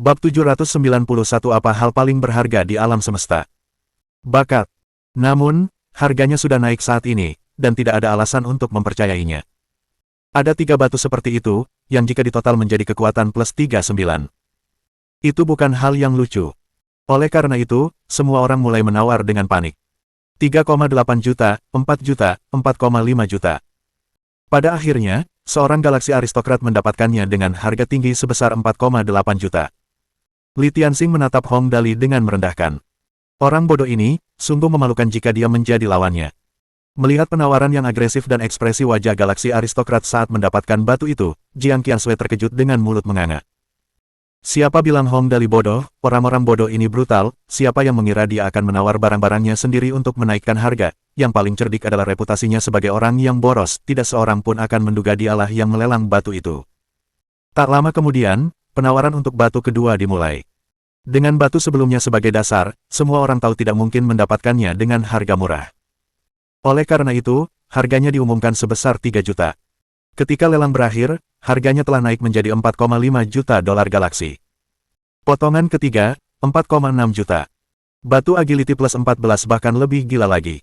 Bab 791 Apa hal paling berharga di alam semesta? Bakat. Namun, harganya sudah naik saat ini, dan tidak ada alasan untuk mempercayainya. Ada 3 batu seperti itu, yang jika ditotal menjadi kekuatan plus 39. Itu bukan hal yang lucu. Oleh karena itu, semua orang mulai menawar dengan panik. 3,8 juta, 4 juta, 4,5 juta. Pada akhirnya, seorang galaksi aristokrat mendapatkannya dengan harga tinggi sebesar 4,8 juta. Li Tianxing menatap Hong Dali dengan merendahkan. Orang bodoh ini, sungguh memalukan jika dia menjadi lawannya. Melihat penawaran yang agresif dan ekspresi wajah galaksi aristokrat saat mendapatkan batu itu, Jiang Qiansui terkejut dengan mulut menganga. Siapa bilang Hong Dali bodoh? Orang-orang bodoh ini brutal, siapa yang mengira dia akan menawar barang-barangnya sendiri untuk menaikkan harga? Yang paling cerdik adalah reputasinya sebagai orang yang boros, tidak seorang pun akan menduga dialah yang melelang batu itu. Tak lama kemudian, penawaran untuk batu kedua dimulai. Dengan batu sebelumnya sebagai dasar, semua orang tahu tidak mungkin mendapatkannya dengan harga murah. Oleh karena itu, harganya diumumkan sebesar 3 juta. Ketika lelang berakhir, harganya telah naik menjadi 4,5 juta dolar galaksi. Potongan ketiga, 4,6 juta. Batu agility plus 14 bahkan lebih gila lagi.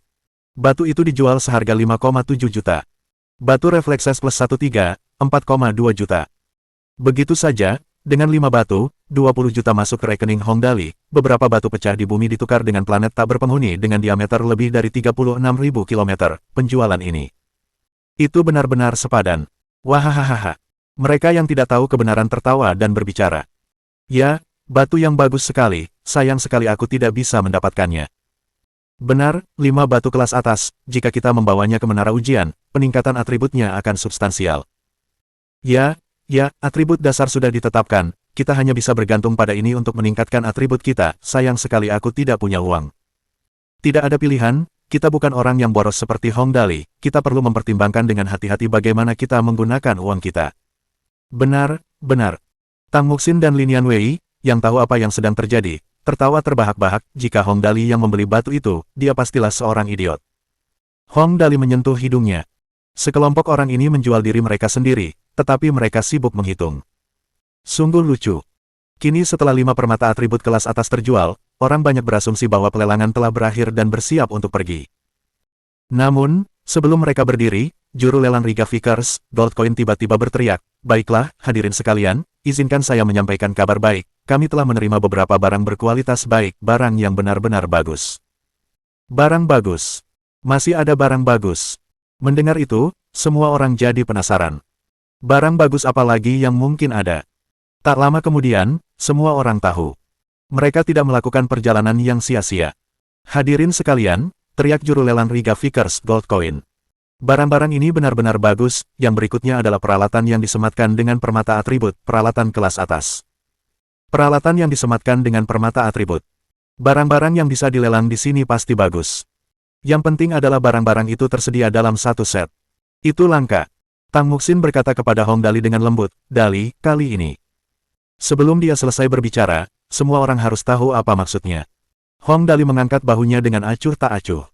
Batu itu dijual seharga 5,7 juta. Batu reflekses plus 13, 4,2 juta. Begitu saja, dengan 5 batu, 20 juta masuk ke rekening Hong Dali, beberapa batu pecah di bumi ditukar dengan planet tak berpenghuni dengan diameter lebih dari 36.000 km, penjualan ini. Itu benar-benar sepadan. Wahahaha. Mereka yang tidak tahu kebenaran tertawa dan berbicara. Ya, batu yang bagus sekali, sayang sekali aku tidak bisa mendapatkannya. Benar, 5 batu kelas atas, jika kita membawanya ke menara ujian, peningkatan atributnya akan substansial. Ya, atribut dasar sudah ditetapkan, kita hanya bisa bergantung pada ini untuk meningkatkan atribut kita, sayang sekali aku tidak punya uang. Tidak ada pilihan, kita bukan orang yang boros seperti Hong Dali, kita perlu mempertimbangkan dengan hati-hati bagaimana kita menggunakan uang kita. Benar. Tang Muxin dan Lin Yanwei, yang tahu apa yang sedang terjadi, tertawa terbahak-bahak, jika Hong Dali yang membeli batu itu, dia pastilah seorang idiot. Hong Dali menyentuh hidungnya. Sekelompok orang ini menjual diri mereka sendiri, tetapi mereka sibuk menghitung. Sungguh lucu. Kini setelah 5 permata atribut kelas atas terjual, orang banyak berasumsi bahwa pelelangan telah berakhir dan bersiap untuk pergi. Namun, sebelum mereka berdiri, juru lelang Riga Vickers, Goldcoin tiba-tiba berteriak, "Baiklah, hadirin sekalian, izinkan saya menyampaikan kabar baik, kami telah menerima beberapa barang berkualitas baik, barang yang benar-benar bagus." Barang bagus. Masih ada barang bagus. Mendengar itu, semua orang jadi penasaran. Barang bagus apa lagi yang mungkin ada? Tak lama kemudian, semua orang tahu. Mereka tidak melakukan perjalanan yang sia-sia. Hadirin sekalian, teriak juru lelang Riga Vickers Goldcoin. Barang-barang ini benar-benar bagus, yang berikutnya adalah peralatan yang disematkan dengan permata atribut, peralatan kelas atas. Peralatan yang disematkan dengan permata atribut. Barang-barang yang bisa dilelang di sini pasti bagus. Yang penting adalah barang-barang itu tersedia dalam satu set. Itu langka. Tang Muxin berkata kepada Hong Dali dengan lembut, "Dali, kali ini." Sebelum dia selesai berbicara, semua orang harus tahu apa maksudnya. Hong Dali mengangkat bahunya dengan acuh tak acuh.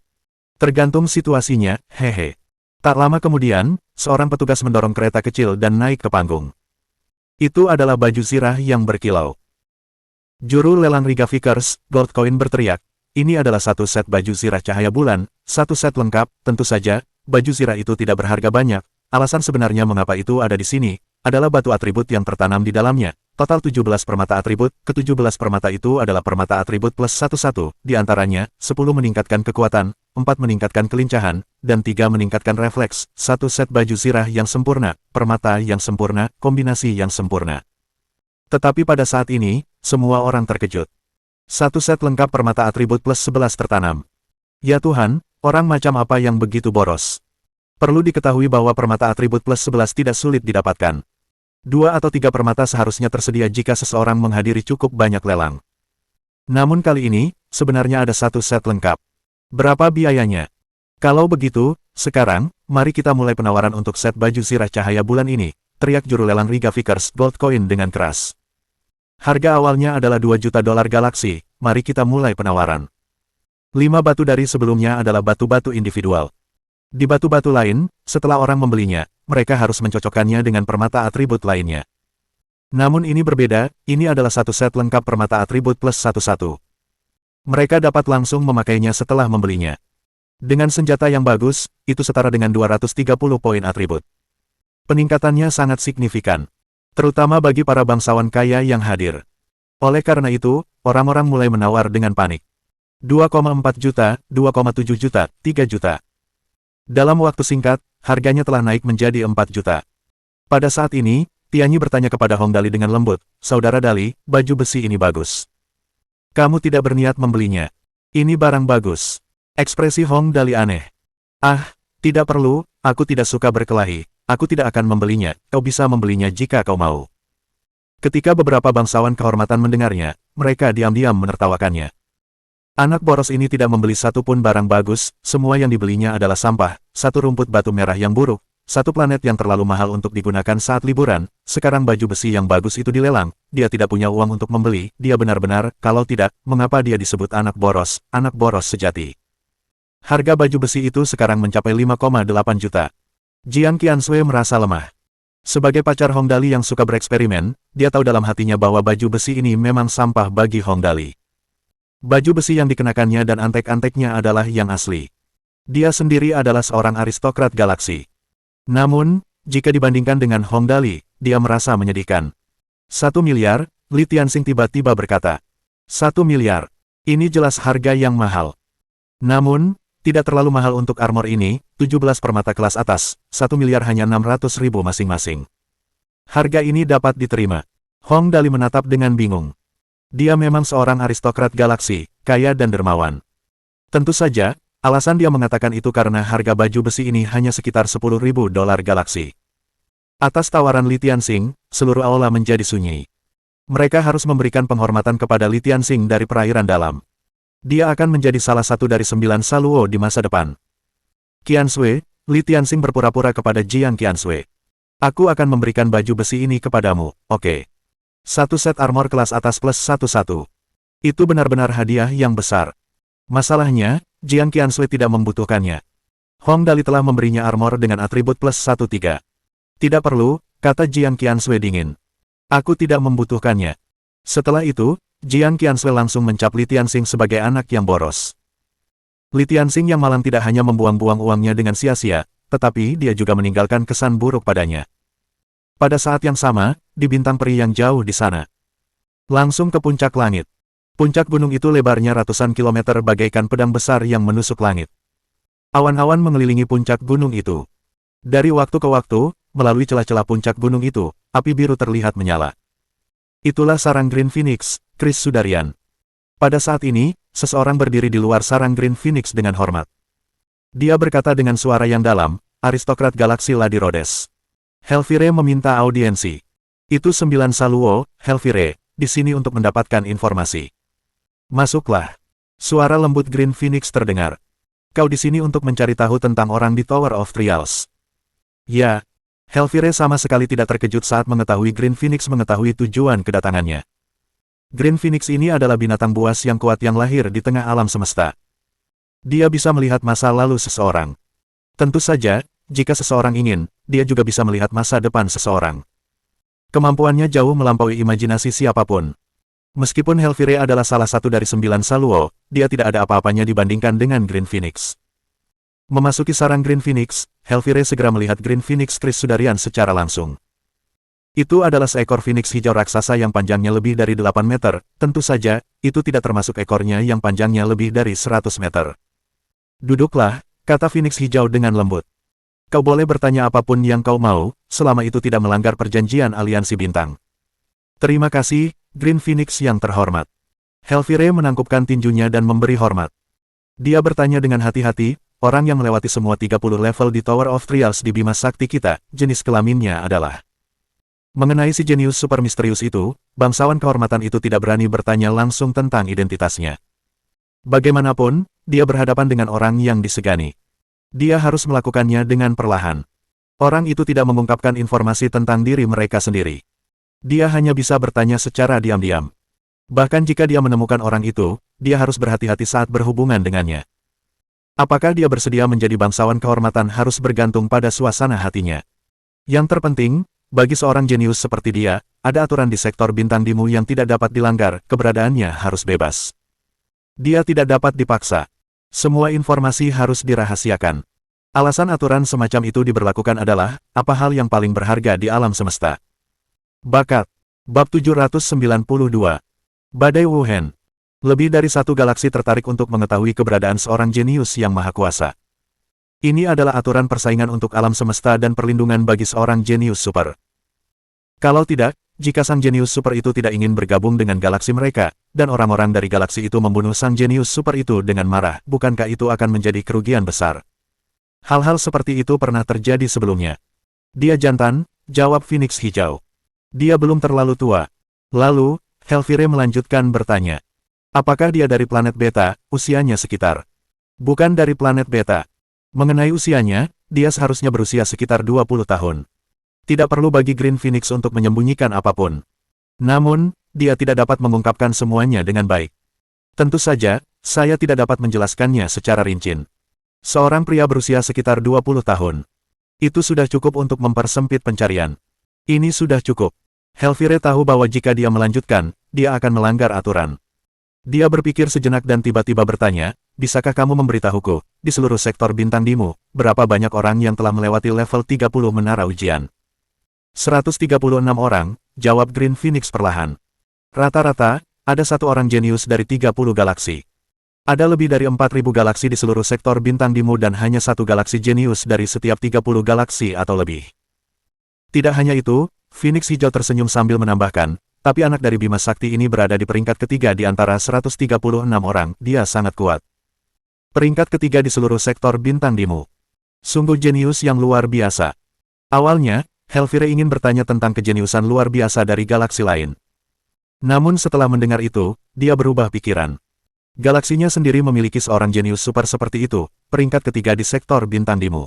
Tergantung situasinya, hehe. Tak lama kemudian, seorang petugas mendorong kereta kecil dan naik ke panggung. Itu adalah baju zirah yang berkilau. Juru lelang Riga Vickers, Goldcoin berteriak, "Ini adalah satu set baju zirah cahaya bulan, satu set lengkap, tentu saja, baju zirah itu tidak berharga banyak, alasan sebenarnya mengapa itu ada di sini, adalah batu atribut yang tertanam di dalamnya. Total 17 permata atribut, ke-17 permata itu adalah permata atribut plus 1-1, di antaranya, 10 meningkatkan kekuatan, 4 meningkatkan kelincahan, dan 3 meningkatkan refleks, satu set baju zirah yang sempurna, permata yang sempurna, kombinasi yang sempurna." Tetapi pada saat ini, semua orang terkejut. Satu set lengkap permata atribut plus 11 tertanam. Ya Tuhan, orang macam apa yang begitu boros? Perlu diketahui bahwa permata atribut plus 11 tidak sulit didapatkan. 2 atau 3 permata seharusnya tersedia jika seseorang menghadiri cukup banyak lelang. Namun kali ini, sebenarnya ada satu set lengkap. Berapa biayanya? Kalau begitu, sekarang, mari kita mulai penawaran untuk set baju zirah cahaya bulan ini, teriak juru lelang Riga Vickers Goldcoin dengan keras. Harga awalnya adalah 2 juta dolar galaksi, mari kita mulai penawaran. 5 batu dari sebelumnya adalah batu-batu individual. Di batu-batu lain, setelah orang membelinya, mereka harus mencocokkannya dengan permata atribut lainnya. Namun ini berbeda, ini adalah satu set lengkap permata atribut plus 1-1. Mereka dapat langsung memakainya setelah membelinya. Dengan senjata yang bagus, itu setara dengan 230 poin atribut. Peningkatannya sangat signifikan, terutama bagi para bangsawan kaya yang hadir. Oleh karena itu, orang-orang mulai menawar dengan panik. 2,4 juta, 2,7 juta, 3 juta. Dalam waktu singkat, harganya telah naik menjadi 4 juta. Pada saat ini, Tianyi bertanya kepada Hong Dali dengan lembut, "Saudara Dali, baju besi ini bagus. Kamu tidak berniat membelinya. Ini barang bagus." Ekspresi Hong Dali aneh. "Ah, tidak perlu, aku tidak suka berkelahi. Aku tidak akan membelinya, kau bisa membelinya jika kau mau." Ketika beberapa bangsawan kehormatan mendengarnya, mereka diam-diam menertawakannya. Anak boros ini tidak membeli satu pun barang bagus, semua yang dibelinya adalah sampah, satu rumput batu merah yang buruk, satu planet yang terlalu mahal untuk digunakan saat liburan. Sekarang baju besi yang bagus itu dilelang, dia tidak punya uang untuk membeli, dia benar-benar, kalau tidak, mengapa dia disebut anak boros sejati. Harga baju besi itu sekarang mencapai 5,8 juta. Jiang Qiansui merasa lemah. Sebagai pacar Hong Dali yang suka bereksperimen, dia tahu dalam hatinya bahwa baju besi ini memang sampah bagi Hong Dali. Baju besi yang dikenakannya dan antek-anteknya adalah yang asli. Dia sendiri adalah seorang aristokrat galaksi. Namun, jika dibandingkan dengan Hong Dali, dia merasa menyedihkan. 1 miliar, Li Tianxing tiba-tiba berkata. 1 miliar. Ini jelas harga yang mahal. Namun, tidak terlalu mahal untuk armor ini, 17 permata kelas atas, 1 miliar hanya 600 ribu masing-masing. Harga ini dapat diterima. Hong Dali menatap dengan bingung. Dia memang seorang aristokrat galaksi, kaya dan dermawan. Tentu saja, alasan dia mengatakan itu karena harga baju besi ini hanya sekitar 10.000 dolar galaksi. Atas tawaran Li Tianxing, seluruh aula menjadi sunyi. Mereka harus memberikan penghormatan kepada Li Tianxing dari perairan dalam. Dia akan menjadi salah satu dari 9 Saluo di masa depan. Qiansui, Li Tianxing berpura-pura kepada Jiang Qiansui. Aku akan memberikan baju besi ini kepadamu, oke. Satu set armor kelas atas plus 1-1. Itu benar-benar hadiah yang besar. Masalahnya, Jiang Qiansui tidak membutuhkannya. Hong Dali telah memberinya armor dengan atribut plus 1-3. Tidak perlu, kata Jiang Qiansui dingin. Aku tidak membutuhkannya. Setelah itu, Jiang Qiansui langsung mencap Li Tianxing sebagai anak yang boros. Li Tianxing yang malang tidak hanya membuang-buang uangnya dengan sia-sia, tetapi dia juga meninggalkan kesan buruk padanya. Pada saat yang sama, di bintang peri yang jauh di sana. Langsung ke puncak langit. Puncak gunung itu lebarnya ratusan kilometer bagaikan pedang besar yang menusuk langit. Awan-awan mengelilingi puncak gunung itu. Dari waktu ke waktu, melalui celah-celah puncak gunung itu, api biru terlihat menyala. Itulah sarang Green Phoenix, Chris Sudarian. Pada saat ini, seseorang berdiri di luar sarang Green Phoenix dengan hormat. Dia berkata dengan suara yang dalam, aristokrat galaksi Lady Rhodes. Helvire meminta audiensi. Itu 9 Saluo, Helvire, di sini untuk mendapatkan informasi. Masuklah. Suara lembut Green Phoenix terdengar. Kau di sini untuk mencari tahu tentang orang di Tower of Trials. Ya. Helvire sama sekali tidak terkejut saat mengetahui Green Phoenix mengetahui tujuan kedatangannya. Green Phoenix ini adalah binatang buas yang kuat yang lahir di tengah alam semesta. Dia bisa melihat masa lalu seseorang. Tentu saja, jika seseorang ingin, dia juga bisa melihat masa depan seseorang. Kemampuannya jauh melampaui imajinasi siapapun. Meskipun Helvire adalah salah satu dari 9 Saluo, dia tidak ada apa-apanya dibandingkan dengan Green Phoenix. Memasuki sarang Green Phoenix, Helvire segera melihat Green Phoenix Chris Sudarian secara langsung. Itu adalah seekor Phoenix hijau raksasa yang panjangnya lebih dari 8 meter, tentu saja, itu tidak termasuk ekornya yang panjangnya lebih dari 100 meter. Duduklah, kata Phoenix hijau dengan lembut. Kau boleh bertanya apapun yang kau mau, selama itu tidak melanggar perjanjian aliansi bintang. Terima kasih, Green Phoenix yang terhormat. Helvire menangkupkan tinjunya dan memberi hormat. Dia bertanya dengan hati-hati, orang yang melewati semua 30 level di Tower of Trials di Bima Sakti kita, jenis kelaminnya adalah. Mengenai si jenius super misterius itu, bangsawan kehormatan itu tidak berani bertanya langsung tentang identitasnya. Bagaimanapun, dia berhadapan dengan orang yang disegani. Dia harus melakukannya dengan perlahan. Orang itu tidak mengungkapkan informasi tentang diri mereka sendiri. Dia hanya bisa bertanya secara diam-diam. Bahkan jika dia menemukan orang itu, dia harus berhati-hati saat berhubungan dengannya. Apakah dia bersedia menjadi bangsawan kehormatan harus bergantung pada suasana hatinya. Yang terpenting, bagi seorang jenius seperti dia, ada aturan di sektor bintang Dimu yang tidak dapat dilanggar, keberadaannya harus bebas. Dia tidak dapat dipaksa. Semua informasi harus dirahasiakan. Alasan aturan semacam itu diberlakukan adalah, apa hal yang paling berharga di alam semesta. Bakat. Bab 792. Badai Wuhan. Lebih dari satu galaksi tertarik untuk mengetahui keberadaan seorang jenius yang maha kuasa. Ini adalah aturan persaingan untuk alam semesta dan perlindungan bagi seorang jenius super. Kalau tidak, jika sang jenius super itu tidak ingin bergabung dengan galaksi mereka, dan orang-orang dari galaksi itu membunuh sang jenius super itu dengan marah, bukankah itu akan menjadi kerugian besar? Hal-hal seperti itu pernah terjadi sebelumnya. Dia jantan, jawab Phoenix Hijau. Dia belum terlalu tua. Lalu, Helvire melanjutkan bertanya. Apakah dia dari planet Beta, usianya sekitar? Bukan dari planet Beta. Mengenai usianya, dia seharusnya berusia sekitar 20 tahun. Tidak perlu bagi Green Phoenix untuk menyembunyikan apapun. Namun, dia tidak dapat mengungkapkan semuanya dengan baik. Tentu saja, saya tidak dapat menjelaskannya secara rinci. Seorang pria berusia sekitar 20 tahun. Itu sudah cukup untuk mempersempit pencarian. Ini sudah cukup. Helvire tahu bahwa jika dia melanjutkan, dia akan melanggar aturan. Dia berpikir sejenak dan tiba-tiba bertanya, bisakah kamu memberitahuku, di seluruh sektor bintang Dimu, berapa banyak orang yang telah melewati level 30 menara ujian? 136 orang, jawab Green Phoenix perlahan. Rata-rata, ada satu orang jenius dari 30 galaksi. Ada lebih dari 4.000 galaksi di seluruh sektor bintang Dimu dan hanya satu galaksi jenius dari setiap 30 galaksi atau lebih. Tidak hanya itu, Phoenix Hijau tersenyum sambil menambahkan, tapi anak dari Bima Sakti ini berada di peringkat ketiga di antara 136 orang, dia sangat kuat. Peringkat ketiga di seluruh sektor bintang Dimu. Sungguh jenius yang luar biasa. Awalnya, Helvire ingin bertanya tentang kejeniusan luar biasa dari galaksi lain. Namun setelah mendengar itu, dia berubah pikiran. Galaksinya sendiri memiliki seorang jenius super seperti itu, peringkat ketiga di sektor bintang Dimu.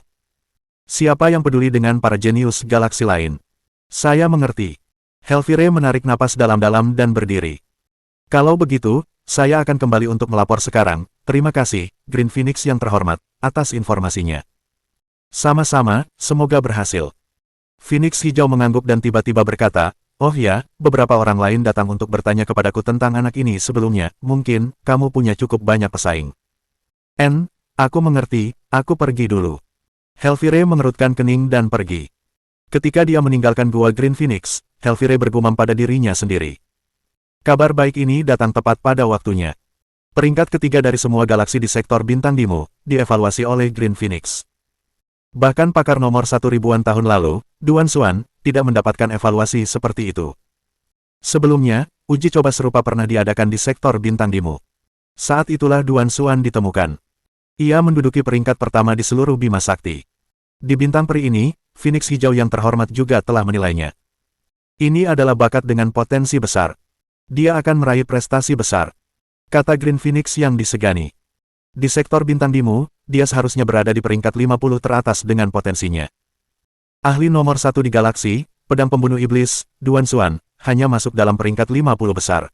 Siapa yang peduli dengan para jenius galaksi lain? Saya mengerti. Helvire menarik napas dalam-dalam dan berdiri. Kalau begitu, saya akan kembali untuk melapor sekarang. Terima kasih, Green Phoenix yang terhormat, atas informasinya. Sama-sama, semoga berhasil. Phoenix Hijau mengangguk dan tiba-tiba berkata, oh ya, beberapa orang lain datang untuk bertanya kepadaku tentang anak ini sebelumnya, mungkin, kamu punya cukup banyak pesaing. Aku mengerti, aku pergi dulu. Helvire mengerutkan kening dan pergi. Ketika dia meninggalkan gua Green Phoenix, Helvire bergumam pada dirinya sendiri. Kabar baik ini datang tepat pada waktunya. Peringkat ketiga dari semua galaksi di sektor bintang Dimu, dievaluasi oleh Green Phoenix. Bahkan pakar nomor 1 ribuan tahun lalu, Duan Xuan, tidak mendapatkan evaluasi seperti itu. Sebelumnya, uji coba serupa pernah diadakan di sektor bintang Dimu. Saat itulah Duan Xuan ditemukan. Ia menduduki peringkat pertama di seluruh Bima Sakti. Di bintang peri ini, Phoenix Hijau yang terhormat juga telah menilainya. Ini adalah bakat dengan potensi besar. Dia akan meraih prestasi besar. Kata Green Phoenix yang disegani. Di sektor bintang Dimu, dia seharusnya berada di peringkat 50 teratas dengan potensinya. Ahli nomor 1 di galaksi, pedang pembunuh iblis, Duan Xuan, hanya masuk dalam peringkat 50 besar.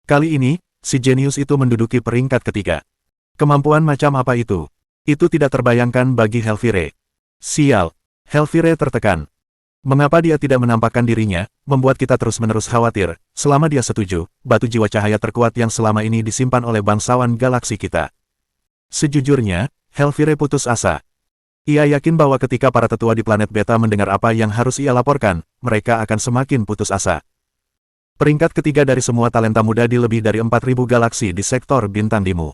Kali ini, si jenius itu menduduki peringkat ketiga. Kemampuan macam apa itu? Itu tidak terbayangkan bagi Helvire. Sial. Helvire tertekan. Mengapa dia tidak menampakkan dirinya, membuat kita terus-menerus khawatir, selama dia setuju, batu jiwa cahaya terkuat yang selama ini disimpan oleh bangsawan galaksi kita. Sejujurnya, Helvire putus asa. Ia yakin bahwa ketika para tetua di planet Beta mendengar apa yang harus ia laporkan, mereka akan semakin putus asa. Peringkat ketiga dari semua talenta muda di lebih dari 4.000 galaksi di sektor bintang Dimu.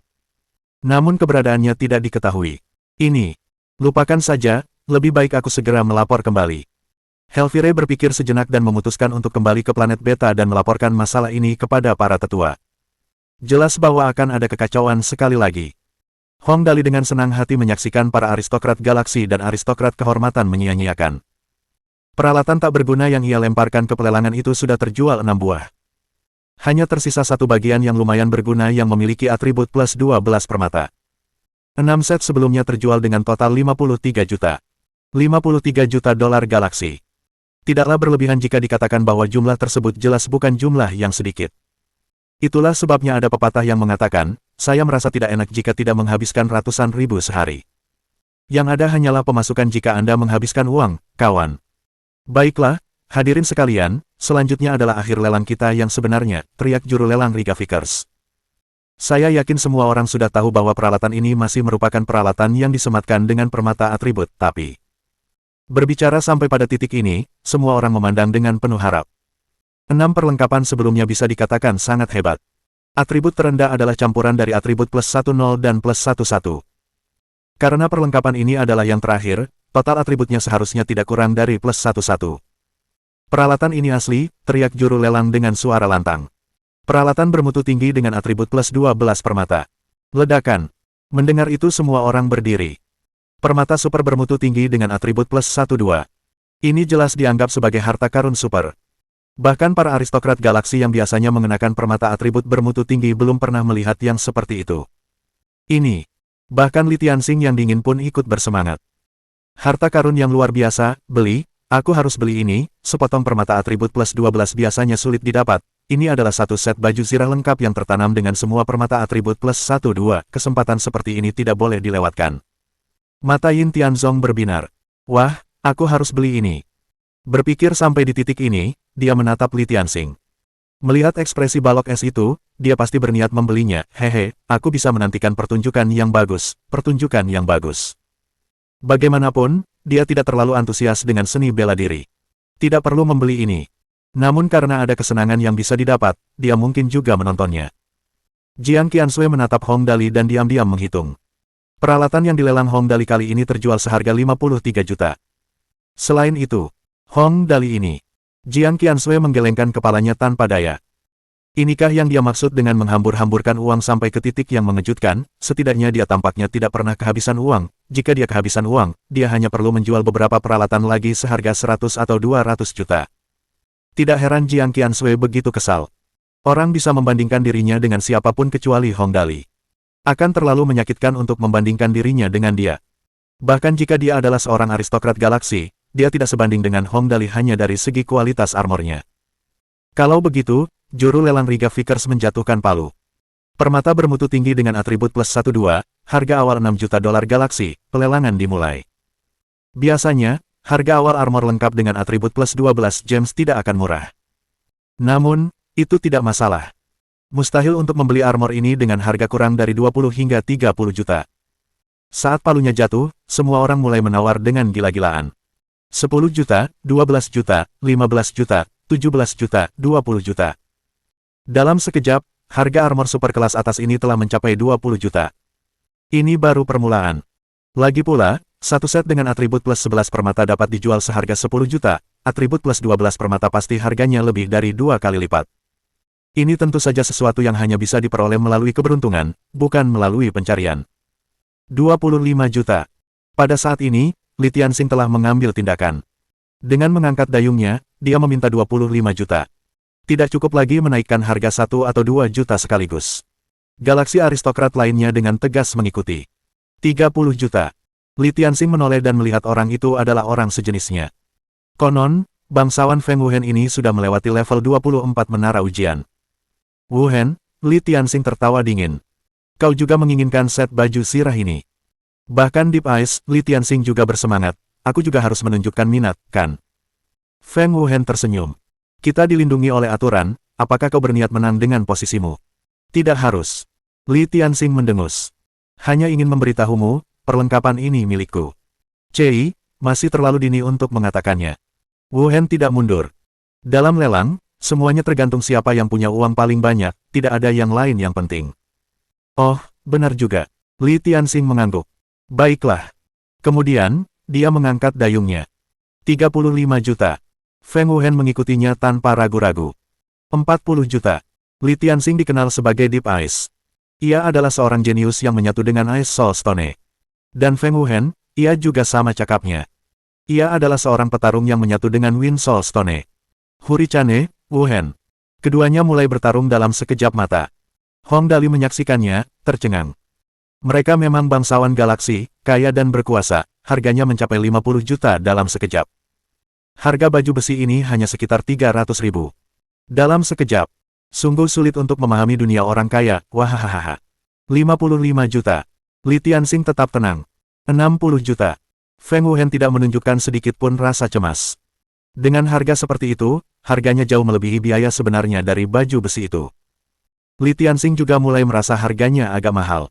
Namun keberadaannya tidak diketahui. Ini. Lupakan saja, lebih baik aku segera melapor kembali. Helvire berpikir sejenak dan memutuskan untuk kembali ke planet Beta dan melaporkan masalah ini kepada para tetua. Jelas bahwa akan ada kekacauan sekali lagi. Hong Dali dengan senang hati menyaksikan para aristokrat galaksi dan aristokrat kehormatan menyia-nyiakan. Peralatan tak berguna yang ia lemparkan ke pelelangan itu sudah terjual 6 buah. Hanya tersisa satu bagian yang lumayan berguna yang memiliki atribut plus 12 permata. 6 set sebelumnya terjual dengan total 53 juta. 53 juta dolar galaksi. Tidaklah berlebihan jika dikatakan bahwa jumlah tersebut jelas bukan jumlah yang sedikit. Itulah sebabnya ada pepatah yang mengatakan, saya merasa tidak enak jika tidak menghabiskan ratusan ribu sehari. Yang ada hanyalah pemasukan jika Anda menghabiskan uang, kawan. Baiklah, hadirin sekalian, selanjutnya adalah akhir lelang kita yang sebenarnya, teriak juru lelang Riga Vickers. Saya yakin semua orang sudah tahu bahwa peralatan ini masih merupakan peralatan yang disematkan dengan permata atribut, tapi... Berbicara sampai pada titik ini, semua orang memandang dengan penuh harap. 6 perlengkapan sebelumnya bisa dikatakan sangat hebat. Atribut terendah adalah campuran dari atribut +10 dan +11. Karena perlengkapan ini adalah yang terakhir, total atributnya seharusnya tidak kurang dari +11. Peralatan ini asli, teriak juru lelang dengan suara lantang. Peralatan bermutu tinggi dengan atribut +12 permata. Ledakan. Mendengar itu semua orang berdiri. Permata super bermutu tinggi dengan atribut +12. Ini jelas dianggap sebagai harta karun super. Bahkan para aristokrat galaksi yang biasanya mengenakan permata atribut bermutu tinggi belum pernah melihat yang seperti itu. Ini. Bahkan Li Tianxing yang dingin pun ikut bersemangat. Harta karun yang luar biasa, beli, aku harus beli ini, sepotong permata atribut +12 biasanya sulit didapat. Ini adalah satu set baju zirah lengkap yang tertanam dengan semua permata atribut +12, kesempatan seperti ini tidak boleh dilewatkan. Mata Yin Tianzong berbinar. Wah, aku harus beli ini. Berpikir sampai di titik ini, dia menatap Li Tianxing. Melihat ekspresi balok es itu, dia pasti berniat membelinya. Hehe, aku bisa menantikan pertunjukan yang bagus, pertunjukan yang bagus. Bagaimanapun, dia tidak terlalu antusias dengan seni bela diri. Tidak perlu membeli ini. Namun karena ada kesenangan yang bisa didapat, dia mungkin juga menontonnya. Jiang Qiansui menatap Hong Dali dan diam-diam menghitung. Peralatan yang dilelang Hong Dali kali ini terjual seharga 53 juta. Selain itu, Hong Dali ini, Jiang Qiansui menggelengkan kepalanya tanpa daya. Inikah yang dia maksud dengan menghambur-hamburkan uang sampai ke titik yang mengejutkan? Setidaknya dia tampaknya tidak pernah kehabisan uang. Jika dia kehabisan uang, dia hanya perlu menjual beberapa peralatan lagi seharga 100 atau 200 juta. Tidak heran Jiang Qiansui begitu kesal. Orang bisa membandingkan dirinya dengan siapapun kecuali Hong Dali. Akan terlalu menyakitkan untuk membandingkan dirinya dengan dia. Bahkan jika dia adalah seorang aristokrat galaksi, dia tidak sebanding dengan Hong Dali hanya dari segi kualitas armornya. Kalau begitu, juru lelang Riga Vickers menjatuhkan palu. Permata bermutu tinggi dengan atribut +12, harga awal 6 juta dolar galaksi, pelelangan dimulai. Biasanya, harga awal armor lengkap dengan atribut +12 gems tidak akan murah. Namun, itu tidak masalah. Mustahil untuk membeli armor ini dengan harga kurang dari 20 hingga 30 juta. Saat palunya jatuh, semua orang mulai menawar dengan gila-gilaan. 10 juta, 12 juta, 15 juta, 17 juta, 20 juta. Dalam sekejap, harga armor super kelas atas ini telah mencapai 20 juta. Ini baru permulaan. Lagi pula, satu set dengan atribut +11 permata dapat dijual seharga 10 juta, atribut +12 permata pasti harganya lebih dari 2 kali lipat. Ini tentu saja sesuatu yang hanya bisa diperoleh melalui keberuntungan, bukan melalui pencarian. 25 juta. Pada saat ini, Li Tianxing telah mengambil tindakan. Dengan mengangkat dayungnya, dia meminta 25 juta. Tidak cukup lagi menaikkan harga 1 atau 2 juta sekaligus. Galaksi aristokrat lainnya dengan tegas mengikuti. 30 juta. Li Tianxing menoleh dan melihat orang itu adalah orang sejenisnya. Konon, bangsawan Feng Wuhen ini sudah melewati level 24 menara ujian. Wuhen, Li Tianxing tertawa dingin. Kau juga menginginkan set baju zirah ini. Bahkan Deep Eyes, Li Tianxing juga bersemangat. Aku juga harus menunjukkan minat, kan? Feng Wuhen tersenyum. Kita dilindungi oleh aturan, apakah kau berniat menang dengan posisimu? Tidak harus. Li Tianxing mendengus. Hanya ingin memberitahumu, perlengkapan ini milikku. Cei, masih terlalu dini untuk mengatakannya. Wuhen tidak mundur. Dalam lelang, semuanya tergantung siapa yang punya uang paling banyak, tidak ada yang lain yang penting. Oh, benar juga. Li Tianxing mengangguk. Baiklah. Kemudian, dia mengangkat dayungnya. 35 juta. Feng Wuhen mengikutinya tanpa ragu-ragu. 40 juta. Li Tianxing dikenal sebagai Deep Eyes. Ia adalah seorang jenius yang menyatu dengan Ice Soul Stone. Dan Feng Wuhen, ia juga sama cakapnya. Ia adalah seorang petarung yang menyatu dengan Wind Soul Stone. Huri Chane, Wuhen. Keduanya mulai bertarung dalam sekejap mata. Hong Dali menyaksikannya, tercengang. Mereka memang bangsawan galaksi, kaya dan berkuasa, harganya mencapai 50 juta dalam sekejap. Harga baju besi ini hanya sekitar 300 ribu. Dalam sekejap. Sungguh sulit untuk memahami dunia orang kaya, wahahaha. 55 juta. Li Tianxing tetap tenang. 60 juta. Feng Wuhen tidak menunjukkan sedikit pun rasa cemas. Dengan harga seperti itu, harganya jauh melebihi biaya sebenarnya dari baju besi itu. Li Tianxing juga mulai merasa harganya agak mahal.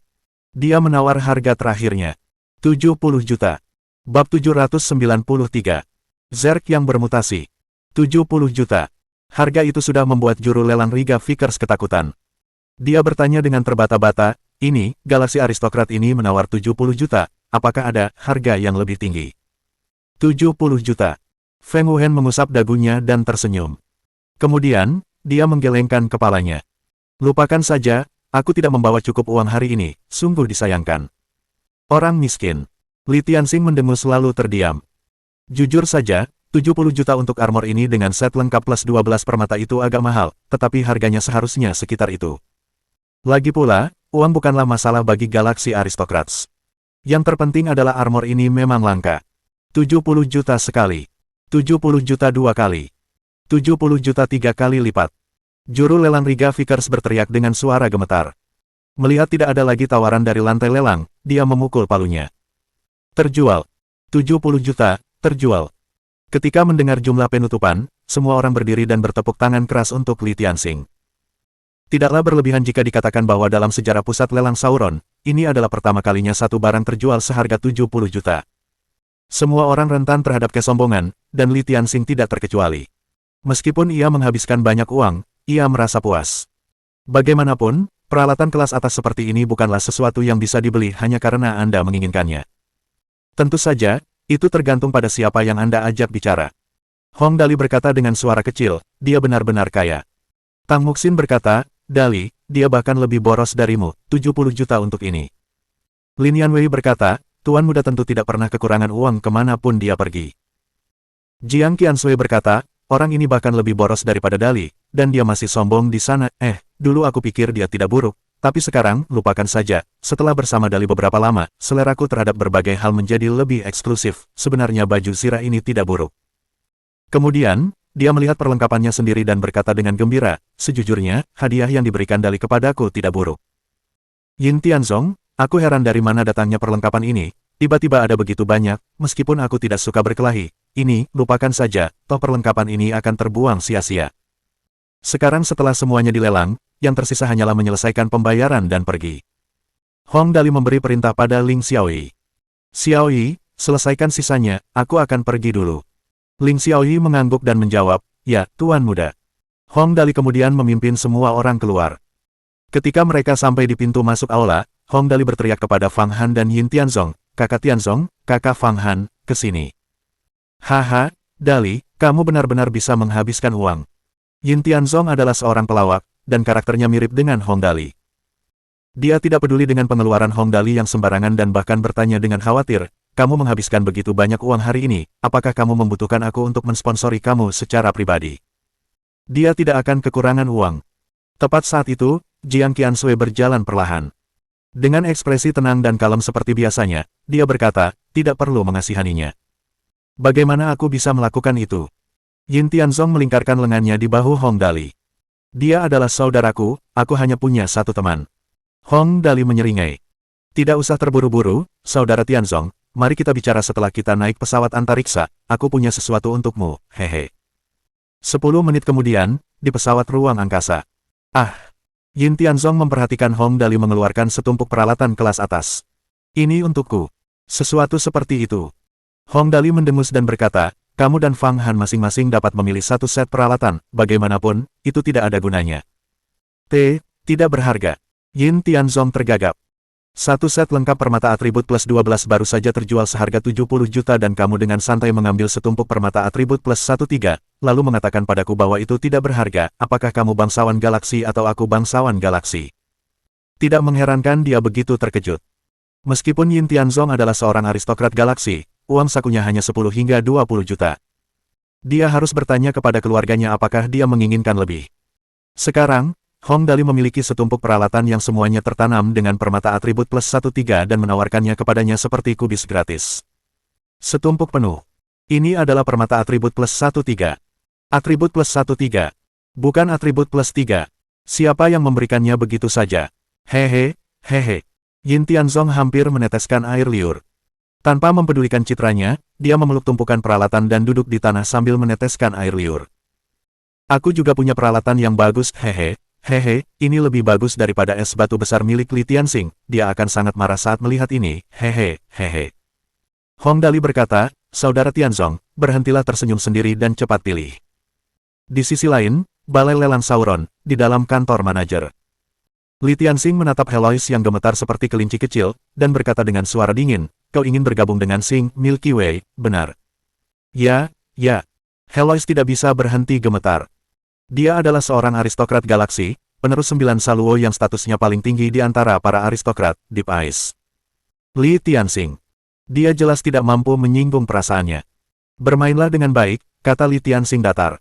Dia menawar harga terakhirnya. 70 juta. Bab 793. Zerg yang bermutasi. 70 juta. Harga itu sudah membuat juru lelang Riga Vickers ketakutan. Dia bertanya dengan terbata-bata, ini, galaksi aristokrat ini menawar 70 juta, apakah ada harga yang lebih tinggi? 70 juta. Feng Wuhen mengusap dagunya dan tersenyum. Kemudian, dia menggelengkan kepalanya. Lupakan saja, aku tidak membawa cukup uang hari ini, sungguh disayangkan. Orang miskin. Li Tianxing mendengus lalu terdiam. Jujur saja, 70 juta untuk armor ini dengan set lengkap plus 12 permata itu agak mahal, tetapi harganya seharusnya sekitar itu. Lagi pula, uang bukanlah masalah bagi galaksi aristokrats. Yang terpenting adalah armor ini memang langka. 70 juta sekali. 70 juta 2 kali. 70 juta 3 kali lipat. Juru lelang Riga Vickers berteriak dengan suara gemetar. Melihat tidak ada lagi tawaran dari lantai lelang, dia memukul palunya. Terjual. 70 juta, terjual. Ketika mendengar jumlah penutupan, semua orang berdiri dan bertepuk tangan keras untuk Li Tianxing. Tidaklah berlebihan jika dikatakan bahwa dalam sejarah pusat lelang Sauron, ini adalah pertama kalinya satu barang terjual seharga 70 juta. Semua orang rentan terhadap kesombongan, dan Li Tianxing tidak terkecuali. Meskipun ia menghabiskan banyak uang, ia merasa puas. Bagaimanapun, peralatan kelas atas seperti ini bukanlah sesuatu yang bisa dibeli hanya karena Anda menginginkannya. Tentu saja, itu tergantung pada siapa yang Anda ajak bicara. Hong Dali berkata dengan suara kecil, dia benar-benar kaya. Tang Muxin berkata, Dali, dia bahkan lebih boros darimu, 70 juta untuk ini. Lin Yanwei berkata, Tuan muda tentu tidak pernah kekurangan uang kemanapun dia pergi. Jiang Qiansui berkata, orang ini bahkan lebih boros daripada Dali, dan dia masih sombong di sana. Dulu aku pikir dia tidak buruk, tapi sekarang, lupakan saja, setelah bersama Dali beberapa lama, seleraku terhadap berbagai hal menjadi lebih eksklusif, sebenarnya baju sirah ini tidak buruk. Kemudian, dia melihat perlengkapannya sendiri dan berkata dengan gembira, sejujurnya, hadiah yang diberikan Dali kepadaku tidak buruk. Yin Tianzong, aku heran dari mana datangnya perlengkapan ini, tiba-tiba ada begitu banyak, meskipun aku tidak suka berkelahi, ini, lupakan saja, toh perlengkapan ini akan terbuang sia-sia. Sekarang setelah semuanya dilelang, yang tersisa hanyalah menyelesaikan pembayaran dan pergi. Hong Dali memberi perintah pada Ling Xiaoyi. Xiaoyi, selesaikan sisanya, aku akan pergi dulu. Ling Xiaoyi mengangguk dan menjawab, ya, Tuan muda. Hong Dali kemudian memimpin semua orang keluar. Ketika mereka sampai di pintu masuk aula, Hong Dali berteriak kepada Fang Han dan Yin Tianzong, Kakak Tianzong, Kakak Fang Han, ke sini. Haha, Dali, kamu benar-benar bisa menghabiskan uang. Yin Tianzong adalah seorang pelawak, dan karakternya mirip dengan Hong Dali. Dia tidak peduli dengan pengeluaran Hong Dali yang sembarangan dan bahkan bertanya dengan khawatir, kamu menghabiskan begitu banyak uang hari ini, apakah kamu membutuhkan aku untuk mensponsori kamu secara pribadi? Dia tidak akan kekurangan uang. Tepat saat itu, Jiang Qiansui berjalan perlahan. Dengan ekspresi tenang dan kalem seperti biasanya, dia berkata, tidak perlu mengasihaninya. Bagaimana aku bisa melakukan itu? Yin Tianzong melingkarkan lengannya di bahu Hong Dali. Dia adalah saudaraku, aku hanya punya satu teman. Hong Dali menyeringai. Tidak usah terburu-buru, saudara Tianzong, mari kita bicara setelah kita naik pesawat antariksa, aku punya sesuatu untukmu, hehe. 10 menit kemudian, di pesawat ruang angkasa. Yin Tianzong memperhatikan Hong Dali mengeluarkan setumpuk peralatan kelas atas. Ini untukku. Sesuatu seperti itu. Hong Dali mendengus dan berkata, kamu dan Fang Han masing-masing dapat memilih satu set peralatan, bagaimanapun, itu tidak ada gunanya. Tidak berharga. Yin Tianzong tergagap. Satu set lengkap permata atribut plus 12 baru saja terjual seharga 70 juta dan kamu dengan santai mengambil setumpuk permata atribut plus 13, lalu mengatakan padaku bahwa itu tidak berharga, apakah kamu bangsawan galaksi atau aku bangsawan galaksi? Tidak mengherankan dia begitu terkejut. Meskipun Yin Tianzong adalah seorang aristokrat galaksi, uang sakunya hanya 10 hingga 20 juta. Dia harus bertanya kepada keluarganya apakah dia menginginkan lebih. Sekarang, Hong Dali memiliki setumpuk peralatan yang semuanya tertanam dengan permata atribut plus 13 dan menawarkannya kepadanya seperti kubis gratis. Setumpuk penuh. Ini adalah permata atribut plus 13. Atribut plus 13. Bukan atribut plus 3. Siapa yang memberikannya begitu saja? Hehe. Yin Tianzong hampir meneteskan air liur. Tanpa mempedulikan citranya, dia memeluk tumpukan peralatan dan duduk di tanah sambil meneteskan air liur. Aku juga punya peralatan yang bagus, hehe, ini lebih bagus daripada es batu besar milik Li Tianxing, dia akan sangat marah saat melihat ini, hehe. Hong Dali berkata, Saudara Tianzong, berhentilah tersenyum sendiri dan cepat pilih. Di sisi lain, balai lelang Sauron, di dalam kantor manajer. Li Tianxing menatap Heloise yang gemetar seperti kelinci kecil, dan berkata dengan suara dingin, kau ingin bergabung dengan Xing Milky Way, benar? Ya. Heloise tidak bisa berhenti gemetar. Dia adalah seorang aristokrat galaksi, penerus 9 Saluo yang statusnya paling tinggi di antara para aristokrat, Deep Ice. Li Tianxing. Dia jelas tidak mampu menyinggung perasaannya. Bermainlah dengan baik, kata Li Tianxing datar.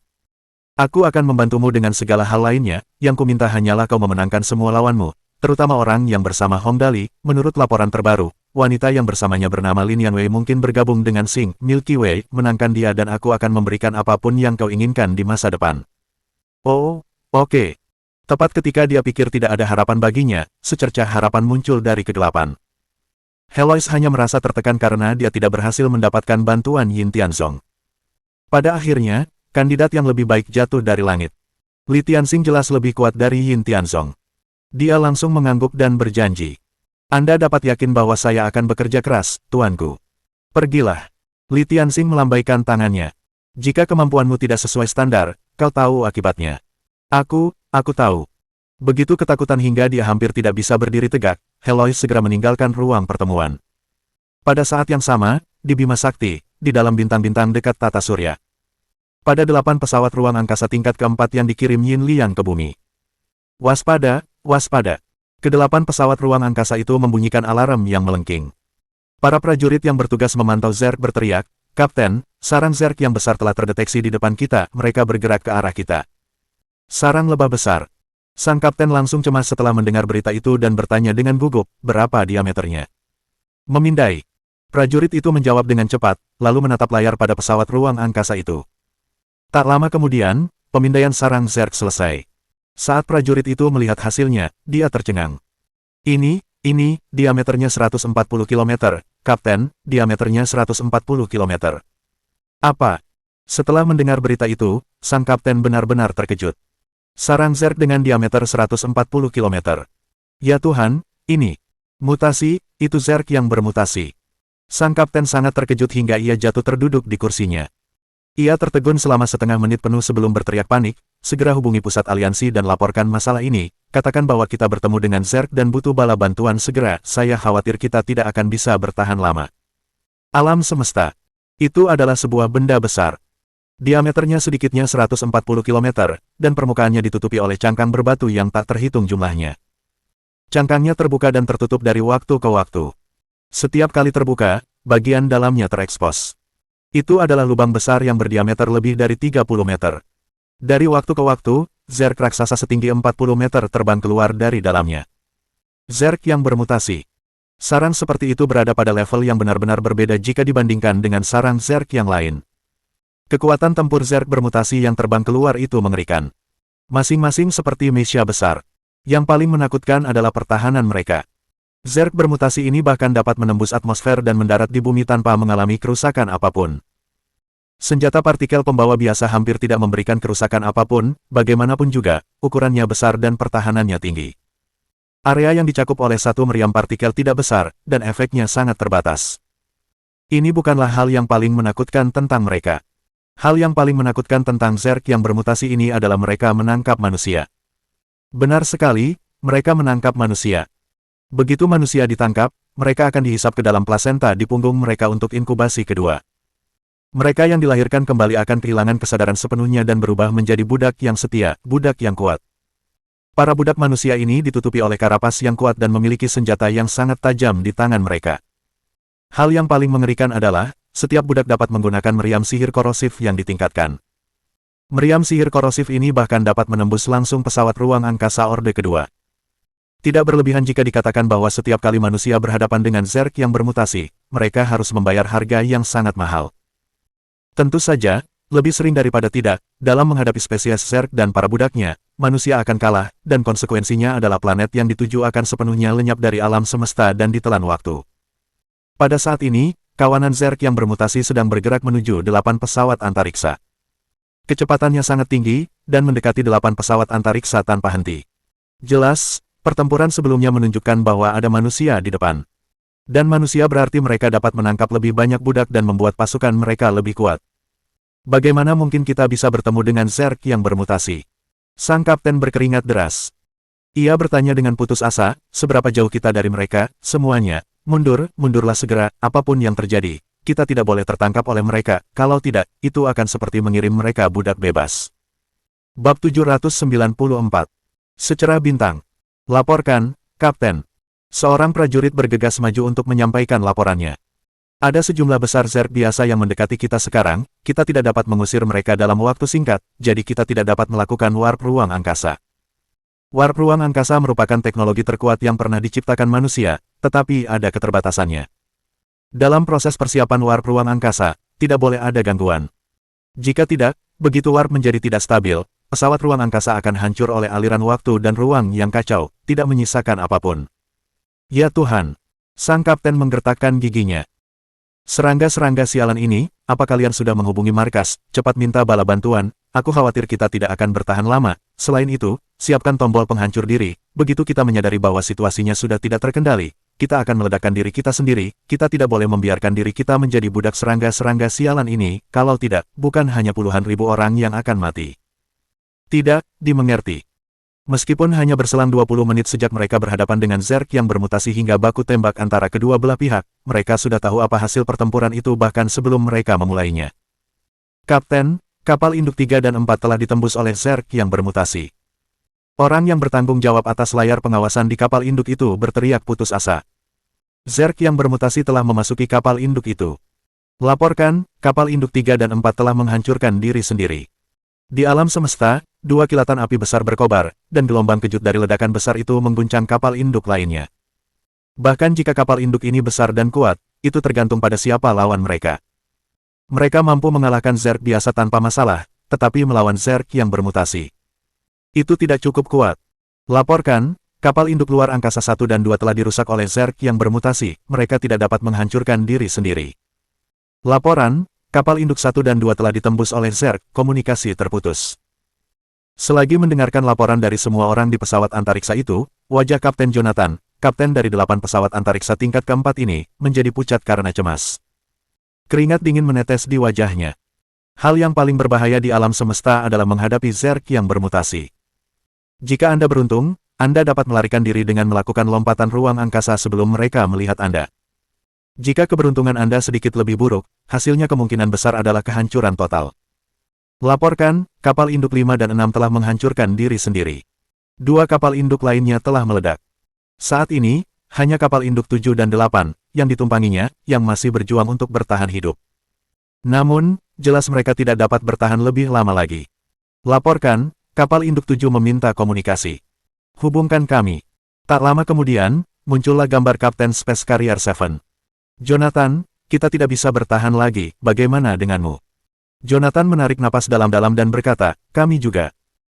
Aku akan membantumu dengan segala hal lainnya, yang kuminta hanyalah kau memenangkan semua lawanmu, terutama orang yang bersama Hong Dali. Menurut laporan terbaru, wanita yang bersamanya bernama Lin Yanwei mungkin bergabung dengan Xing Milky Way, menangkan dia dan aku akan memberikan apapun yang kau inginkan di masa depan. Oh, oke. Tepat ketika dia pikir tidak ada harapan baginya, secercah harapan muncul dari kegelapan. Heloise hanya merasa tertekan karena dia tidak berhasil mendapatkan bantuan Yin Tianzong. Pada akhirnya, kandidat yang lebih baik jatuh dari langit. Li Tianxing jelas lebih kuat dari Yin Tianzong. Dia langsung mengangguk dan berjanji. Anda dapat yakin bahwa saya akan bekerja keras, tuanku. Pergilah. Li Tianxing melambaikan tangannya. Jika kemampuanmu tidak sesuai standar, kau tahu akibatnya. Aku tahu. Begitu ketakutan hingga dia hampir tidak bisa berdiri tegak, Heloise segera meninggalkan ruang pertemuan. Pada saat yang sama, di Bima Sakti, di dalam bintang-bintang dekat tata surya. Pada 8 pesawat ruang angkasa tingkat keempat yang dikirim Yin Liang ke bumi. Waspada, waspada. Ke-8 pesawat ruang angkasa itu membunyikan alarm yang melengking. Para prajurit yang bertugas memantau Zerg berteriak, Kapten, sarang Zerg yang besar telah terdeteksi di depan kita, mereka bergerak ke arah kita. Sarang lebah besar. Sang kapten langsung cemas setelah mendengar berita itu dan bertanya dengan gugup, berapa diameternya? Memindai. Prajurit itu menjawab dengan cepat, lalu menatap layar pada pesawat ruang angkasa itu. Tak lama kemudian, pemindaian sarang Zerg selesai. Saat prajurit itu melihat hasilnya, dia tercengang. Ini, diameternya 140 km, Kapten, diameternya 140 km. Apa? Setelah mendengar berita itu, sang kapten benar-benar terkejut. Sarang Zerg dengan diameter 140 km. Ya Tuhan, ini. Mutasi, itu Zerg yang bermutasi. Sang kapten sangat terkejut hingga ia jatuh terduduk di kursinya. Ia tertegun selama setengah menit penuh sebelum berteriak panik, segera hubungi pusat aliansi dan laporkan masalah ini, katakan bahwa kita bertemu dengan Zerg dan butuh bala bantuan segera, saya khawatir kita tidak akan bisa bertahan lama. Alam semesta. Itu adalah sebuah benda besar. Diameternya sedikitnya 140 km, dan permukaannya ditutupi oleh cangkang berbatu yang tak terhitung jumlahnya. Cangkangnya terbuka dan tertutup dari waktu ke waktu. Setiap kali terbuka, bagian dalamnya terekspos. Itu adalah lubang besar yang berdiameter lebih dari 30 meter. Dari waktu ke waktu, Zerg raksasa setinggi 40 meter terbang keluar dari dalamnya. Zerg yang bermutasi. Sarang seperti itu berada pada level yang benar-benar berbeda jika dibandingkan dengan sarang Zerg yang lain. Kekuatan tempur Zerg bermutasi yang terbang keluar itu mengerikan. Masing-masing seperti mesia besar. Yang paling menakutkan adalah pertahanan mereka. Zerg bermutasi ini bahkan dapat menembus atmosfer dan mendarat di bumi tanpa mengalami kerusakan apapun. Senjata partikel pembawa biasa hampir tidak memberikan kerusakan apapun, bagaimanapun juga, ukurannya besar dan pertahanannya tinggi. Area yang dicakup oleh satu meriam partikel tidak besar, dan efeknya sangat terbatas. Ini bukanlah hal yang paling menakutkan tentang mereka. Hal yang paling menakutkan tentang Zerg yang bermutasi ini adalah mereka menangkap manusia. Benar sekali, mereka menangkap manusia. Begitu manusia ditangkap, mereka akan dihisap ke dalam plasenta di punggung mereka untuk inkubasi kedua. Mereka yang dilahirkan kembali akan kehilangan kesadaran sepenuhnya dan berubah menjadi budak yang setia, budak yang kuat. Para budak manusia ini ditutupi oleh karapas yang kuat dan memiliki senjata yang sangat tajam di tangan mereka. Hal yang paling mengerikan adalah, setiap budak dapat menggunakan meriam sihir korosif yang ditingkatkan. Meriam sihir korosif ini bahkan dapat menembus langsung pesawat ruang angkasa Orde Kedua. Tidak berlebihan jika dikatakan bahwa setiap kali manusia berhadapan dengan Zerg yang bermutasi, mereka harus membayar harga yang sangat mahal. Tentu saja, lebih sering daripada tidak, dalam menghadapi spesies Zerg dan para budaknya, manusia akan kalah, dan konsekuensinya adalah planet yang dituju akan sepenuhnya lenyap dari alam semesta dan ditelan waktu. Pada saat ini, kawanan Zerg yang bermutasi sedang bergerak menuju 8 pesawat antariksa. Kecepatannya sangat tinggi, dan mendekati 8 pesawat antariksa tanpa henti. Jelas, pertempuran sebelumnya menunjukkan bahwa ada manusia di depan. Dan manusia berarti mereka dapat menangkap lebih banyak budak dan membuat pasukan mereka lebih kuat. Bagaimana mungkin kita bisa bertemu dengan Zerg yang bermutasi? Sang kapten berkeringat deras. Ia bertanya dengan putus asa, seberapa jauh kita dari mereka, semuanya. Mundurlah segera, apapun yang terjadi. Kita tidak boleh tertangkap oleh mereka, kalau tidak, itu akan seperti mengirim mereka budak bebas. Bab 794. Secerah bintang. Laporkan, Kapten. Seorang prajurit bergegas maju untuk menyampaikan laporannya. Ada sejumlah besar Zerg biasa yang mendekati kita sekarang, kita tidak dapat mengusir mereka dalam waktu singkat, jadi kita tidak dapat melakukan warp ruang angkasa. Warp ruang angkasa merupakan teknologi terkuat yang pernah diciptakan manusia, tetapi ada keterbatasannya. Dalam proses persiapan warp ruang angkasa, tidak boleh ada gangguan. Jika tidak, begitu warp menjadi tidak stabil, pesawat ruang angkasa akan hancur oleh aliran waktu dan ruang yang kacau, tidak menyisakan apapun. Ya Tuhan! Sang kapten menggertakkan giginya. Serangga-serangga sialan ini, apa kalian sudah menghubungi markas? Cepat minta bala bantuan, aku khawatir kita tidak akan bertahan lama. Selain itu, siapkan tombol penghancur diri, begitu kita menyadari bahwa situasinya sudah tidak terkendali, kita akan meledakkan diri kita sendiri, kita tidak boleh membiarkan diri kita menjadi budak serangga-serangga sialan ini, kalau tidak, bukan hanya puluhan ribu orang yang akan mati. Tidak, dimengerti. Meskipun hanya berselang 20 menit sejak mereka berhadapan dengan Zerg yang bermutasi hingga baku tembak antara kedua belah pihak, mereka sudah tahu apa hasil pertempuran itu bahkan sebelum mereka memulainya. Kapten, kapal induk 3 dan 4 telah ditembus oleh Zerg yang bermutasi. Orang yang bertanggung jawab atas layar pengawasan di kapal induk itu berteriak putus asa. Zerg yang bermutasi telah memasuki kapal induk itu. Laporkan, kapal induk 3 dan 4 telah menghancurkan diri sendiri. Di alam semesta, 2 kilatan api besar berkobar, dan gelombang kejut dari ledakan besar itu mengguncang kapal induk lainnya. Bahkan jika kapal induk ini besar dan kuat, itu tergantung pada siapa lawan mereka. Mereka mampu mengalahkan Zerg biasa tanpa masalah, tetapi melawan Zerg yang bermutasi. Itu tidak cukup kuat. Laporkan, kapal induk luar angkasa 1 dan 2 telah dirusak oleh Zerg yang bermutasi, mereka tidak dapat menghancurkan diri sendiri. Laporan, kapal induk 1 dan 2 telah ditembus oleh Zerg, komunikasi terputus. Selagi mendengarkan laporan dari semua orang di pesawat antariksa itu, wajah Kapten Jonathan, kapten dari 8 pesawat antariksa tingkat keempat ini, menjadi pucat karena cemas. Keringat dingin menetes di wajahnya. Hal yang paling berbahaya di alam semesta adalah menghadapi Zerg yang bermutasi. Jika Anda beruntung, Anda dapat melarikan diri dengan melakukan lompatan ruang angkasa sebelum mereka melihat Anda. Jika keberuntungan Anda sedikit lebih buruk, hasilnya kemungkinan besar adalah kehancuran total. Laporkan, kapal induk 5 dan 6 telah menghancurkan diri sendiri. 2 kapal induk lainnya telah meledak. Saat ini, hanya kapal induk 7 dan 8, yang ditumpanginya, yang masih berjuang untuk bertahan hidup. Namun, jelas mereka tidak dapat bertahan lebih lama lagi. Laporkan, kapal induk 7 meminta komunikasi. Hubungkan kami. Tak lama kemudian, muncullah gambar Kapten Space Carrier 7. Jonathan, kita tidak bisa bertahan lagi, bagaimana denganmu? Jonathan menarik napas dalam-dalam dan berkata, kami juga.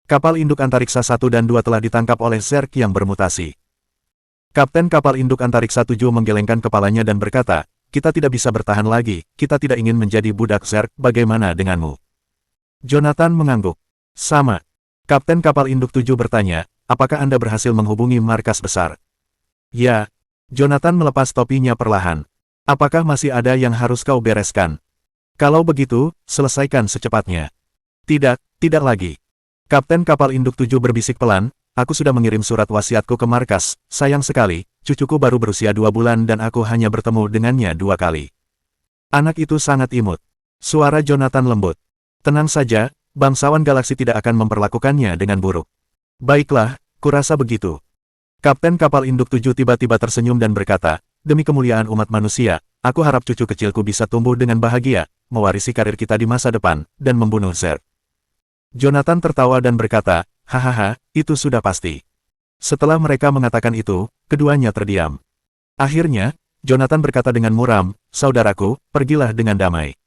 Kapal induk antariksa 1 dan 2 telah ditangkap oleh Zerg yang bermutasi. Kapten kapal induk antariksa 7 menggelengkan kepalanya dan berkata, kita tidak bisa bertahan lagi, kita tidak ingin menjadi budak Zerg, bagaimana denganmu? Jonathan mengangguk. Sama. Kapten kapal induk 7 bertanya, apakah Anda berhasil menghubungi markas besar? Ya. Jonathan melepas topinya perlahan. Apakah masih ada yang harus kau bereskan? Kalau begitu, selesaikan secepatnya. Tidak, tidak lagi. Kapten kapal induk 7 berbisik pelan, aku sudah mengirim surat wasiatku ke markas, sayang sekali, cucuku baru berusia 2 bulan dan aku hanya bertemu dengannya 2 kali. Anak itu sangat imut. Suara Jonathan lembut. Tenang saja, bangsawan galaksi tidak akan memperlakukannya dengan buruk. Baiklah, kurasa begitu. Kapten kapal induk 7 tiba-tiba tersenyum dan berkata, demi kemuliaan umat manusia, aku harap cucu kecilku bisa tumbuh dengan bahagia, mewarisi karir kita di masa depan, dan membunuh Zerg. Jonathan tertawa dan berkata, hahaha, itu sudah pasti. Setelah mereka mengatakan itu, keduanya terdiam. Akhirnya, Jonathan berkata dengan muram, saudaraku, pergilah dengan damai.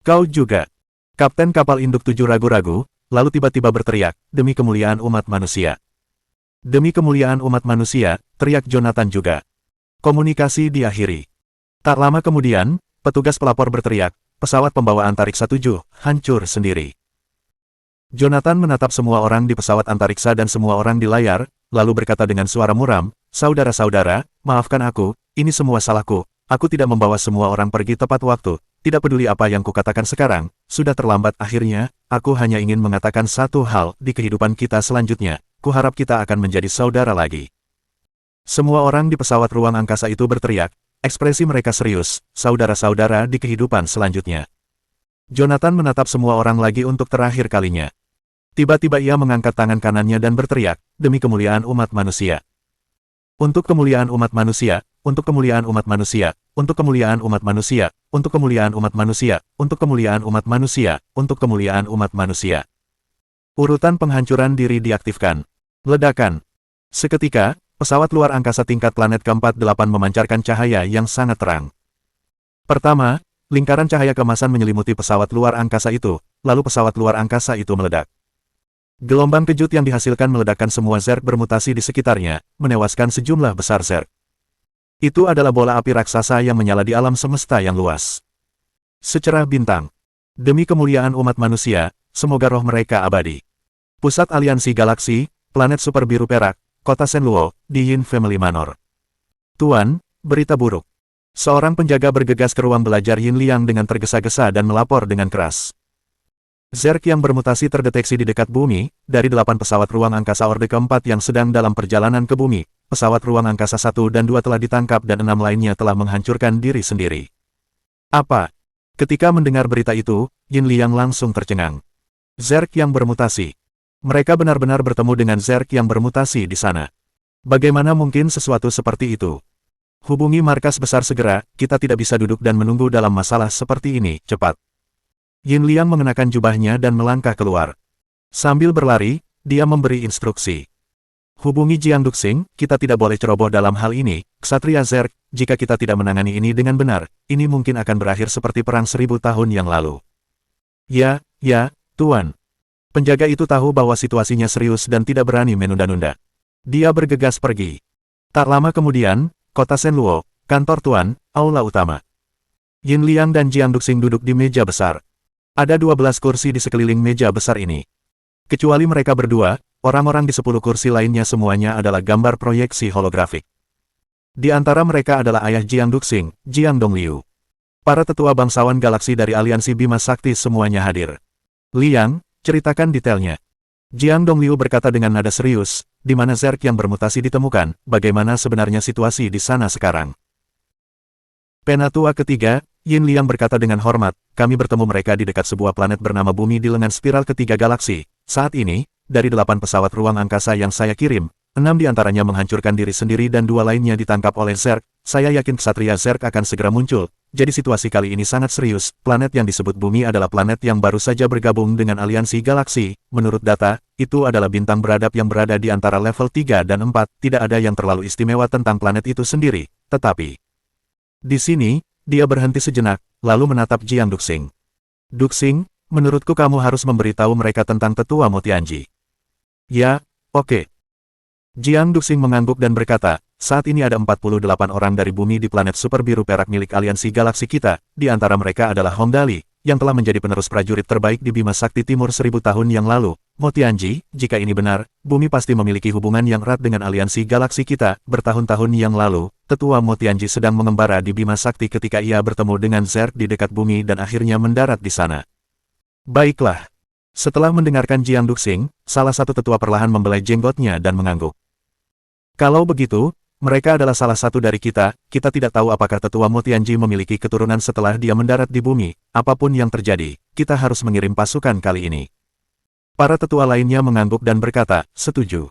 Kau juga. Kapten kapal induk 7 ragu-ragu, lalu tiba-tiba berteriak, demi kemuliaan umat manusia. Demi kemuliaan umat manusia, teriak Jonathan juga. Komunikasi diakhiri. Tak lama kemudian, Petugas pelapor berteriak, pesawat pembawa antariksa 7 hancur sendiri. Jonathan menatap semua orang di pesawat antariksa dan semua orang di layar, lalu berkata dengan suara muram, "Saudara-saudara, maafkan aku, ini semua salahku. Aku tidak membawa semua orang pergi tepat waktu. Tidak peduli apa yang kukatakan sekarang, sudah terlambat akhirnya, aku hanya ingin mengatakan satu hal di kehidupan kita selanjutnya. Kuharap kita akan menjadi saudara lagi." Semua orang di pesawat ruang angkasa itu berteriak, ekspresi mereka serius, saudara-saudara di kehidupan selanjutnya. Jonathan menatap semua orang lagi untuk terakhir kalinya. Tiba-tiba ia mengangkat tangan kanannya dan berteriak, demi kemuliaan umat manusia. Untuk kemuliaan umat manusia, untuk kemuliaan umat manusia, untuk kemuliaan umat manusia, untuk kemuliaan umat manusia, untuk kemuliaan umat manusia, untuk kemuliaan umat manusia. Urutan penghancuran diri diaktifkan. Ledakan. Seketika, pesawat luar angkasa tingkat planet ke-48 memancarkan cahaya yang sangat terang. Pertama, lingkaran cahaya keemasan menyelimuti pesawat luar angkasa itu, lalu pesawat luar angkasa itu meledak. Gelombang kejut yang dihasilkan meledakkan semua Zerg bermutasi di sekitarnya, menewaskan sejumlah besar Zerg. Itu adalah bola api raksasa yang menyala di alam semesta yang luas. Secerah bintang. Demi kemuliaan umat manusia, semoga roh mereka abadi. Pusat Aliansi Galaksi, planet super biru perak, kota Shenluo, di Yin Family Manor. Tuan, berita buruk. Seorang penjaga bergegas ke ruang belajar Yin Liang dengan tergesa-gesa dan melapor dengan keras. Zerg yang bermutasi terdeteksi di dekat bumi, dari 8 pesawat ruang angkasa Orde keempat yang sedang dalam perjalanan ke bumi, pesawat ruang angkasa 1 dan 2 telah ditangkap dan 6 lainnya telah menghancurkan diri sendiri. Apa? Ketika mendengar berita itu, Yin Liang langsung tercengang. Zerg yang bermutasi. Mereka benar-benar bertemu dengan Zerg yang bermutasi di sana. Bagaimana mungkin sesuatu seperti itu? Hubungi markas besar segera, kita tidak bisa duduk dan menunggu dalam masalah seperti ini, cepat. Yin Liang mengenakan jubahnya dan melangkah keluar. Sambil berlari, dia memberi instruksi. Hubungi Jiang Duxing, kita tidak boleh ceroboh dalam hal ini, Ksatria Zerg, jika kita tidak menangani ini dengan benar, ini mungkin akan berakhir seperti perang 1000 tahun yang lalu. Ya, Tuan. Penjaga itu tahu bahwa situasinya serius dan tidak berani menunda-nunda. Dia bergegas pergi. Tak lama kemudian, kota Shenluo, kantor Tuan, aula utama. Yin Liang dan Jiang Duxing duduk di meja besar. Ada 12 kursi di sekeliling meja besar ini. Kecuali mereka berdua, orang-orang di 10 kursi lainnya semuanya adalah gambar proyeksi holografik. Di antara mereka adalah ayah Jiang Duxing, Jiang Dongliu. Para tetua bangsawan galaksi dari aliansi Bima Sakti semuanya hadir. Liang, ceritakan detailnya. Jiang Dongliu berkata dengan nada serius, di mana Zerg yang bermutasi ditemukan, bagaimana sebenarnya situasi di sana sekarang. Penatua ketiga, Yin Liang berkata dengan hormat, kami bertemu mereka di dekat sebuah planet bernama Bumi di lengan spiral ketiga galaksi. Saat ini, dari 8 pesawat ruang angkasa yang saya kirim, 6 diantaranya menghancurkan diri sendiri dan 2 lainnya ditangkap oleh Zerg. Saya yakin Ksatria Zerg akan segera muncul. Jadi situasi kali ini sangat serius. Planet yang disebut Bumi adalah planet yang baru saja bergabung dengan aliansi galaksi. Menurut data, itu adalah bintang beradab yang berada di antara level 3 dan 4. Tidak ada yang terlalu istimewa tentang planet itu sendiri. Tetapi, di sini, dia berhenti sejenak, lalu menatap Jiang Duxing. Duxing, menurutku kamu harus memberitahu mereka tentang tetua Mo Tianji. Ya, oke. Jiang Duxing mengangguk dan berkata, saat ini ada 48 orang dari bumi di planet super biru perak milik aliansi galaksi kita, di antara mereka adalah Hong Dali, yang telah menjadi penerus prajurit terbaik di Bima Sakti Timur 1000 tahun yang lalu. Mo Tianji, jika ini benar, bumi pasti memiliki hubungan yang erat dengan aliansi galaksi kita. Bertahun-tahun yang lalu, tetua Mo Tianji sedang mengembara di Bima Sakti ketika ia bertemu dengan Zerg di dekat bumi dan akhirnya mendarat di sana. Baiklah. Setelah mendengarkan Jiang Duxing, salah satu tetua perlahan membelai jenggotnya dan mengangguk. Kalau begitu, mereka adalah salah satu dari kita tidak tahu apakah tetua Mo Tianji memiliki keturunan setelah dia mendarat di bumi. Apapun yang terjadi, kita harus mengirim pasukan kali ini. Para tetua lainnya mengangguk dan berkata, setuju.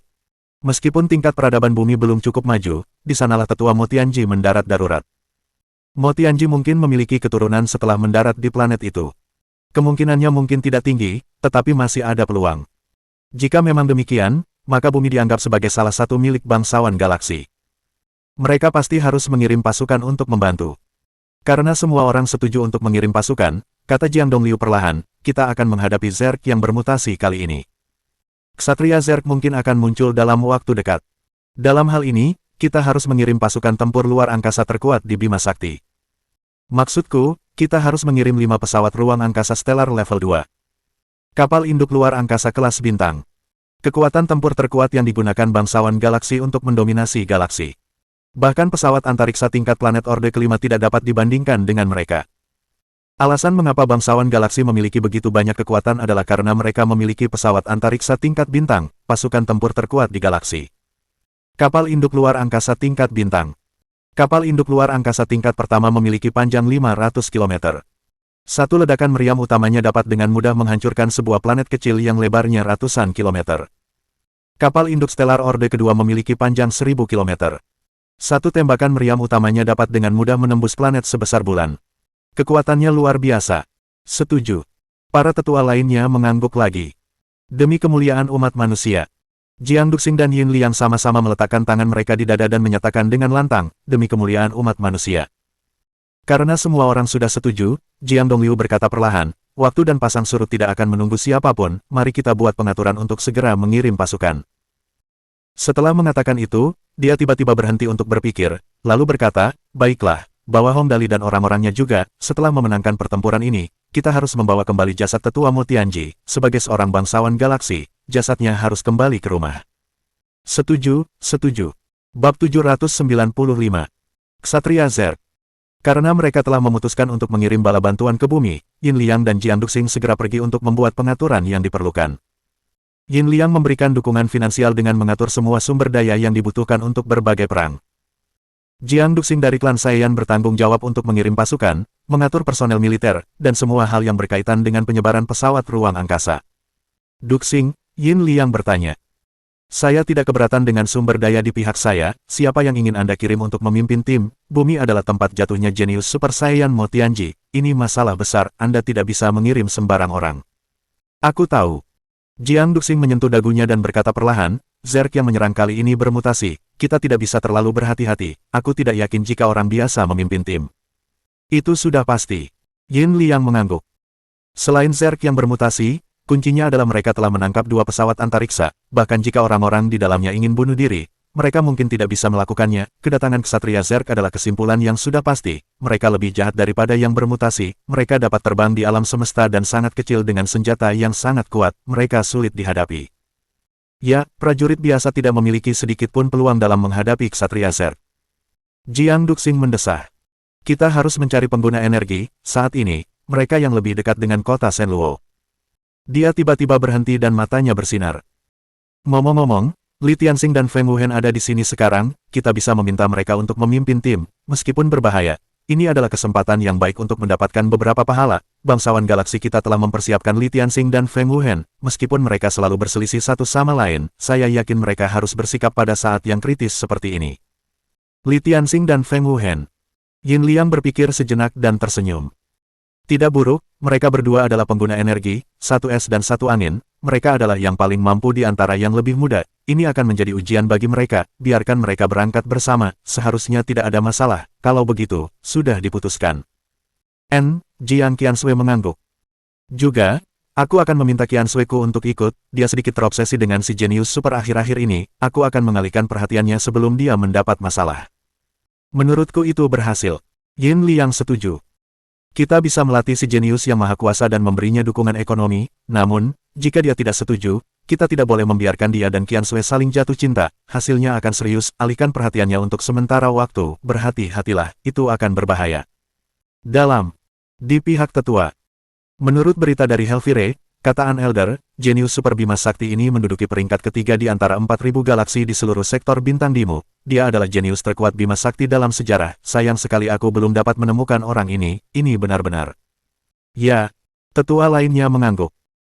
Meskipun tingkat peradaban bumi belum cukup maju, di sanalah tetua Mo Tianji mendarat darurat. Mo Tianji mungkin memiliki keturunan setelah mendarat di planet itu. Kemungkinannya mungkin tidak tinggi, tetapi masih ada peluang. Jika memang demikian, maka bumi dianggap sebagai salah satu milik bangsawan galaksi. Mereka pasti harus mengirim pasukan untuk membantu. Karena semua orang setuju untuk mengirim pasukan, kata Jiang Dongliu perlahan, kita akan menghadapi Zerg yang bermutasi kali ini. Ksatria Zerg mungkin akan muncul dalam waktu dekat. Dalam hal ini, kita harus mengirim pasukan tempur luar angkasa terkuat di Bima Sakti. Maksudku, Kita harus mengirim 5 pesawat ruang angkasa stellar level 2. Kapal induk luar angkasa kelas bintang. Kekuatan tempur terkuat yang digunakan bangsawan galaksi untuk mendominasi galaksi. Bahkan pesawat antariksa tingkat planet Orde kelima tidak dapat dibandingkan dengan mereka. Alasan mengapa bangsawan galaksi memiliki begitu banyak kekuatan adalah karena mereka memiliki pesawat antariksa tingkat bintang, pasukan tempur terkuat di galaksi. Kapal induk luar angkasa tingkat bintang. Kapal induk luar angkasa tingkat pertama memiliki panjang 500 km. Satu ledakan meriam utamanya dapat dengan mudah menghancurkan sebuah planet kecil yang lebarnya ratusan kilometer. Kapal induk stellar Orde kedua memiliki panjang 1000 km. Satu tembakan meriam utamanya dapat dengan mudah menembus planet sebesar bulan. Kekuatannya luar biasa. Setuju. Para tetua lainnya mengangguk lagi. Demi kemuliaan umat manusia. Jiang Duxing dan Yin Liang sama-sama meletakkan tangan mereka di dada dan menyatakan dengan lantang, demi kemuliaan umat manusia. Karena semua orang sudah setuju, Jiang Dongliu berkata perlahan, waktu dan pasang surut tidak akan menunggu siapapun, mari kita buat pengaturan untuk segera mengirim pasukan. Setelah mengatakan itu, dia tiba-tiba berhenti untuk berpikir, lalu berkata, baiklah, bawa Hong Dali dan orang-orangnya juga, setelah memenangkan pertempuran ini, kita harus membawa kembali jasad tetua Mu Tianji, sebagai seorang bangsawan galaksi, jasadnya harus kembali ke rumah. Setuju, setuju. Bab 795. Ksatria Zerg. Karena mereka telah memutuskan untuk mengirim bala bantuan ke bumi, Yin Liang dan Jiang Duxing segera pergi untuk membuat pengaturan yang diperlukan. Yin Liang memberikan dukungan finansial dengan mengatur semua sumber daya yang dibutuhkan untuk berbagai perang. Jiang Duxing dari klan Saiyan bertanggung jawab untuk mengirim pasukan, mengatur personel militer, dan semua hal yang berkaitan dengan penyebaran pesawat ruang angkasa. Duxing, Yin Liang bertanya. Saya tidak keberatan dengan sumber daya di pihak saya, siapa yang ingin Anda kirim untuk memimpin tim? Bumi adalah tempat jatuhnya jenius Super Saiyan Mo Tianji, ini masalah besar, Anda tidak bisa mengirim sembarang orang. Aku tahu. Jiang Duxing menyentuh dagunya dan berkata perlahan, Zerg yang menyerang kali ini bermutasi, kita tidak bisa terlalu berhati-hati, aku tidak yakin jika orang biasa memimpin tim. Itu sudah pasti. Yin Liang mengangguk. Selain Zerg yang bermutasi, kuncinya adalah mereka telah menangkap 2 pesawat antariksa, bahkan jika orang-orang di dalamnya ingin bunuh diri, mereka mungkin tidak bisa melakukannya. Kedatangan Ksatria Zerg adalah kesimpulan yang sudah pasti, mereka lebih jahat daripada yang bermutasi, mereka dapat terbang di alam semesta dan sangat kecil dengan senjata yang sangat kuat, mereka sulit dihadapi. Ya, prajurit biasa tidak memiliki sedikit pun peluang dalam menghadapi Ksatria Zerg. Jiang Duxing mendesah. Kita harus mencari pengguna energi, saat ini, mereka yang lebih dekat dengan kota Shenluo. Dia tiba-tiba berhenti dan matanya bersinar. Ngomong-ngomong, Li Tianxing dan Feng Wuhen ada di sini sekarang, kita bisa meminta mereka untuk memimpin tim, meskipun berbahaya. Ini adalah kesempatan yang baik untuk mendapatkan beberapa pahala. Bangsawan galaksi kita telah mempersiapkan Li Tianxing dan Feng Wuhen, meskipun mereka selalu berselisih satu sama lain, saya yakin mereka harus bersikap pada saat yang kritis seperti ini. Li Tianxing dan Feng Wuhen. Yin Liang berpikir sejenak dan tersenyum. Tidak buruk, mereka berdua adalah pengguna energi, satu es dan satu angin, mereka adalah yang paling mampu di antara yang lebih muda, ini akan menjadi ujian bagi mereka, biarkan mereka berangkat bersama, seharusnya tidak ada masalah, kalau begitu, sudah diputuskan. Jiang Qiansui mengangguk. Juga, aku akan meminta Qiansuiku untuk ikut, dia sedikit terobsesi dengan si jenius super akhir-akhir ini, aku akan mengalihkan perhatiannya sebelum dia mendapat masalah. Menurutku itu berhasil. Yin Liang setuju. Kita bisa melatih si jenius yang maha kuasa dan memberinya dukungan ekonomi, namun, jika dia tidak setuju, kita tidak boleh membiarkan dia dan Qiansui saling jatuh cinta, hasilnya akan serius, alihkan perhatiannya untuk sementara waktu, berhati-hatilah, itu akan berbahaya. Di pihak tetua. Menurut berita dari Helvire, kata An Elder, jenius Super Bima Sakti ini menduduki peringkat ketiga di antara 4.000 galaksi di seluruh sektor bintang Dimu. Dia adalah jenius terkuat Bima Sakti dalam sejarah, sayang sekali aku belum dapat menemukan orang ini benar-benar. Ya, tetua lainnya mengangguk.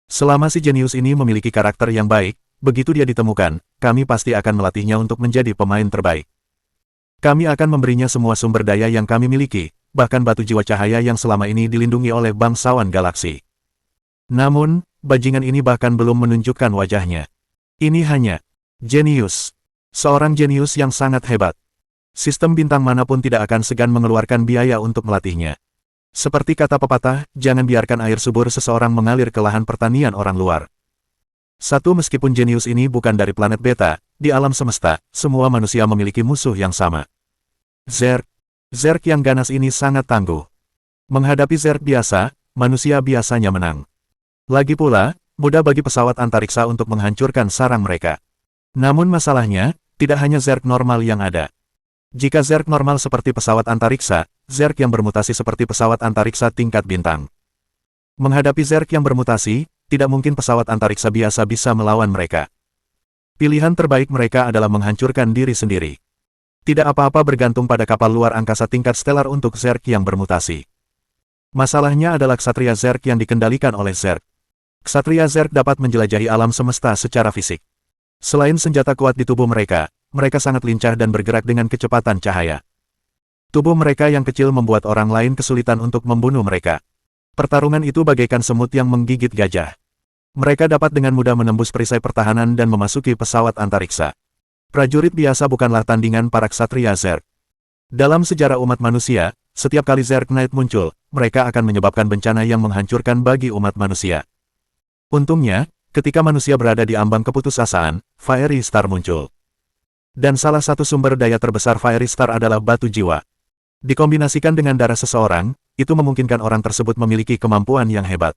Selama si jenius ini memiliki karakter yang baik, begitu dia ditemukan, kami pasti akan melatihnya untuk menjadi pemain terbaik. Kami akan memberinya semua sumber daya yang kami miliki, bahkan batu jiwa cahaya yang selama ini dilindungi oleh bangsawan galaksi. Namun, bajingan ini bahkan belum menunjukkan wajahnya. Ini hanya jenius. Seorang jenius yang sangat hebat. Sistem bintang manapun tidak akan segan mengeluarkan biaya untuk melatihnya. Seperti kata pepatah, jangan biarkan air subur seseorang mengalir ke lahan pertanian orang luar. Meskipun jenius ini bukan dari planet beta, di alam semesta, semua manusia memiliki musuh yang sama. Zerg yang ganas ini sangat tangguh. Menghadapi Zerg biasa, manusia biasanya menang. Lagi pula, mudah bagi pesawat antariksa untuk menghancurkan sarang mereka. Namun masalahnya, tidak hanya Zerg normal yang ada. Jika Zerg normal seperti pesawat antariksa, Zerg yang bermutasi seperti pesawat antariksa tingkat bintang. Menghadapi Zerg yang bermutasi, tidak mungkin pesawat antariksa biasa bisa melawan mereka. Pilihan terbaik mereka adalah menghancurkan diri sendiri. Tidak apa-apa bergantung pada kapal luar angkasa tingkat stelar untuk Zerg yang bermutasi. Masalahnya adalah ksatria Zerg yang dikendalikan oleh Zerg. Ksatria Zerg dapat menjelajahi alam semesta secara fisik. Selain senjata kuat di tubuh mereka, mereka sangat lincah dan bergerak dengan kecepatan cahaya. Tubuh mereka yang kecil membuat orang lain kesulitan untuk membunuh mereka. Pertarungan itu bagaikan semut yang menggigit gajah. Mereka dapat dengan mudah menembus perisai pertahanan dan memasuki pesawat antariksa. Prajurit biasa bukanlah tandingan para ksatria Zerg. Dalam sejarah umat manusia, setiap kali Zerg Knight muncul, mereka akan menyebabkan bencana yang menghancurkan bagi umat manusia. Untungnya, ketika manusia berada di ambang keputusasaan, Fiery Star muncul. Dan salah satu sumber daya terbesar Fiery Star adalah batu jiwa. Dikombinasikan dengan darah seseorang, itu memungkinkan orang tersebut memiliki kemampuan yang hebat.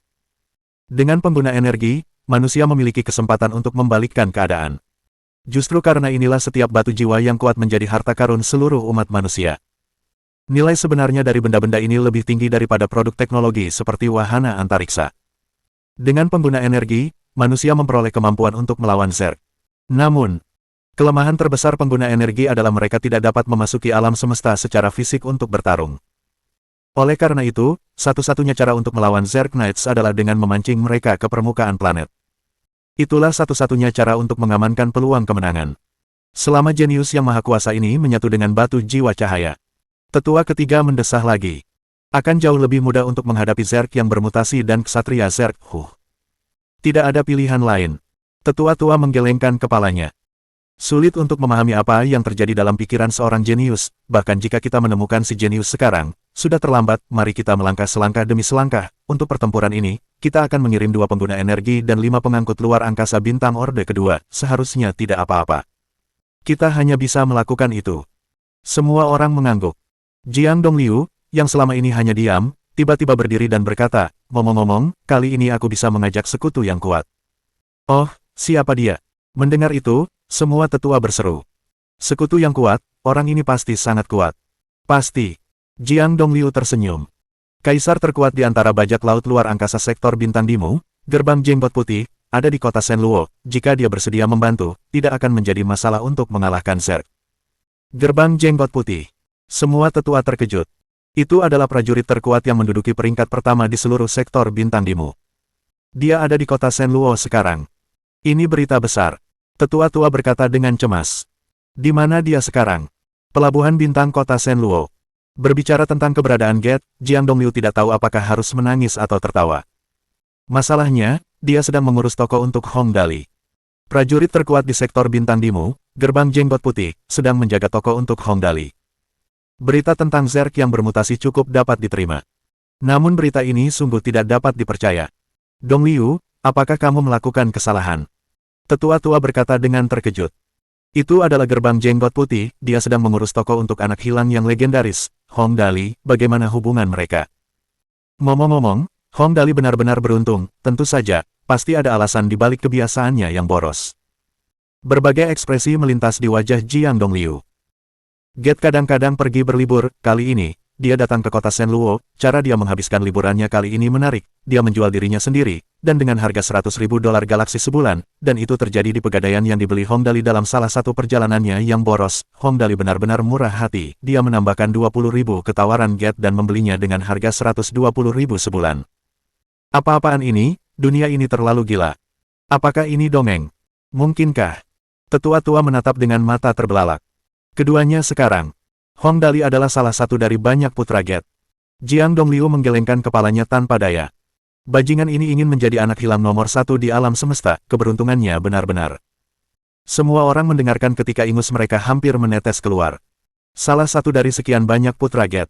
Dengan pengguna energi, manusia memiliki kesempatan untuk membalikkan keadaan. Justru karena inilah setiap batu jiwa yang kuat menjadi harta karun seluruh umat manusia. Nilai sebenarnya dari benda-benda ini lebih tinggi daripada produk teknologi seperti wahana antariksa. Dengan pengguna energi, manusia memperoleh kemampuan untuk melawan Zerg. Namun, kelemahan terbesar pengguna energi adalah mereka tidak dapat memasuki alam semesta secara fisik untuk bertarung. Oleh karena itu, satu-satunya cara untuk melawan Zerg Knights adalah dengan memancing mereka ke permukaan planet. Itulah satu-satunya cara untuk mengamankan peluang kemenangan. Selama jenius yang maha kuasa ini menyatu dengan batu jiwa cahaya, tetua ketiga mendesah lagi. Akan jauh lebih mudah untuk menghadapi Zerg yang bermutasi dan ksatria Zerg. Tidak ada pilihan lain. Tetua tua menggelengkan kepalanya. Sulit untuk memahami apa yang terjadi dalam pikiran seorang jenius, bahkan jika kita menemukan si jenius sekarang, sudah terlambat, mari kita melangkah selangkah demi selangkah. Untuk pertempuran ini, kita akan mengirim 2 pengguna energi dan 5 pengangkut luar angkasa bintang Orde kedua, seharusnya tidak apa-apa. Kita hanya bisa melakukan itu. Semua orang mengangguk. Jiang Dongliu, yang selama ini hanya diam, tiba-tiba berdiri dan berkata, ngomong-ngomong, kali ini aku bisa mengajak sekutu yang kuat. Oh, siapa dia? Mendengar itu, semua tetua berseru. Sekutu yang kuat, orang ini pasti sangat kuat. Pasti. Jiang Dongliu tersenyum. Kaisar terkuat di antara bajak laut luar angkasa sektor bintang Dimu, gerbang jenggot putih, ada di kota Shenluo. Jika dia bersedia membantu, tidak akan menjadi masalah untuk mengalahkan Zerg. Gerbang jenggot putih. Semua tetua terkejut. Itu adalah prajurit terkuat yang menduduki peringkat pertama di seluruh sektor bintang Dimu. Dia ada di kota Shenluo sekarang. Ini berita besar. Tetua-tua berkata dengan cemas. Di mana dia sekarang? Pelabuhan bintang kota Shenluo. Berbicara tentang keberadaan Get, Jiang Dongliu tidak tahu apakah harus menangis atau tertawa. Masalahnya, dia sedang mengurus toko untuk Hong Dali. Prajurit terkuat di sektor bintang Dimu, gerbang jenggot putih, sedang menjaga toko untuk Hong Dali. Berita tentang Zerg yang bermutasi cukup dapat diterima. Namun berita ini sungguh tidak dapat dipercaya. Dongliu, apakah kamu melakukan kesalahan? Tetua-tua berkata dengan terkejut. Itu adalah gerbang jenggot putih, dia sedang mengurus toko untuk anak hilang yang legendaris, Hong Dali, bagaimana hubungan mereka? Ngomong-ngomong, Hong Dali benar-benar beruntung, tentu saja, pasti ada alasan di balik kebiasaannya yang boros. Berbagai ekspresi melintas di wajah Jiang Dongliu. Get kadang-kadang pergi berlibur, kali ini, dia datang ke kota Shenluo, cara dia menghabiskan liburannya kali ini menarik, dia menjual dirinya sendiri, dan dengan harga $100.000 galaksi sebulan, dan itu terjadi di pegadaian yang dibeli Hong Dali dalam salah satu perjalanannya yang boros. Hong Dali benar-benar murah hati, dia menambahkan 20.000 ke tawaran Get dan membelinya dengan harga 120.000 sebulan. Apa-apaan ini? Dunia ini terlalu gila. Apakah ini dongeng? Mungkinkah? Tetua-tua menatap dengan mata terbelalak. Keduanya sekarang. Hong Dali adalah salah satu dari banyak putra Get. Jiang Dongliu menggelengkan kepalanya tanpa daya. Bajingan ini ingin menjadi anak hilang nomor 1 di alam semesta, keberuntungannya benar-benar. Semua orang mendengarkan ketika ingus mereka hampir menetes keluar. Salah satu dari sekian banyak putra Get.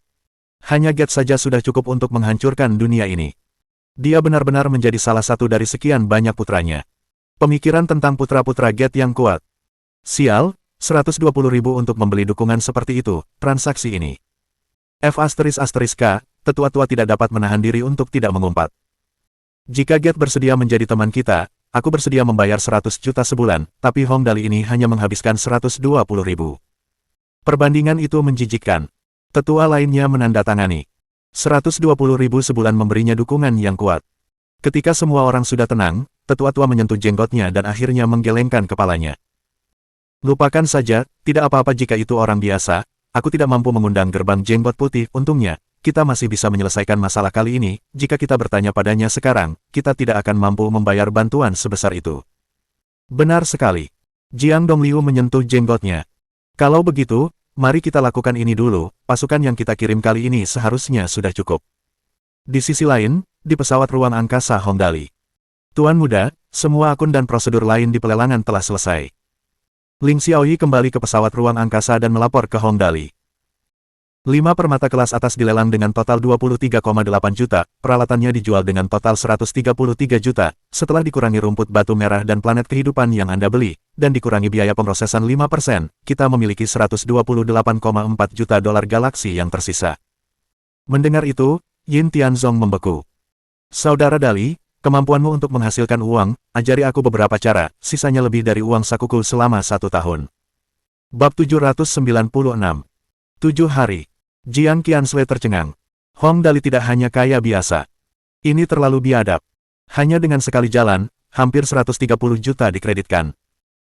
Hanya Get saja sudah cukup untuk menghancurkan dunia ini. Dia benar-benar menjadi salah satu dari sekian banyak putranya. Pemikiran tentang putra-putra Get yang kuat. Sial, 120.000 untuk membeli dukungan seperti itu, transaksi ini. F***K, tetua-tua tidak dapat menahan diri untuk tidak mengumpat. Jika Get bersedia menjadi teman kita, aku bersedia membayar 100 juta sebulan, tapi Hong Dali ini hanya menghabiskan 120 ribu. Perbandingan itu menjijikkan. Tetua lainnya menandatangani. 120 ribu sebulan memberinya dukungan yang kuat. Ketika semua orang sudah tenang, tetua-tua menyentuh jenggotnya dan akhirnya menggelengkan kepalanya. Lupakan saja, tidak apa-apa jika itu orang biasa, aku tidak mampu mengundang gerbang jenggot putih, untungnya, kita masih bisa menyelesaikan masalah kali ini, jika kita bertanya padanya sekarang, kita tidak akan mampu membayar bantuan sebesar itu. Benar sekali. Jiang Dongliu menyentuh jenggotnya. Kalau begitu, mari kita lakukan ini dulu, pasukan yang kita kirim kali ini seharusnya sudah cukup. Di sisi lain, di pesawat ruang angkasa Hong Dali. Tuan Muda, semua akun dan prosedur lain di pelelangan telah selesai. Ling Xiaoyi kembali ke pesawat ruang angkasa dan melapor ke Hong Dali. 5 permata kelas atas dilelang dengan total 23,8 juta, peralatannya dijual dengan total 133 juta, setelah dikurangi rumput batu merah dan planet kehidupan yang Anda beli, dan dikurangi biaya pemrosesan 5%, kita memiliki 128,4 juta dolar galaksi yang tersisa. Mendengar itu, Yin Tianzong membeku. Saudara Dali, kemampuanmu untuk menghasilkan uang, ajari aku beberapa cara, sisanya lebih dari uang sakuku selama 1 tahun. Bab 796. 7 hari. Jiang Qiansui tercengang. Hong Dali tidak hanya kaya biasa. Ini terlalu biadab. Hanya dengan sekali jalan, hampir 130 juta dikreditkan.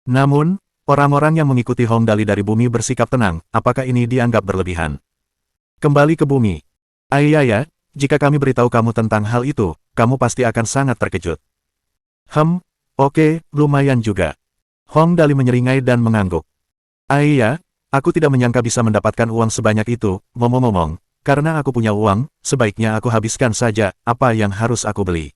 Namun, orang-orang yang mengikuti Hong Dali dari bumi bersikap tenang, apakah ini dianggap berlebihan? Kembali ke bumi. Ayaya, jika kami beritahu kamu tentang hal itu, kamu pasti akan sangat terkejut. Oke, lumayan juga. Hong Dali menyeringai dan mengangguk. Iya, aku tidak menyangka bisa mendapatkan uang sebanyak itu, ngomong-ngomong, karena aku punya uang, sebaiknya aku habiskan saja, apa yang harus aku beli.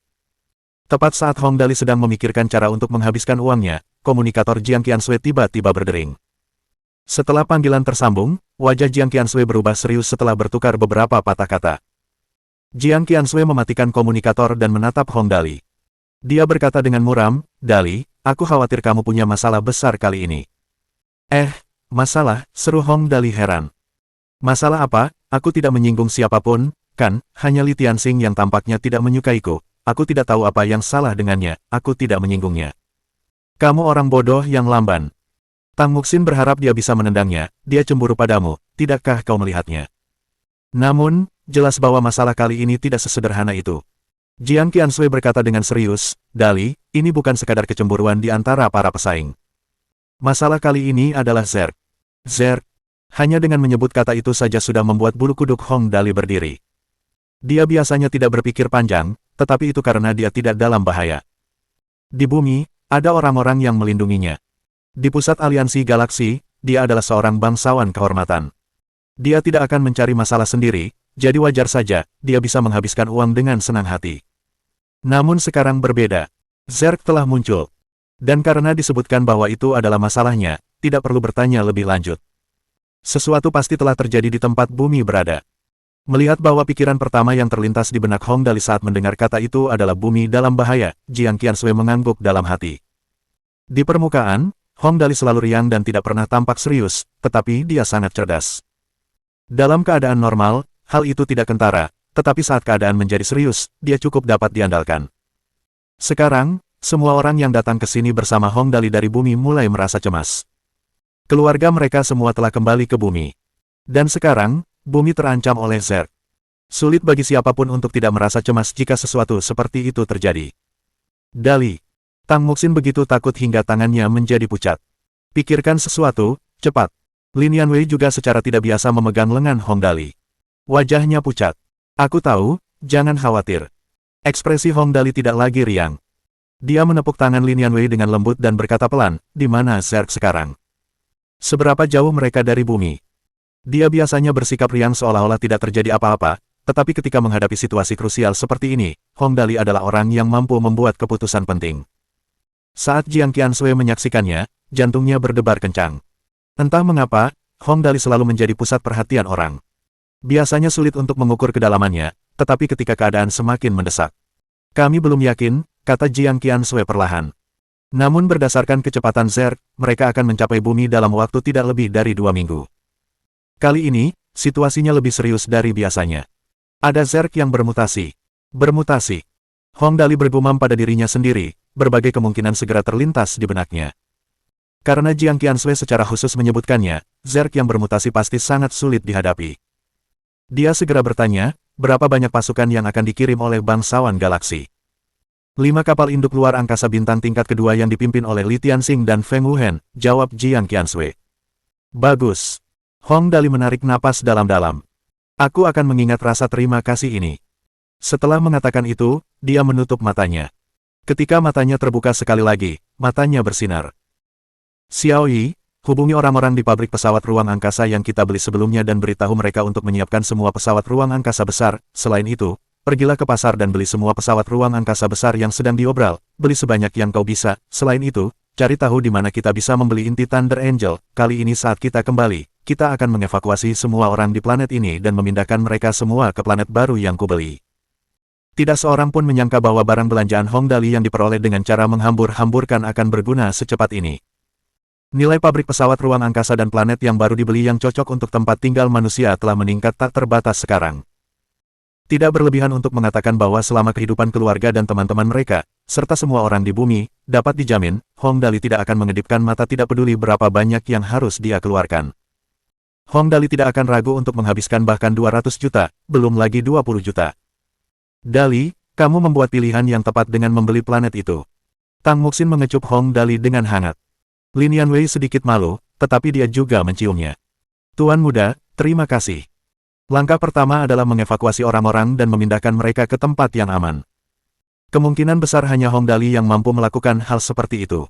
Tepat saat Hong Dali sedang memikirkan cara untuk menghabiskan uangnya, komunikator Jiang Qiansui tiba-tiba berdering. Setelah panggilan tersambung, wajah Jiang Qiansui berubah serius setelah bertukar beberapa patah kata. Jiang Qiansui mematikan komunikator dan menatap Hong Dali. Dia berkata dengan muram, Dali, aku khawatir kamu punya masalah besar kali ini. Masalah, seru Hong Dali heran. Masalah apa? Aku tidak menyinggung siapapun, kan, hanya Li Tianxing yang tampaknya tidak menyukaiku. Aku tidak tahu apa yang salah dengannya, aku tidak menyinggungnya. Kamu orang bodoh yang lamban. Tang Muxin berharap dia bisa menendangnya, dia cemburu padamu, tidakkah kau melihatnya? Namun, jelas bahwa masalah kali ini tidak sesederhana itu. Jiang Qiansui berkata dengan serius, Dali, ini bukan sekadar kecemburuan di antara para pesaing. Masalah kali ini adalah Zerg. Zerg. Hanya dengan menyebut kata itu saja sudah membuat bulu kuduk Hong Dali berdiri. Dia biasanya tidak berpikir panjang, tetapi itu karena dia tidak dalam bahaya. Di bumi, ada orang-orang yang melindunginya. Di pusat aliansi galaksi, dia adalah seorang bangsawan kehormatan. Dia tidak akan mencari masalah sendiri, jadi wajar saja, dia bisa menghabiskan uang dengan senang hati. Namun sekarang berbeda. Zerg telah muncul. Dan karena disebutkan bahwa itu adalah masalahnya, tidak perlu bertanya lebih lanjut. Sesuatu pasti telah terjadi di tempat bumi berada. Melihat bahwa pikiran pertama yang terlintas di benak Hong Dali saat mendengar kata itu adalah bumi dalam bahaya, Jiang Qiansui mengangguk dalam hati. Di permukaan, Hong Dali selalu riang dan tidak pernah tampak serius, tetapi dia sangat cerdas. Dalam keadaan normal, hal itu tidak kentara, tetapi saat keadaan menjadi serius, dia cukup dapat diandalkan. Sekarang, semua orang yang datang ke sini bersama Hong Dali dari bumi mulai merasa cemas. Keluarga mereka semua telah kembali ke bumi. Dan sekarang, bumi terancam oleh Zerg. Sulit bagi siapapun untuk tidak merasa cemas jika sesuatu seperti itu terjadi. Dali. Tang Muxin begitu takut hingga tangannya menjadi pucat. Pikirkan sesuatu, cepat. Lin Yanwei juga secara tidak biasa memegang lengan Hong Dali. Wajahnya pucat. Aku tahu, jangan khawatir. Ekspresi Hong Dali tidak lagi riang. Dia menepuk tangan Lin Yanwei dengan lembut dan berkata pelan, di mana Zerg sekarang? Seberapa jauh mereka dari bumi? Dia biasanya bersikap riang seolah-olah tidak terjadi apa-apa, tetapi ketika menghadapi situasi krusial seperti ini, Hong Dali adalah orang yang mampu membuat keputusan penting. Saat Jiang Qiansui menyaksikannya, jantungnya berdebar kencang. Entah mengapa, Hong Dali selalu menjadi pusat perhatian orang. Biasanya sulit untuk mengukur kedalamannya, tetapi ketika keadaan semakin mendesak. Kami belum yakin, kata Jiang Qiansui perlahan. Namun berdasarkan kecepatan Zerg, mereka akan mencapai bumi dalam waktu tidak lebih dari 2 minggu. Kali ini, situasinya lebih serius dari biasanya. Ada Zerg yang bermutasi. Bermutasi. Hong Dali bergumam pada dirinya sendiri, berbagai kemungkinan segera terlintas di benaknya. Karena Jiang Qiansui secara khusus menyebutkannya, Zerg yang bermutasi pasti sangat sulit dihadapi. Dia segera bertanya, berapa banyak pasukan yang akan dikirim oleh bangsawan galaksi? 5 kapal induk luar angkasa bintang tingkat kedua yang dipimpin oleh Li Tianxing dan Feng Wuhen, jawab Jiang Qiansui. Bagus. Hong Dali menarik napas dalam-dalam. Aku akan mengingat rasa terima kasih ini. Setelah mengatakan itu, dia menutup matanya. Ketika matanya terbuka sekali lagi, matanya bersinar. Xiao Yi, hubungi orang-orang di pabrik pesawat ruang angkasa yang kita beli sebelumnya dan beritahu mereka untuk menyiapkan semua pesawat ruang angkasa besar. Selain itu, pergilah ke pasar dan beli semua pesawat ruang angkasa besar yang sedang diobral. Beli sebanyak yang kau bisa. Selain itu, cari tahu di mana kita bisa membeli inti Thunder Angel. Kali ini saat kita kembali, kita akan mengevakuasi semua orang di planet ini dan memindahkan mereka semua ke planet baru yang kubeli. Tidak seorang pun menyangka bahwa barang belanjaan Hong Dali yang diperoleh dengan cara menghambur-hamburkan akan berguna secepat ini. Nilai pabrik pesawat ruang angkasa dan planet yang baru dibeli yang cocok untuk tempat tinggal manusia telah meningkat tak terbatas sekarang. Tidak berlebihan untuk mengatakan bahwa selama kehidupan keluarga dan teman-teman mereka, serta semua orang di bumi, dapat dijamin, Hong Dali tidak akan mengedipkan mata tidak peduli berapa banyak yang harus dia keluarkan. Hong Dali tidak akan ragu untuk menghabiskan bahkan 200 juta, belum lagi 20 juta. Dali, kamu membuat pilihan yang tepat dengan membeli planet itu. Tang Muxin mengecup Hong Dali dengan hangat. Lin Yanwei sedikit malu, tetapi dia juga menciumnya. Tuan muda, terima kasih. Langkah pertama adalah mengevakuasi orang-orang dan memindahkan mereka ke tempat yang aman. Kemungkinan besar hanya Hong Dali yang mampu melakukan hal seperti itu.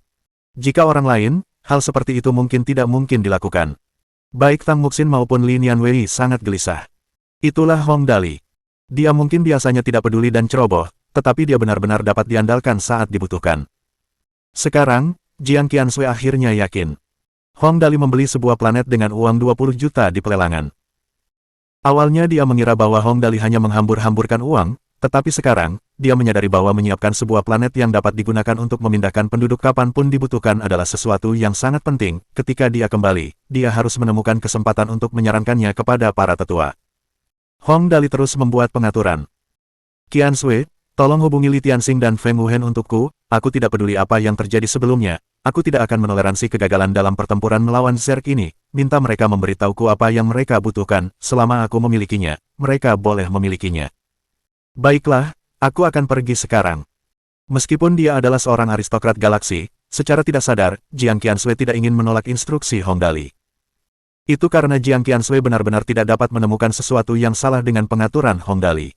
Jika orang lain, hal seperti itu mungkin tidak mungkin dilakukan. Baik Tang Muxin maupun Lin Yanwei sangat gelisah. Itulah Hong Dali. Dia mungkin biasanya tidak peduli dan ceroboh, tetapi dia benar-benar dapat diandalkan saat dibutuhkan. Sekarang, Jiang Qiansui akhirnya yakin. Hong Dali membeli sebuah planet dengan uang 20 juta di pelelangan. Awalnya dia mengira bahwa Hong Dali hanya menghambur-hamburkan uang, tetapi sekarang, dia menyadari bahwa menyiapkan sebuah planet yang dapat digunakan untuk memindahkan penduduk kapanpun dibutuhkan adalah sesuatu yang sangat penting. Ketika dia kembali, dia harus menemukan kesempatan untuk menyarankannya kepada para tetua. Hong Dali terus membuat pengaturan. Qiansui, tolong hubungi Li Tianxing dan Feng Wuhen untukku. Aku tidak peduli apa yang terjadi sebelumnya. Aku tidak akan menoleransi kegagalan dalam pertempuran melawan Zerg ini. Minta mereka memberitahuku apa yang mereka butuhkan. Selama aku memilikinya, mereka boleh memilikinya. Baiklah, aku akan pergi sekarang. Meskipun dia adalah seorang aristokrat galaksi, secara tidak sadar, Jiang Qiansui tidak ingin menolak instruksi Hong Dali. Itu karena Jiang Qiansui benar-benar tidak dapat menemukan sesuatu yang salah dengan pengaturan Hong Dali.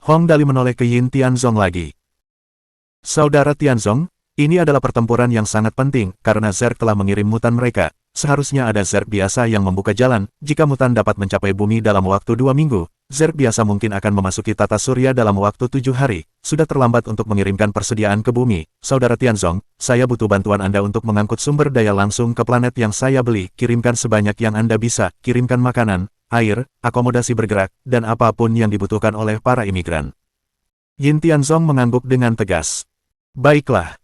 Hong Dali menoleh ke Yin Tianzong lagi. Saudara Tianzong, ini adalah pertempuran yang sangat penting, karena Zerg telah mengirim mutan mereka. Seharusnya ada Zerg biasa yang membuka jalan. Jika mutan dapat mencapai bumi dalam waktu 2 minggu, Zerg biasa mungkin akan memasuki tata surya dalam waktu 7 hari. Sudah terlambat untuk mengirimkan persediaan ke bumi. Saudara Tianzong, saya butuh bantuan Anda untuk mengangkut sumber daya langsung ke planet yang saya beli. Kirimkan sebanyak yang Anda bisa. Kirimkan makanan, air, akomodasi bergerak, dan apapun yang dibutuhkan oleh para imigran. Yin Tianzong mengangguk dengan tegas. Baiklah.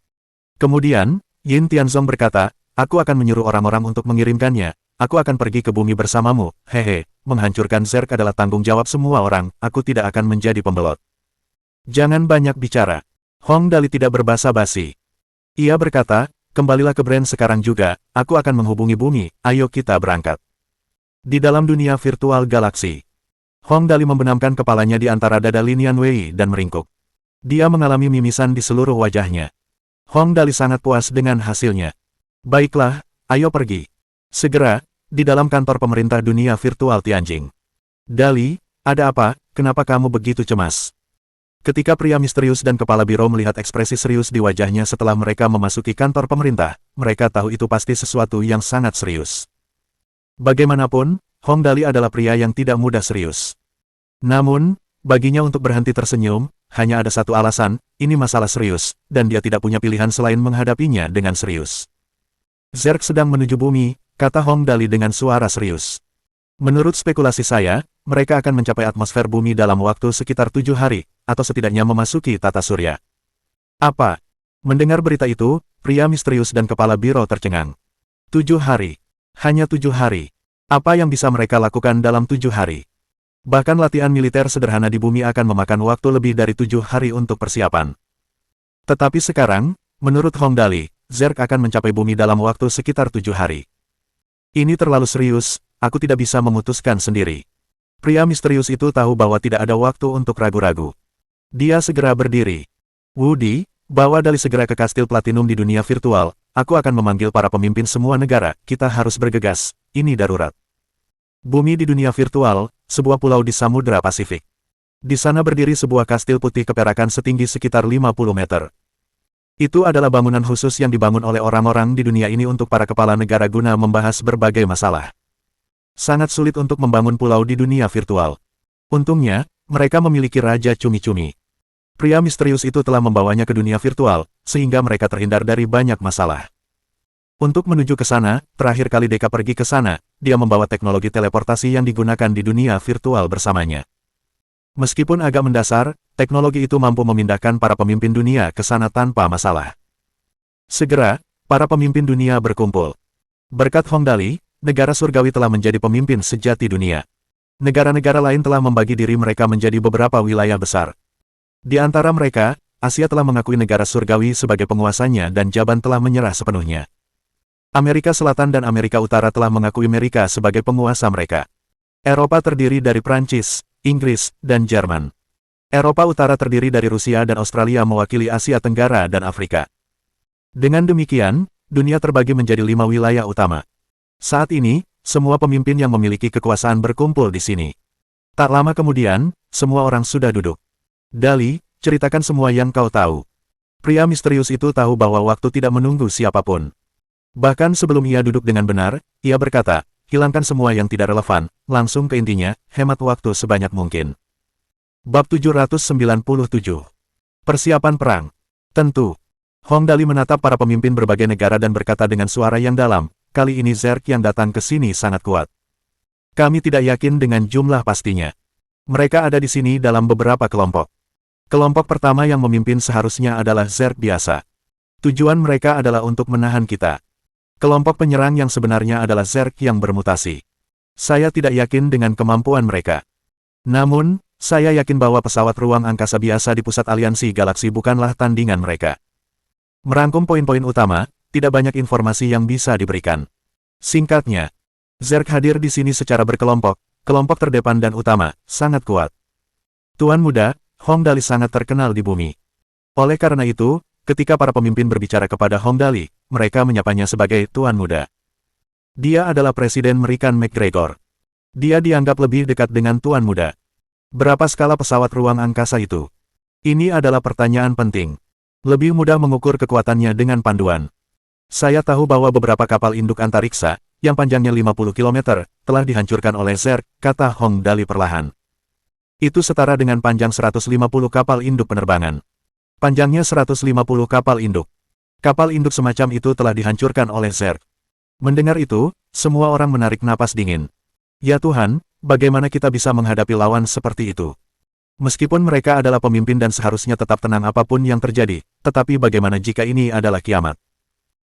Kemudian, Yin Tianzong berkata, aku akan menyuruh orang-orang untuk mengirimkannya. Aku akan pergi ke bumi bersamamu. Hehe, menghancurkan Zerg adalah tanggung jawab semua orang. Aku tidak akan menjadi pembelot. Jangan banyak bicara. Hong Dali tidak berbasa-basi. Ia berkata, kembalilah ke Brand sekarang juga. Aku akan menghubungi bumi. Ayo kita berangkat. Di dalam dunia virtual galaksi, Hong Dali membenamkan kepalanya di antara dada Lin Yanwei dan meringkuk. Dia mengalami mimisan di seluruh wajahnya. Hong Dali sangat puas dengan hasilnya. Baiklah, ayo pergi. Segera, di dalam kantor pemerintah dunia virtual Tianjing. Dali, ada apa? Kenapa kamu begitu cemas? Ketika pria misterius dan kepala biro melihat ekspresi serius di wajahnya setelah mereka memasuki kantor pemerintah, mereka tahu itu pasti sesuatu yang sangat serius. Bagaimanapun, Hong Dali adalah pria yang tidak mudah serius. Namun, baginya untuk berhenti tersenyum, hanya ada satu alasan, ini masalah serius, dan dia tidak punya pilihan selain menghadapinya dengan serius. Zerg sedang menuju bumi, kata Hong Dali dengan suara serius. Menurut spekulasi saya, mereka akan mencapai atmosfer bumi dalam waktu sekitar 7 hari, atau setidaknya memasuki tata surya. Apa? Mendengar berita itu, pria misterius dan kepala biro tercengang. 7 hari. Hanya 7 hari. Apa yang bisa mereka lakukan dalam 7 hari? Bahkan latihan militer sederhana di bumi akan memakan waktu lebih dari 7 hari untuk persiapan. Tetapi sekarang, menurut Hong Dali, Zerg akan mencapai bumi dalam waktu sekitar 7 hari. Ini terlalu serius, aku tidak bisa memutuskan sendiri. Pria misterius itu tahu bahwa tidak ada waktu untuk ragu-ragu. Dia segera berdiri. Woody, bawa Dali segera ke kastil platinum di dunia virtual, aku akan memanggil para pemimpin semua negara, kita harus bergegas, ini darurat. Bumi di dunia virtual, sebuah pulau di Samudra Pasifik. Di sana berdiri sebuah kastil putih keperakan setinggi sekitar 50 meter. Itu adalah bangunan khusus yang dibangun oleh orang-orang di dunia ini untuk para kepala negara guna membahas berbagai masalah. Sangat sulit untuk membangun pulau di dunia virtual. Untungnya, mereka memiliki Raja Cumi-Cumi. Pria misterius itu telah membawanya ke dunia virtual, sehingga mereka terhindar dari banyak masalah. Untuk menuju ke sana, terakhir kali Deka pergi ke sana, dia membawa teknologi teleportasi yang digunakan di dunia virtual bersamanya. Meskipun agak mendasar, teknologi itu mampu memindahkan para pemimpin dunia ke sana tanpa masalah. Segera, para pemimpin dunia berkumpul. Berkat Hong Dali, negara surgawi telah menjadi pemimpin sejati dunia. Negara-negara lain telah membagi diri mereka menjadi beberapa wilayah besar. Di antara mereka, Asia telah mengakui negara surgawi sebagai penguasanya dan Javan telah menyerah sepenuhnya. Amerika Selatan dan Amerika Utara telah mengakui Amerika sebagai penguasa mereka. Eropa terdiri dari Prancis, Inggris, dan Jerman. Eropa Utara terdiri dari Rusia dan Australia mewakili Asia Tenggara dan Afrika. Dengan demikian, dunia terbagi menjadi 5 wilayah utama. Saat ini, semua pemimpin yang memiliki kekuasaan berkumpul di sini. Tak lama kemudian, semua orang sudah duduk. Dali, ceritakan semua yang kau tahu. Pria misterius itu tahu bahwa waktu tidak menunggu siapapun. Bahkan sebelum ia duduk dengan benar, ia berkata, hilangkan semua yang tidak relevan, langsung ke intinya, hemat waktu sebanyak mungkin. Bab 797. Persiapan perang. Tentu. Hong Dali menatap para pemimpin berbagai negara dan berkata dengan suara yang dalam, kali ini Zerg yang datang ke sini sangat kuat. Kami tidak yakin dengan jumlah pastinya. Mereka ada di sini dalam beberapa kelompok. Kelompok pertama yang memimpin seharusnya adalah Zerg biasa. Tujuan mereka adalah untuk menahan kita. Kelompok penyerang yang sebenarnya adalah Zerg yang bermutasi. Saya tidak yakin dengan kemampuan mereka. Namun, saya yakin bahwa pesawat ruang angkasa biasa di pusat aliansi galaksi bukanlah tandingan mereka. Merangkum poin-poin utama, tidak banyak informasi yang bisa diberikan. Singkatnya, Zerg hadir di sini secara berkelompok, kelompok terdepan dan utama, sangat kuat. Tuan Muda, Hong Dali sangat terkenal di bumi. Oleh karena itu, ketika para pemimpin berbicara kepada Hong Dali, mereka menyapanya sebagai Tuan Muda. Dia adalah Presiden Merikan McGregor. Dia dianggap lebih dekat dengan Tuan Muda. Berapa skala pesawat ruang angkasa itu? Ini adalah pertanyaan penting. Lebih mudah mengukur kekuatannya dengan panduan. Saya tahu bahwa beberapa kapal induk antariksa, yang panjangnya 50 km, telah dihancurkan oleh Zerg, kata Hong Dali perlahan. Itu setara dengan panjang 150 kapal induk penerbangan. Panjangnya 150 kapal induk. Kapal induk semacam itu telah dihancurkan oleh Zerg. Mendengar itu, semua orang menarik napas dingin. Ya Tuhan, bagaimana kita bisa menghadapi lawan seperti itu? Meskipun mereka adalah pemimpin dan seharusnya tetap tenang apapun yang terjadi, tetapi bagaimana jika ini adalah kiamat?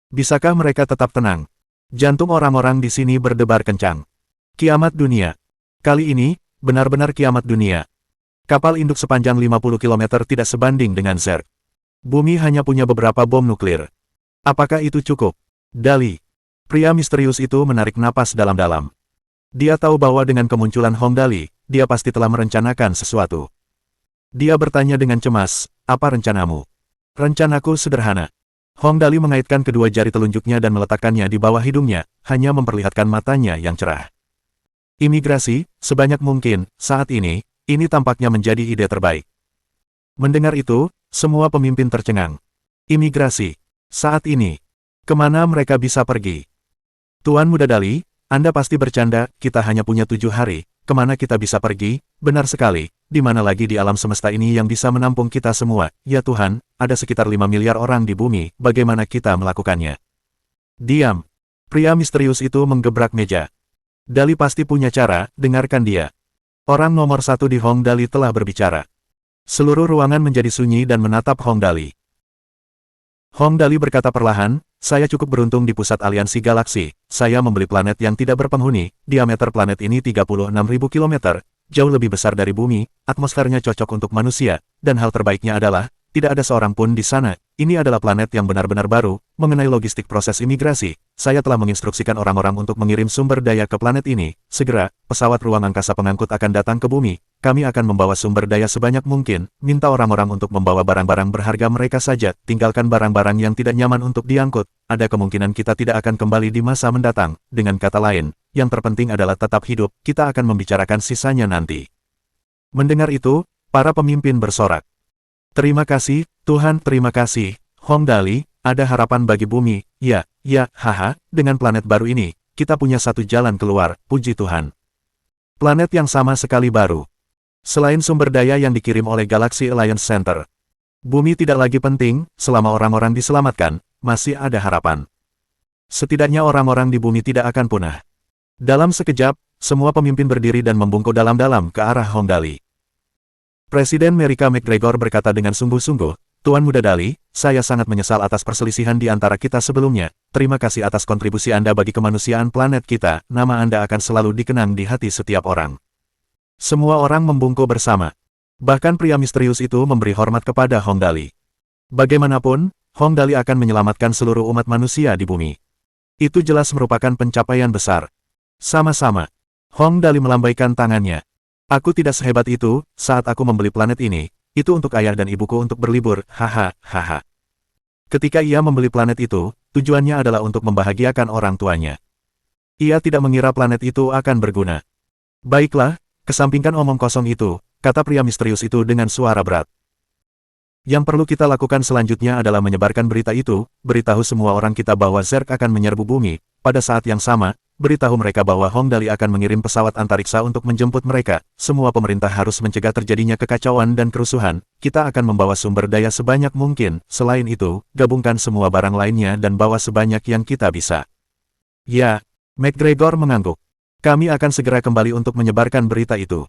Bisakah mereka tetap tenang? Jantung orang-orang di sini berdebar kencang. Kiamat dunia. Kali ini, benar-benar kiamat dunia. Kapal induk sepanjang 50 km tidak sebanding dengan Zerg. Bumi hanya punya beberapa bom nuklir. Apakah itu cukup? Dali. Pria misterius itu menarik napas dalam-dalam. Dia tahu bahwa dengan kemunculan Hong Dali, dia pasti telah merencanakan sesuatu. Dia bertanya dengan cemas, apa rencanamu? Rencanaku sederhana. Hong Dali mengaitkan kedua jari telunjuknya dan meletakkannya di bawah hidungnya, hanya memperlihatkan matanya yang cerah. Imigrasi, sebanyak mungkin, saat ini tampaknya menjadi ide terbaik. Mendengar itu, semua pemimpin tercengang. Imigrasi. Saat ini. Kemana mereka bisa pergi? Tuan Muda Dali, Anda pasti bercanda, kita hanya punya 7 hari, kemana kita bisa pergi? Benar sekali, di mana lagi di alam semesta ini yang bisa menampung kita semua? Ya Tuhan, ada sekitar 5 miliar orang di bumi, bagaimana kita melakukannya? Diam. Pria misterius itu menggebrak meja. Dali pasti punya cara, dengarkan dia. Orang nomor 1 di Hong Dali telah berbicara. Seluruh ruangan menjadi sunyi dan menatap Hong Dali. Hong Dali berkata perlahan, saya cukup beruntung di pusat aliansi galaksi, saya membeli planet yang tidak berpenghuni, diameter planet ini 36.000 km, jauh lebih besar dari bumi, atmosfernya cocok untuk manusia, dan hal terbaiknya adalah, tidak ada seorang pun di sana. Ini adalah planet yang benar-benar baru. Mengenai logistik proses imigrasi, saya telah menginstruksikan orang-orang untuk mengirim sumber daya ke planet ini. Segera, pesawat ruang angkasa pengangkut akan datang ke bumi. Kami akan membawa sumber daya sebanyak mungkin. Minta orang-orang untuk membawa barang-barang berharga mereka saja. Tinggalkan barang-barang yang tidak nyaman untuk diangkut. Ada kemungkinan kita tidak akan kembali di masa mendatang. Dengan kata lain, yang terpenting adalah tetap hidup. Kita akan membicarakan sisanya nanti. Mendengar itu, para pemimpin bersorak. Terima kasih, Tuhan, terima kasih, Hong Dali, ada harapan bagi bumi, ya, haha, dengan planet baru ini, kita punya satu jalan keluar, puji Tuhan. Planet yang sama sekali baru. Selain sumber daya yang dikirim oleh Galaxy Alliance Center, bumi tidak lagi penting, selama orang-orang diselamatkan, masih ada harapan. Setidaknya orang-orang di bumi tidak akan punah. Dalam sekejap, semua pemimpin berdiri dan membungkuk dalam-dalam ke arah Hong Dali. Presiden Merika McGregor berkata dengan sungguh-sungguh, Tuan Muda Dali, saya sangat menyesal atas perselisihan di antara kita sebelumnya. Terima kasih atas kontribusi Anda bagi kemanusiaan planet kita. Nama Anda akan selalu dikenang di hati setiap orang. Semua orang membungkuk bersama. Bahkan pria misterius itu memberi hormat kepada Hong Dali. Bagaimanapun, Hong Dali akan menyelamatkan seluruh umat manusia di bumi. Itu jelas merupakan pencapaian besar. Sama-sama. Hong Dali melambaikan tangannya. Aku tidak sehebat itu, saat aku membeli planet ini, itu untuk ayah dan ibuku untuk berlibur, haha. Ketika ia membeli planet itu, tujuannya adalah untuk membahagiakan orang tuanya. Ia tidak mengira planet itu akan berguna. Baiklah, kesampingkan omong kosong itu, kata pria misterius itu dengan suara berat. Yang perlu kita lakukan selanjutnya adalah menyebarkan berita itu, beritahu semua orang kita bahwa Zerg akan menyerbu bumi. Pada saat yang sama, beritahu mereka bahwa Hong Dali akan mengirim pesawat antariksa untuk menjemput mereka. Semua pemerintah harus mencegah terjadinya kekacauan dan kerusuhan. Kita akan membawa sumber daya sebanyak mungkin. Selain itu, gabungkan semua barang lainnya dan bawa sebanyak yang kita bisa. Ya, McGregor mengangguk. Kami akan segera kembali untuk menyebarkan berita itu.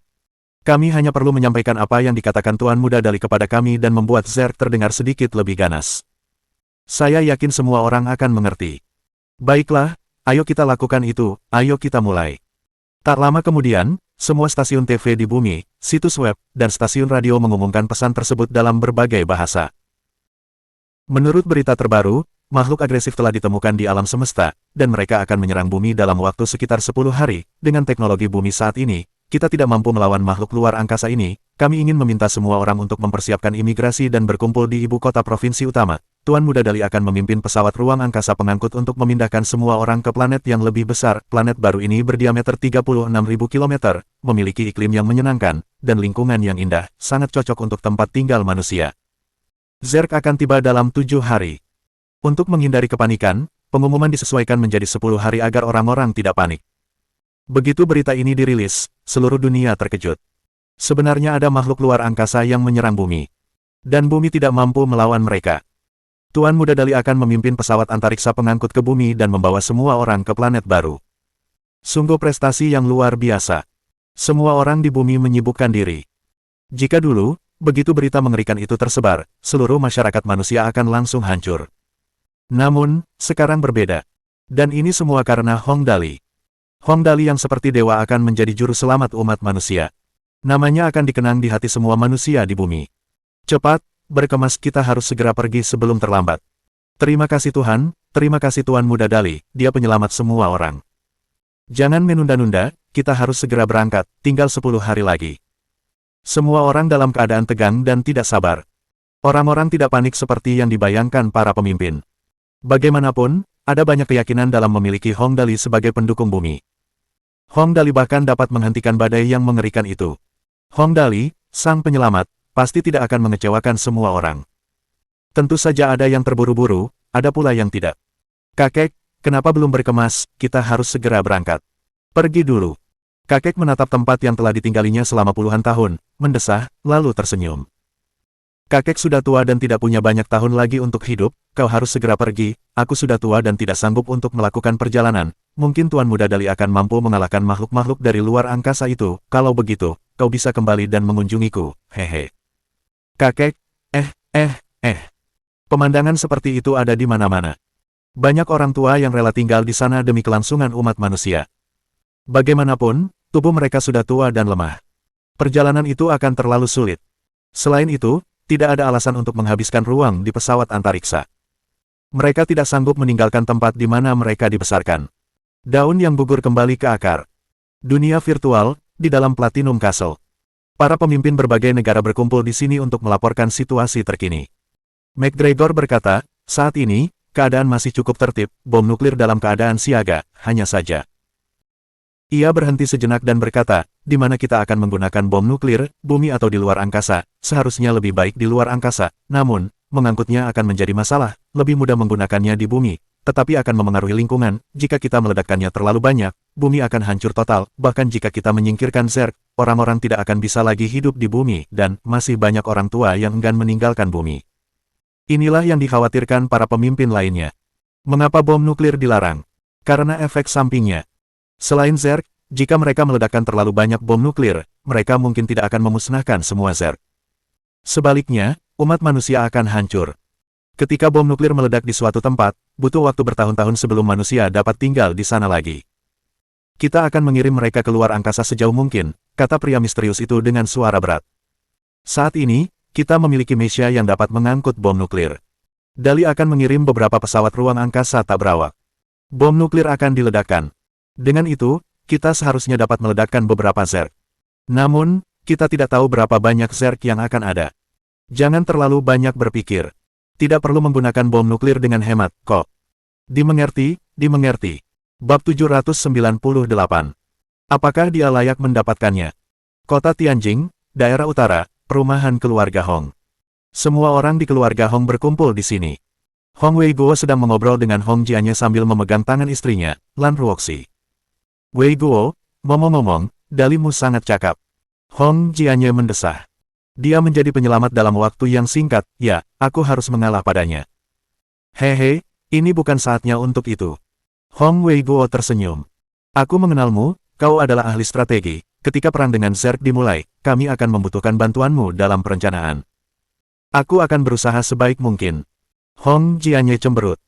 Kami hanya perlu menyampaikan apa yang dikatakan Tuan Muda Dali kepada kami dan membuat Zerg terdengar sedikit lebih ganas. Saya yakin semua orang akan mengerti. Baiklah, ayo kita lakukan itu, ayo kita mulai. Tak lama kemudian, semua stasiun TV di bumi, situs web, dan stasiun radio mengumumkan pesan tersebut dalam berbagai bahasa. Menurut berita terbaru, makhluk agresif telah ditemukan di alam semesta, dan mereka akan menyerang bumi dalam waktu sekitar 10 hari. Dengan teknologi bumi saat ini, kita tidak mampu melawan makhluk luar angkasa ini. Kami ingin meminta semua orang untuk mempersiapkan imigrasi dan berkumpul di ibu kota provinsi utama. Tuan Muda Dali akan memimpin pesawat ruang angkasa pengangkut untuk memindahkan semua orang ke planet yang lebih besar. Planet baru ini berdiameter 36.000 km, memiliki iklim yang menyenangkan, dan lingkungan yang indah, sangat cocok untuk tempat tinggal manusia. Zerg akan tiba dalam 7 hari. Untuk menghindari kepanikan, pengumuman disesuaikan menjadi 10 hari agar orang-orang tidak panik. Begitu berita ini dirilis, seluruh dunia terkejut. Sebenarnya ada makhluk luar angkasa yang menyerang bumi. Dan bumi tidak mampu melawan mereka. Tuan Muda Dali akan memimpin pesawat antariksa pengangkut ke bumi dan membawa semua orang ke planet baru. Sungguh prestasi yang luar biasa. Semua orang di bumi menyibukkan diri. Jika dulu, begitu berita mengerikan itu tersebar, seluruh masyarakat manusia akan langsung hancur. Namun, sekarang berbeda. Dan ini semua karena Hong Dali. Hong Dali yang seperti dewa akan menjadi juru selamat umat manusia. Namanya akan dikenang di hati semua manusia di bumi. Cepat, berkemas, kita harus segera pergi sebelum terlambat. Terima kasih Tuhan, terima kasih Tuan Muda Dali, dia penyelamat semua orang. Jangan menunda-nunda, kita harus segera berangkat, tinggal 10 hari lagi. Semua orang dalam keadaan tegang dan tidak sabar. Orang-orang tidak panik seperti yang dibayangkan para pemimpin. Bagaimanapun, ada banyak keyakinan dalam memiliki Hong Dali sebagai pendukung bumi. Hong Dali bahkan dapat menghentikan badai yang mengerikan itu. Hong Dali, sang penyelamat, pasti tidak akan mengecewakan semua orang. Tentu saja ada yang terburu-buru, ada pula yang tidak. Kakek, kenapa belum berkemas? Kita harus segera berangkat. Pergi dulu. Kakek menatap tempat yang telah ditinggalinya selama puluhan tahun, mendesah, lalu tersenyum. Kakek sudah tua dan tidak punya banyak tahun lagi untuk hidup, kau harus segera pergi, aku sudah tua dan tidak sanggup untuk melakukan perjalanan. Mungkin Tuan Muda Dali akan mampu mengalahkan makhluk-makhluk dari luar angkasa itu. Kalau begitu, kau bisa kembali dan mengunjungiku, hehe. Kakek, pemandangan seperti itu ada di mana-mana. Banyak orang tua yang rela tinggal di sana demi kelangsungan umat manusia. Bagaimanapun, tubuh mereka sudah tua dan lemah. Perjalanan itu akan terlalu sulit. Selain itu, tidak ada alasan untuk menghabiskan ruang di pesawat antariksa. Mereka tidak sanggup meninggalkan tempat di mana mereka dibesarkan. Daun yang gugur kembali ke akar. Dunia virtual, di dalam Platinum Castle. Para pemimpin berbagai negara berkumpul di sini untuk melaporkan situasi terkini. McGregor berkata, saat ini, keadaan masih cukup tertib, bom nuklir dalam keadaan siaga, hanya saja. Ia berhenti sejenak dan berkata, di mana kita akan menggunakan bom nuklir, bumi atau di luar angkasa, seharusnya lebih baik di luar angkasa, namun, mengangkutnya akan menjadi masalah, lebih mudah menggunakannya di bumi, tetapi akan memengaruhi lingkungan, jika kita meledakkannya terlalu banyak, bumi akan hancur total, bahkan jika kita menyingkirkan Zerg, orang-orang tidak akan bisa lagi hidup di bumi, dan masih banyak orang tua yang enggan meninggalkan bumi. Inilah yang dikhawatirkan para pemimpin lainnya. Mengapa bom nuklir dilarang? Karena efek sampingnya. Selain Zerg, jika mereka meledakkan terlalu banyak bom nuklir, mereka mungkin tidak akan memusnahkan semua Zerg. Sebaliknya, umat manusia akan hancur. Ketika bom nuklir meledak di suatu tempat, butuh waktu bertahun-tahun sebelum manusia dapat tinggal di sana lagi. Kita akan mengirim mereka keluar angkasa sejauh mungkin, kata pria misterius itu dengan suara berat. Saat ini, kita memiliki mesia yang dapat mengangkut bom nuklir. Dali akan mengirim beberapa pesawat ruang angkasa tak berawak. Bom nuklir akan diledakkan. Dengan itu, kita seharusnya dapat meledakkan beberapa Zerg. Namun, kita tidak tahu berapa banyak Zerg yang akan ada. Jangan terlalu banyak berpikir. Tidak perlu menggunakan bom nuklir dengan hemat, kok. Dimengerti, dimengerti. Bab 798. Apakah dia layak mendapatkannya? Kota Tianjing, daerah utara, perumahan keluarga Hong. Semua orang di keluarga Hong berkumpul di sini. Hong Weiguo sedang mengobrol dengan Hong Jianye sambil memegang tangan istrinya, Lan Ruoxi. Weiguo, ngomong-ngomong, dalimu sangat cakap. Hong Jianye mendesah. Dia menjadi penyelamat dalam waktu yang singkat, ya, aku harus mengalah padanya. Hehe, ini bukan saatnya untuk itu. Hong Weiguo tersenyum. Aku mengenalmu, kau adalah ahli strategi, ketika perang dengan Zerg dimulai, kami akan membutuhkan bantuanmu dalam perencanaan. Aku akan berusaha sebaik mungkin. Hong Jianye cemberut.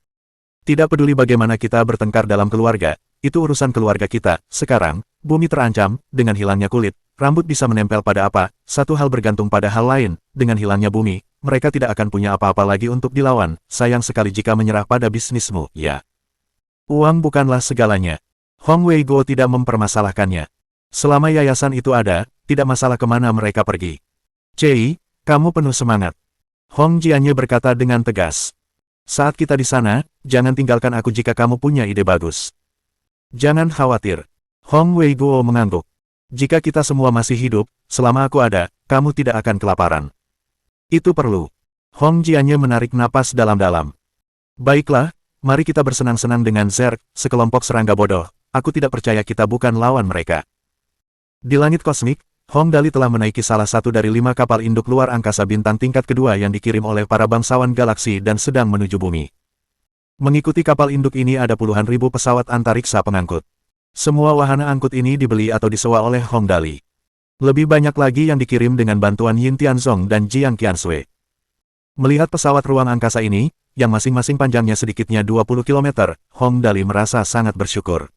Tidak peduli bagaimana kita bertengkar dalam keluarga, itu urusan keluarga kita. Sekarang, bumi terancam, dengan hilangnya kulit, rambut bisa menempel pada apa, satu hal bergantung pada hal lain, dengan hilangnya bumi, mereka tidak akan punya apa-apa lagi untuk dilawan, sayang sekali jika menyerah pada bisnismu, ya. Uang bukanlah segalanya. Hong Weiguo tidak mempermasalahkannya. Selama yayasan itu ada, tidak masalah kemana mereka pergi. Cei, kamu penuh semangat. Hong Jianye berkata dengan tegas. Saat kita di sana, jangan tinggalkan aku jika kamu punya ide bagus. Jangan khawatir. Hong Weiguo mengangguk. Jika kita semua masih hidup, selama aku ada, kamu tidak akan kelaparan. Itu perlu. Hong Jianye menarik napas dalam-dalam. Baiklah, mari kita bersenang-senang dengan Zerg, sekelompok serangga bodoh. Aku tidak percaya kita bukan lawan mereka. Di langit kosmik, Hong Dali telah menaiki salah satu dari 5 kapal induk luar angkasa bintang tingkat kedua yang dikirim oleh para bangsawan galaksi dan sedang menuju bumi. Mengikuti kapal induk ini ada puluhan ribu pesawat antariksa pengangkut. Semua wahana angkut ini dibeli atau disewa oleh Hong Dali. Lebih banyak lagi yang dikirim dengan bantuan Yin Tianzong dan Jiang Qiansui. Melihat pesawat ruang angkasa ini, yang masing-masing panjangnya sedikitnya 20 km, Hong Dali merasa sangat bersyukur.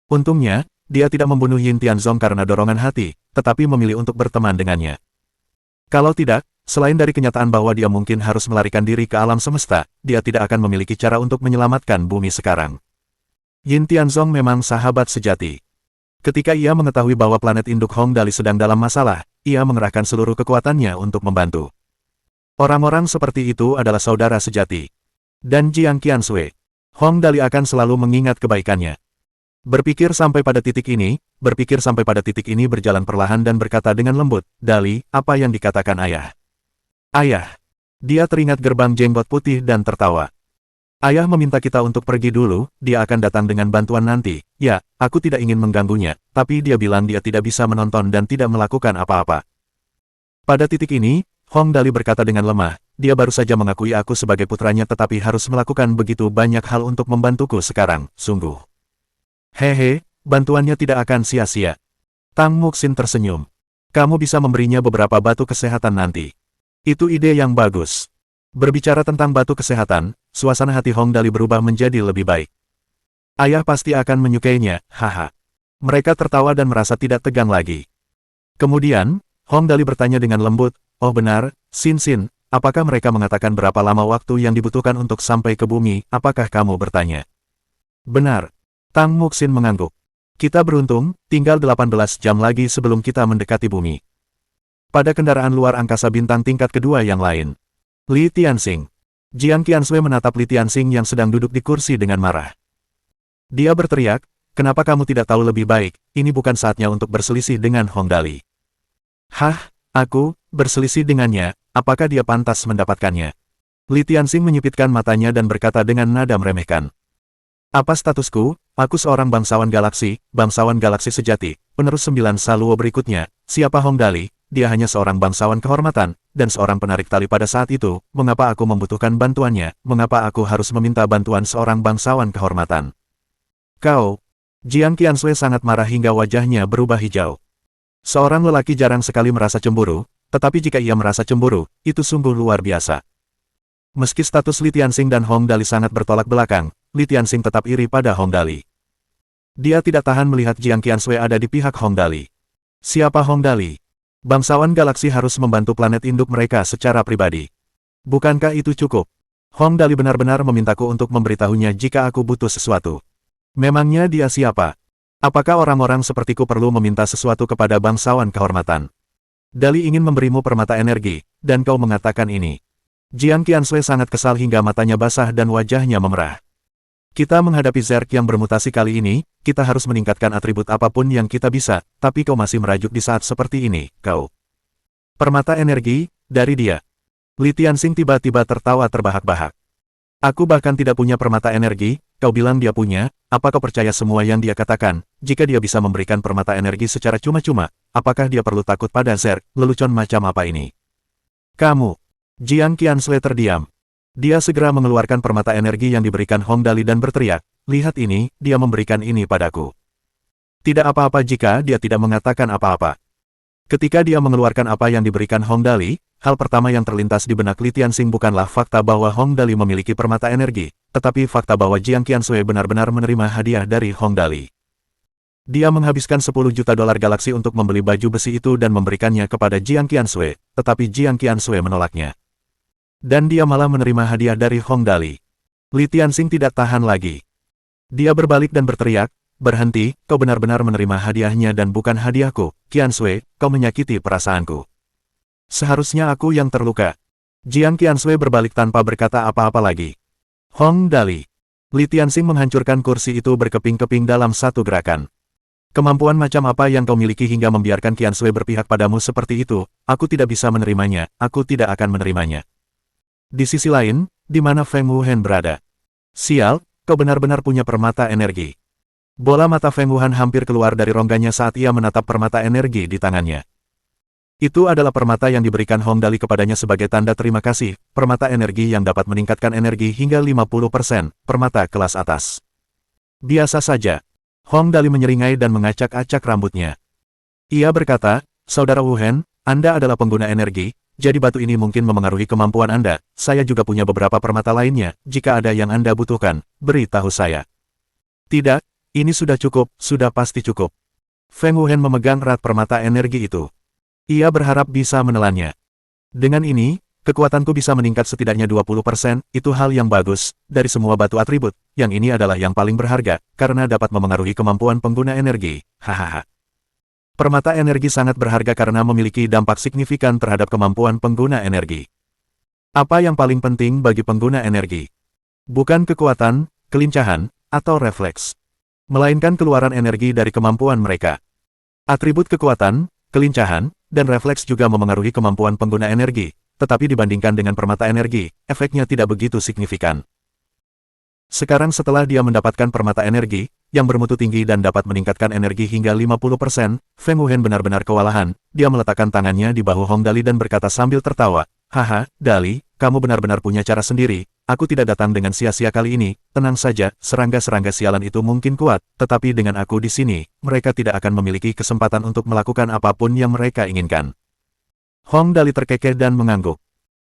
Untungnya, dia tidak membunuh Yin Tianzong karena dorongan hati, tetapi memilih untuk berteman dengannya. Kalau tidak, selain dari kenyataan bahwa dia mungkin harus melarikan diri ke alam semesta, dia tidak akan memiliki cara untuk menyelamatkan bumi sekarang. Yin Tianzong memang sahabat sejati. Ketika ia mengetahui bahwa planet induk Hong Dali sedang dalam masalah, ia mengerahkan seluruh kekuatannya untuk membantu. Orang-orang seperti itu adalah saudara sejati. Dan Jiang Qiansui, Hong Dali akan selalu mengingat kebaikannya. Berpikir sampai pada titik ini berjalan perlahan dan berkata dengan lembut, Dali, apa yang dikatakan ayah? Ayah. Dia teringat gerbang jenggot putih dan tertawa. Ayah meminta kita untuk pergi dulu, dia akan datang dengan bantuan nanti. Ya, aku tidak ingin mengganggunya, tapi dia bilang dia tidak bisa menonton dan tidak melakukan apa-apa. Pada titik ini, Hong Dali berkata dengan lemah, dia baru saja mengakui aku sebagai putranya tetapi harus melakukan begitu banyak hal untuk membantuku sekarang, sungguh. Hehe, bantuannya tidak akan sia-sia. Tang Muxin tersenyum. Kamu bisa memberinya beberapa batu kesehatan nanti. Itu ide yang bagus. Berbicara tentang batu kesehatan, suasana hati Hong Dali berubah menjadi lebih baik. Ayah pasti akan menyukainya, haha. Mereka tertawa dan merasa tidak tegang lagi. Kemudian, Hong Dali bertanya dengan lembut, "Oh benar, Xin Xin, apakah mereka mengatakan berapa lama waktu yang dibutuhkan untuk sampai ke bumi? Apakah kamu bertanya?" "Benar." Tang Muxin mengangguk. "Kita beruntung, tinggal 18 jam lagi sebelum kita mendekati bumi." Pada kendaraan luar angkasa bintang tingkat kedua yang lain, Li Tianxing. Jiang Qiansui menatap Li Tianxing yang sedang duduk di kursi dengan marah. Dia berteriak, "Kenapa kamu tidak tahu lebih baik, ini bukan saatnya untuk berselisih dengan Hong Dali." "Hah, aku, berselisih dengannya, apakah dia pantas mendapatkannya?" Li Tianxing menyipitkan matanya dan berkata dengan nada meremehkan. "Apa statusku? Aku seorang bangsawan galaksi sejati, penerus 9 Saluo berikutnya. Siapa Hong Dali? Dia hanya seorang bangsawan kehormatan, dan seorang penarik tali pada saat itu. Mengapa aku membutuhkan bantuannya? Mengapa aku harus meminta bantuan seorang bangsawan kehormatan?" "Kau!" Jiang Qiansui sangat marah hingga wajahnya berubah hijau. Seorang lelaki jarang sekali merasa cemburu, tetapi jika ia merasa cemburu, itu sungguh luar biasa. Meski status Li Tianxing dan Hong Dali sangat bertolak belakang, Li Tianxing tetap iri pada Hong Dali. Dia tidak tahan melihat Jiang Qiansui ada di pihak Hong Dali. Siapa Hong Dali? Bangsawan galaksi harus membantu planet induk mereka secara pribadi. Bukankah itu cukup? Hong Dali benar-benar memintaku untuk memberitahunya jika aku butuh sesuatu. Memangnya dia siapa? Apakah orang-orang sepertiku perlu meminta sesuatu kepada bangsawan kehormatan? Dali ingin memberimu permata energi, dan kau mengatakan ini. Jiang Qiansui sangat kesal hingga matanya basah dan wajahnya memerah. Kita menghadapi Zerg yang bermutasi kali ini, kita harus meningkatkan atribut apapun yang kita bisa, tapi kau masih merajuk di saat seperti ini, kau. Permata energi, dari dia. Li Tianxing tiba-tiba tertawa terbahak-bahak. Aku bahkan tidak punya permata energi, kau bilang dia punya, apa kau percaya semua yang dia katakan? Jika dia bisa memberikan permata energi secara cuma-cuma, apakah dia perlu takut pada Zerg? Lelucon macam apa ini? Kamu. Jiang Qiansui terdiam. Dia segera mengeluarkan permata energi yang diberikan Hong Dali dan berteriak, "Lihat ini, dia memberikan ini padaku." Tidak apa-apa jika dia tidak mengatakan apa-apa. Ketika dia mengeluarkan apa yang diberikan Hong Dali, hal pertama yang terlintas di benak Li Tianxing bukanlah fakta bahwa Hong Dali memiliki permata energi, tetapi fakta bahwa Jiang Qiansui benar-benar menerima hadiah dari Hong Dali. Dia menghabiskan 10 juta dolar galaksi untuk membeli baju besi itu dan memberikannya kepada Jiang Qiansui, tetapi Jiang Qiansui menolaknya. Dan dia malah menerima hadiah dari Hong Dali. Li Tianxing tidak tahan lagi. Dia berbalik dan berteriak, "Berhenti, kau benar-benar menerima hadiahnya dan bukan hadiahku, Qiansui, kau menyakiti perasaanku. Seharusnya aku yang terluka." Jiang Qiansui berbalik tanpa berkata apa-apa lagi. Hong Dali. Li Tianxing menghancurkan kursi itu berkeping-keping dalam satu gerakan. "Kemampuan macam apa yang kau miliki hingga membiarkan Qiansui berpihak padamu seperti itu? Aku tidak bisa menerimanya, aku tidak akan menerimanya." Di sisi lain, di mana Feng Wuhan berada? "Sial, kau benar-benar punya permata energi." Bola mata Feng Wuhan hampir keluar dari rongganya saat ia menatap permata energi di tangannya. Itu adalah permata yang diberikan Hong Dali kepadanya sebagai tanda terima kasih, permata energi yang dapat meningkatkan energi hingga 50%, permata kelas atas. Biasa saja. Hong Dali menyeringai dan mengacak-acak rambutnya. Ia berkata, "Saudara Wuhan, Anda adalah pengguna energi, jadi batu ini mungkin memengaruhi kemampuan Anda. Saya juga punya beberapa permata lainnya, jika ada yang Anda butuhkan, beritahu saya." "Tidak, ini sudah cukup, sudah pasti cukup." Feng Wuhan memegang erat permata energi itu. Ia berharap bisa menelannya. "Dengan ini, kekuatanku bisa meningkat setidaknya 20%, itu hal yang bagus. Dari semua batu atribut, yang ini adalah yang paling berharga, karena dapat memengaruhi kemampuan pengguna energi. Hahaha. Permata energi sangat berharga karena memiliki dampak signifikan terhadap kemampuan pengguna energi. Apa yang paling penting bagi pengguna energi? Bukan kekuatan, kelincahan, atau refleks. Melainkan keluaran energi dari kemampuan mereka. Atribut kekuatan, kelincahan, dan refleks juga memengaruhi kemampuan pengguna energi, tetapi dibandingkan dengan permata energi, efeknya tidak begitu signifikan. Sekarang setelah dia mendapatkan permata energi, yang bermutu tinggi dan dapat meningkatkan energi hingga 50%, Feng Wuhan benar-benar kewalahan. Dia meletakkan tangannya di bahu Hong Dali dan berkata sambil tertawa, "Haha, Dali, kamu benar-benar punya cara sendiri. Aku tidak datang dengan sia-sia kali ini. Tenang saja, serangga-serangga sialan itu mungkin kuat, tetapi dengan aku di sini, mereka tidak akan memiliki kesempatan untuk melakukan apapun yang mereka inginkan." Hong Dali terkekeh dan mengangguk.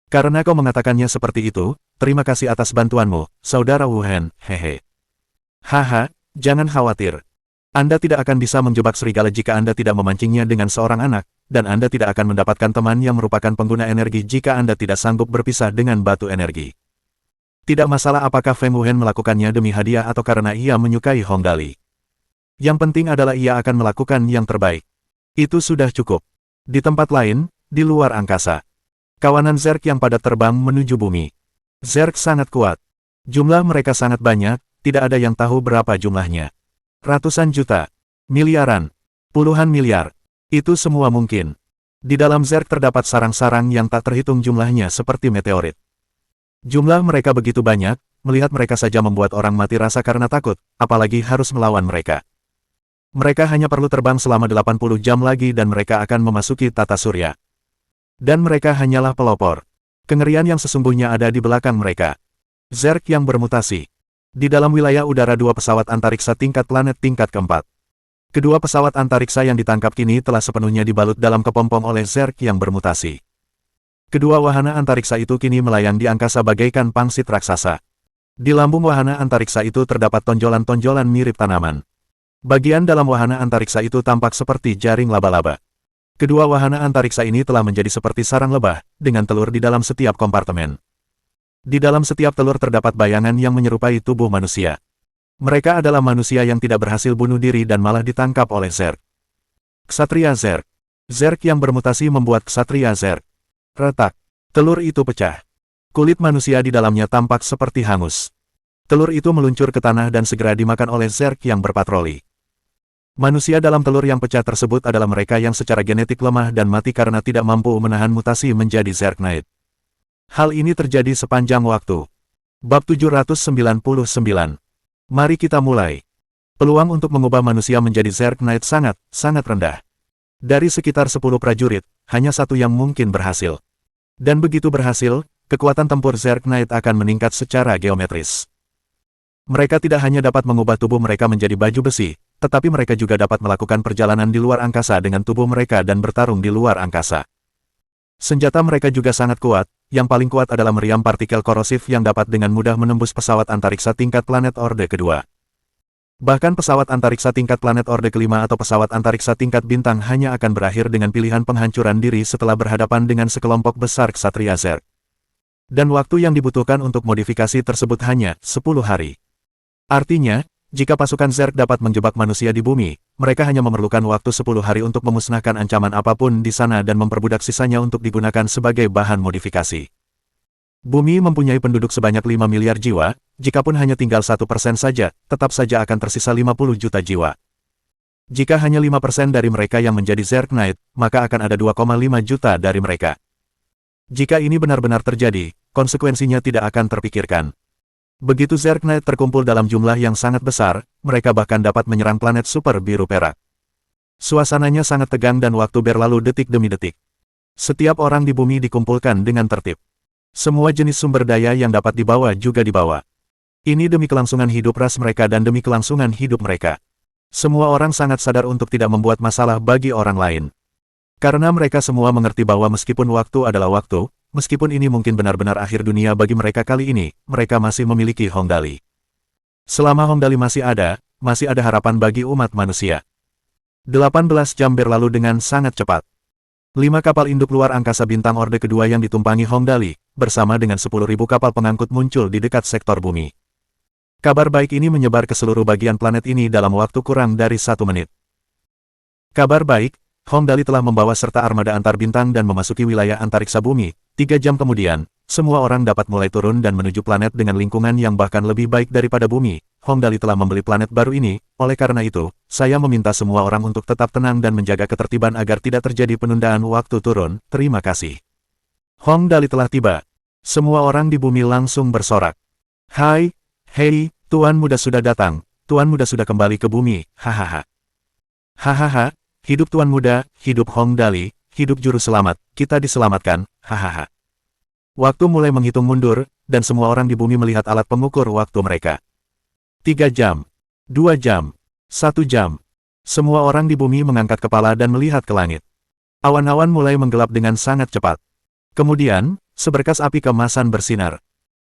"Karena kau mengatakannya seperti itu, terima kasih atas bantuanmu, Saudara Wuhan, hehe." "Haha, jangan khawatir. Anda tidak akan bisa menjebak serigala jika Anda tidak memancingnya dengan seorang anak, dan Anda tidak akan mendapatkan teman yang merupakan pengguna energi jika Anda tidak sanggup berpisah dengan batu energi. Tidak masalah apakah Feng Wuhen melakukannya demi hadiah atau karena ia menyukai Hong Dali. Yang penting adalah ia akan melakukan yang terbaik. Itu sudah cukup. Di tempat lain, di luar angkasa, kawanan Zerg yang padat terbang menuju bumi. Zerg sangat kuat. Jumlah mereka sangat banyak, tidak ada yang tahu berapa jumlahnya. Ratusan juta, miliaran, puluhan miliar. Itu semua mungkin. Di dalam Zerg terdapat sarang-sarang yang tak terhitung jumlahnya seperti meteorit. Jumlah mereka begitu banyak, melihat mereka saja membuat orang mati rasa karena takut, apalagi harus melawan mereka. Mereka hanya perlu terbang selama 80 jam lagi dan mereka akan memasuki tata surya. Dan mereka hanyalah pelopor. Kengerian yang sesungguhnya ada di belakang mereka. Zerg yang bermutasi. Di dalam wilayah udara dua pesawat antariksa tingkat planet tingkat keempat. Kedua pesawat antariksa yang ditangkap kini telah sepenuhnya dibalut dalam kepompong oleh Zerg yang bermutasi. Kedua wahana antariksa itu kini melayang di angkasa bagaikan pangsit raksasa. Di lambung wahana antariksa itu terdapat tonjolan-tonjolan mirip tanaman. Bagian dalam wahana antariksa itu tampak seperti jaring laba-laba. Kedua wahana antariksa ini telah menjadi seperti sarang lebah, dengan telur di dalam setiap kompartemen. Di dalam setiap telur terdapat bayangan yang menyerupai tubuh manusia. Mereka adalah manusia yang tidak berhasil bunuh diri dan malah ditangkap oleh Zerg. Ksatria Zerg. Zerg yang bermutasi membuat Ksatria Zerg. Retak. Telur itu pecah. Kulit manusia di dalamnya tampak seperti hangus. Telur itu meluncur ke tanah dan segera dimakan oleh Zerg yang berpatroli. Manusia dalam telur yang pecah tersebut adalah mereka yang secara genetik lemah dan mati karena tidak mampu menahan mutasi menjadi Zerg Knight. Hal ini terjadi sepanjang waktu. Bab 799. Mari kita mulai. Peluang untuk mengubah manusia menjadi Zerg Knight sangat rendah. Dari sekitar 10 prajurit, hanya satu yang mungkin berhasil. Dan begitu berhasil, kekuatan tempur Zerg Knight akan meningkat secara geometris. Mereka tidak hanya dapat mengubah tubuh mereka menjadi baju besi, tetapi mereka juga dapat melakukan perjalanan di luar angkasa dengan tubuh mereka dan bertarung di luar angkasa. Senjata mereka juga sangat kuat, yang paling kuat adalah meriam partikel korosif yang dapat dengan mudah menembus pesawat antariksa tingkat planet Orde kedua. Bahkan pesawat antariksa tingkat planet Orde kelima atau pesawat antariksa tingkat bintang hanya akan berakhir dengan pilihan penghancuran diri setelah berhadapan dengan sekelompok besar Ksatria Zerg. Dan waktu yang dibutuhkan untuk modifikasi tersebut hanya 10 hari. Artinya, jika pasukan Zerg dapat menjebak manusia di bumi, mereka hanya memerlukan waktu 10 hari untuk memusnahkan ancaman apapun di sana dan memperbudak sisanya untuk digunakan sebagai bahan modifikasi. Bumi mempunyai penduduk sebanyak 5 miliar jiwa, jikapun hanya tinggal 1% saja, tetap saja akan tersisa 50 juta jiwa. Jika hanya 5% dari mereka yang menjadi Zerg Knight, maka akan ada 2,5 juta dari mereka. Jika ini benar-benar terjadi, konsekuensinya tidak akan terpikirkan. Begitu Zerg Knight terkumpul dalam jumlah yang sangat besar, mereka bahkan dapat menyerang planet super biru perak. Suasananya sangat tegang dan waktu berlalu detik demi detik. Setiap orang di bumi dikumpulkan dengan tertib. Semua jenis sumber daya yang dapat dibawa juga dibawa. Ini demi kelangsungan hidup ras mereka dan demi kelangsungan hidup mereka. Semua orang sangat sadar untuk tidak membuat masalah bagi orang lain. Karena mereka semua mengerti bahwa meskipun waktu adalah waktu, meskipun ini mungkin benar-benar akhir dunia bagi mereka kali ini, mereka masih memiliki Hong Dali. Selama Hong Dali masih ada harapan bagi umat manusia. 18 jam berlalu dengan sangat cepat. 5 kapal induk luar angkasa bintang Orde kedua yang ditumpangi Hong Dali, bersama dengan 10.000 kapal pengangkut muncul di dekat sektor bumi. Kabar baik ini menyebar ke seluruh bagian planet ini dalam waktu kurang dari 1 menit. Kabar baik, Hong Dali telah membawa serta armada antar bintang dan memasuki wilayah antariksa bumi. 3 jam kemudian, semua orang dapat mulai turun dan menuju planet dengan lingkungan yang bahkan lebih baik daripada bumi. Hong Dali telah membeli planet baru ini, oleh karena itu, saya meminta semua orang untuk tetap tenang dan menjaga ketertiban agar tidak terjadi penundaan waktu turun. Terima kasih. Hong Dali telah tiba. Semua orang di bumi langsung bersorak. Hai, hei, Tuan Muda sudah datang, Tuan Muda sudah kembali ke bumi, hahaha. Hahaha, hidup Tuan Muda, hidup Hong Dali, hidup Juru Selamat, kita diselamatkan, hahaha. Waktu mulai menghitung mundur, dan semua orang di bumi melihat alat pengukur waktu mereka. 3 jam, 2 jam, 1 jam. Semua orang di bumi mengangkat kepala dan melihat ke langit. Awan-awan mulai menggelap dengan sangat cepat. Kemudian, seberkas api keemasan bersinar.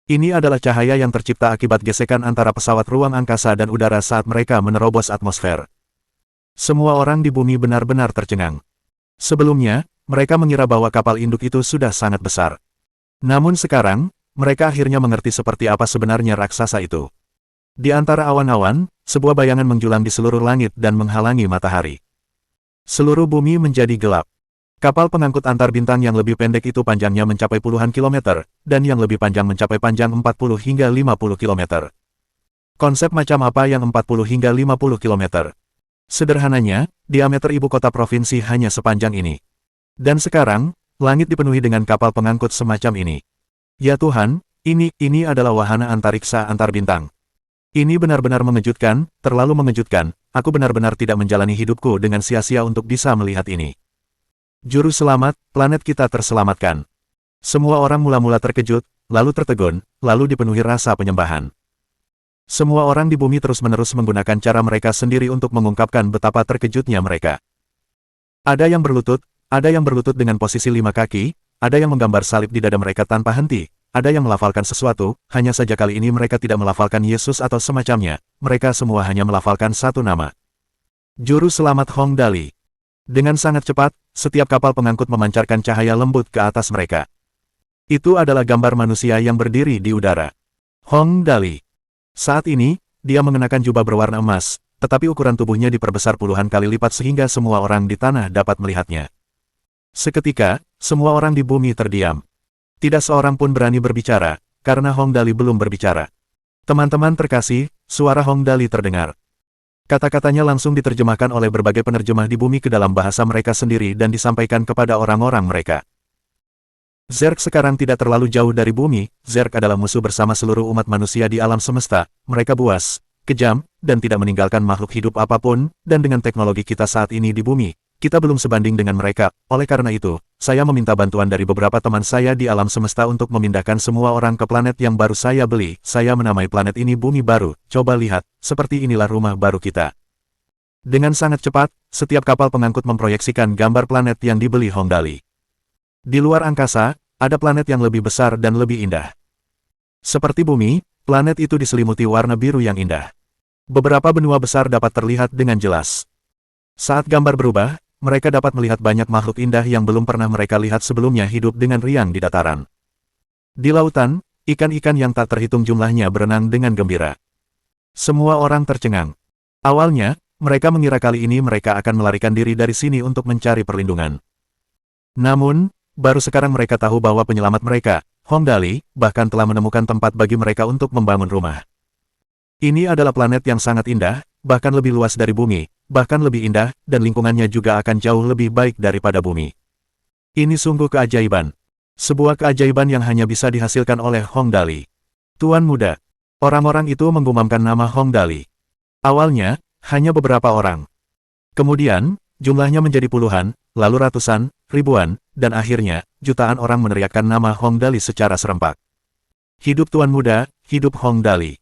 Ini adalah cahaya yang tercipta akibat gesekan antara pesawat ruang angkasa dan udara saat mereka menerobos atmosfer. Semua orang di bumi benar-benar tercengang. Sebelumnya, mereka mengira bahwa kapal induk itu sudah sangat besar. Namun sekarang, mereka akhirnya mengerti seperti apa sebenarnya raksasa itu. Di antara awan-awan, sebuah bayangan menjulang di seluruh langit dan menghalangi matahari. Seluruh bumi menjadi gelap. Kapal pengangkut antar bintang yang lebih pendek itu panjangnya mencapai puluhan kilometer, dan yang lebih panjang mencapai panjang 40 hingga 50 kilometer. Konsep macam apa yang 40 hingga 50 kilometer? Sederhananya, diameter ibu kota provinsi hanya sepanjang ini. Dan sekarang, langit dipenuhi dengan kapal pengangkut semacam ini. Ya Tuhan, ini adalah wahana antariksa antar bintang. Ini benar-benar mengejutkan, terlalu mengejutkan, aku benar-benar tidak menjalani hidupku dengan sia-sia untuk bisa melihat ini. Juru selamat, planet kita terselamatkan. Semua orang mula-mula terkejut, lalu tertegun, lalu dipenuhi rasa penyembahan. Semua orang di bumi terus-menerus menggunakan cara mereka sendiri untuk mengungkapkan betapa terkejutnya mereka. Ada yang berlutut dengan posisi 5 kaki, ada yang menggambar salib di dada mereka tanpa henti, ada yang melafalkan sesuatu, hanya saja kali ini mereka tidak melafalkan Yesus atau semacamnya, mereka semua hanya melafalkan satu nama. Juru Selamat Hong Dali. Dengan sangat cepat, setiap kapal pengangkut memancarkan cahaya lembut ke atas mereka. Itu adalah gambar manusia yang berdiri di udara. Hong Dali. Saat ini, dia mengenakan jubah berwarna emas, tetapi ukuran tubuhnya diperbesar puluhan kali lipat sehingga semua orang di tanah dapat melihatnya. Seketika, semua orang di bumi terdiam. Tidak seorang pun berani berbicara, karena Hong Dali belum berbicara. Teman-teman terkasih, suara Hong Dali terdengar. Kata-katanya langsung diterjemahkan oleh berbagai penerjemah di bumi ke dalam bahasa mereka sendiri dan disampaikan kepada orang-orang mereka. Zerg sekarang tidak terlalu jauh dari bumi, Zerg adalah musuh bersama seluruh umat manusia di alam semesta, mereka buas, kejam, dan tidak meninggalkan makhluk hidup apapun, dan dengan teknologi kita saat ini di bumi, kita belum sebanding dengan mereka, oleh karena itu, saya meminta bantuan dari beberapa teman saya di alam semesta untuk memindahkan semua orang ke planet yang baru saya beli, saya menamai planet ini Bumi Baru, coba lihat, seperti inilah rumah baru kita. Dengan sangat cepat, setiap kapal pengangkut memproyeksikan gambar planet yang dibeli Hong Dali. Di luar angkasa, ada planet yang lebih besar dan lebih indah. Seperti bumi, planet itu diselimuti warna biru yang indah. Beberapa benua besar dapat terlihat dengan jelas. Saat gambar berubah, mereka dapat melihat banyak makhluk indah yang belum pernah mereka lihat sebelumnya hidup dengan riang di dataran. Di lautan, ikan-ikan yang tak terhitung jumlahnya berenang dengan gembira. Semua orang tercengang. Awalnya, mereka mengira kali ini mereka akan melarikan diri dari sini untuk mencari perlindungan. Namun, baru sekarang mereka tahu bahwa penyelamat mereka, Hong Dali, bahkan telah menemukan tempat bagi mereka untuk membangun rumah. Ini adalah planet yang sangat indah, bahkan lebih luas dari bumi, bahkan lebih indah, dan lingkungannya juga akan jauh lebih baik daripada bumi. Ini sungguh keajaiban. Sebuah keajaiban yang hanya bisa dihasilkan oleh Hong Dali. Tuan Muda. Orang-orang itu menggumamkan nama Hong Dali. Awalnya, hanya beberapa orang. Kemudian, jumlahnya menjadi puluhan, lalu ratusan, ribuan, dan akhirnya, jutaan orang meneriakkan nama Hong Dali secara serempak. Hidup Tuan Muda, hidup Hong Dali.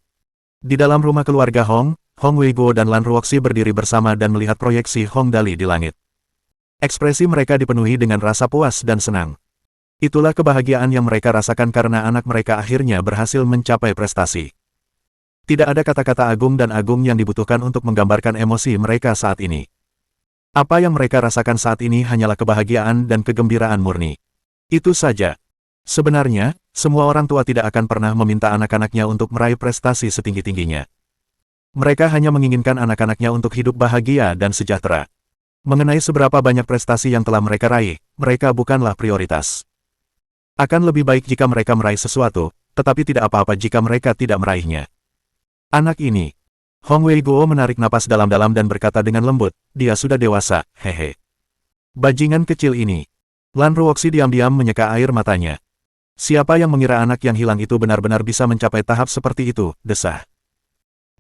Di dalam rumah keluarga Hong, Hong Weiguo dan Lan Ruoxi berdiri bersama dan melihat proyeksi Hong Dali di langit. Ekspresi mereka dipenuhi dengan rasa puas dan senang. Itulah kebahagiaan yang mereka rasakan karena anak mereka akhirnya berhasil mencapai prestasi. Tidak ada kata-kata agung dan agung yang dibutuhkan untuk menggambarkan emosi mereka saat ini. Apa yang mereka rasakan saat ini hanyalah kebahagiaan dan kegembiraan murni. Itu saja. Sebenarnya, semua orang tua tidak akan pernah meminta anak-anaknya untuk meraih prestasi setinggi-tingginya. Mereka hanya menginginkan anak-anaknya untuk hidup bahagia dan sejahtera. Mengenai seberapa banyak prestasi yang telah mereka raih, mereka bukanlah prioritas. Akan lebih baik jika mereka meraih sesuatu, tetapi tidak apa-apa jika mereka tidak meraihnya. Anak ini. Hong Weiguo menarik napas dalam-dalam dan berkata dengan lembut, dia sudah dewasa, hehe. Bajingan kecil ini. Lan Ruoxi diam-diam menyeka air matanya. Siapa yang mengira anak yang hilang itu benar-benar bisa mencapai tahap seperti itu, desah.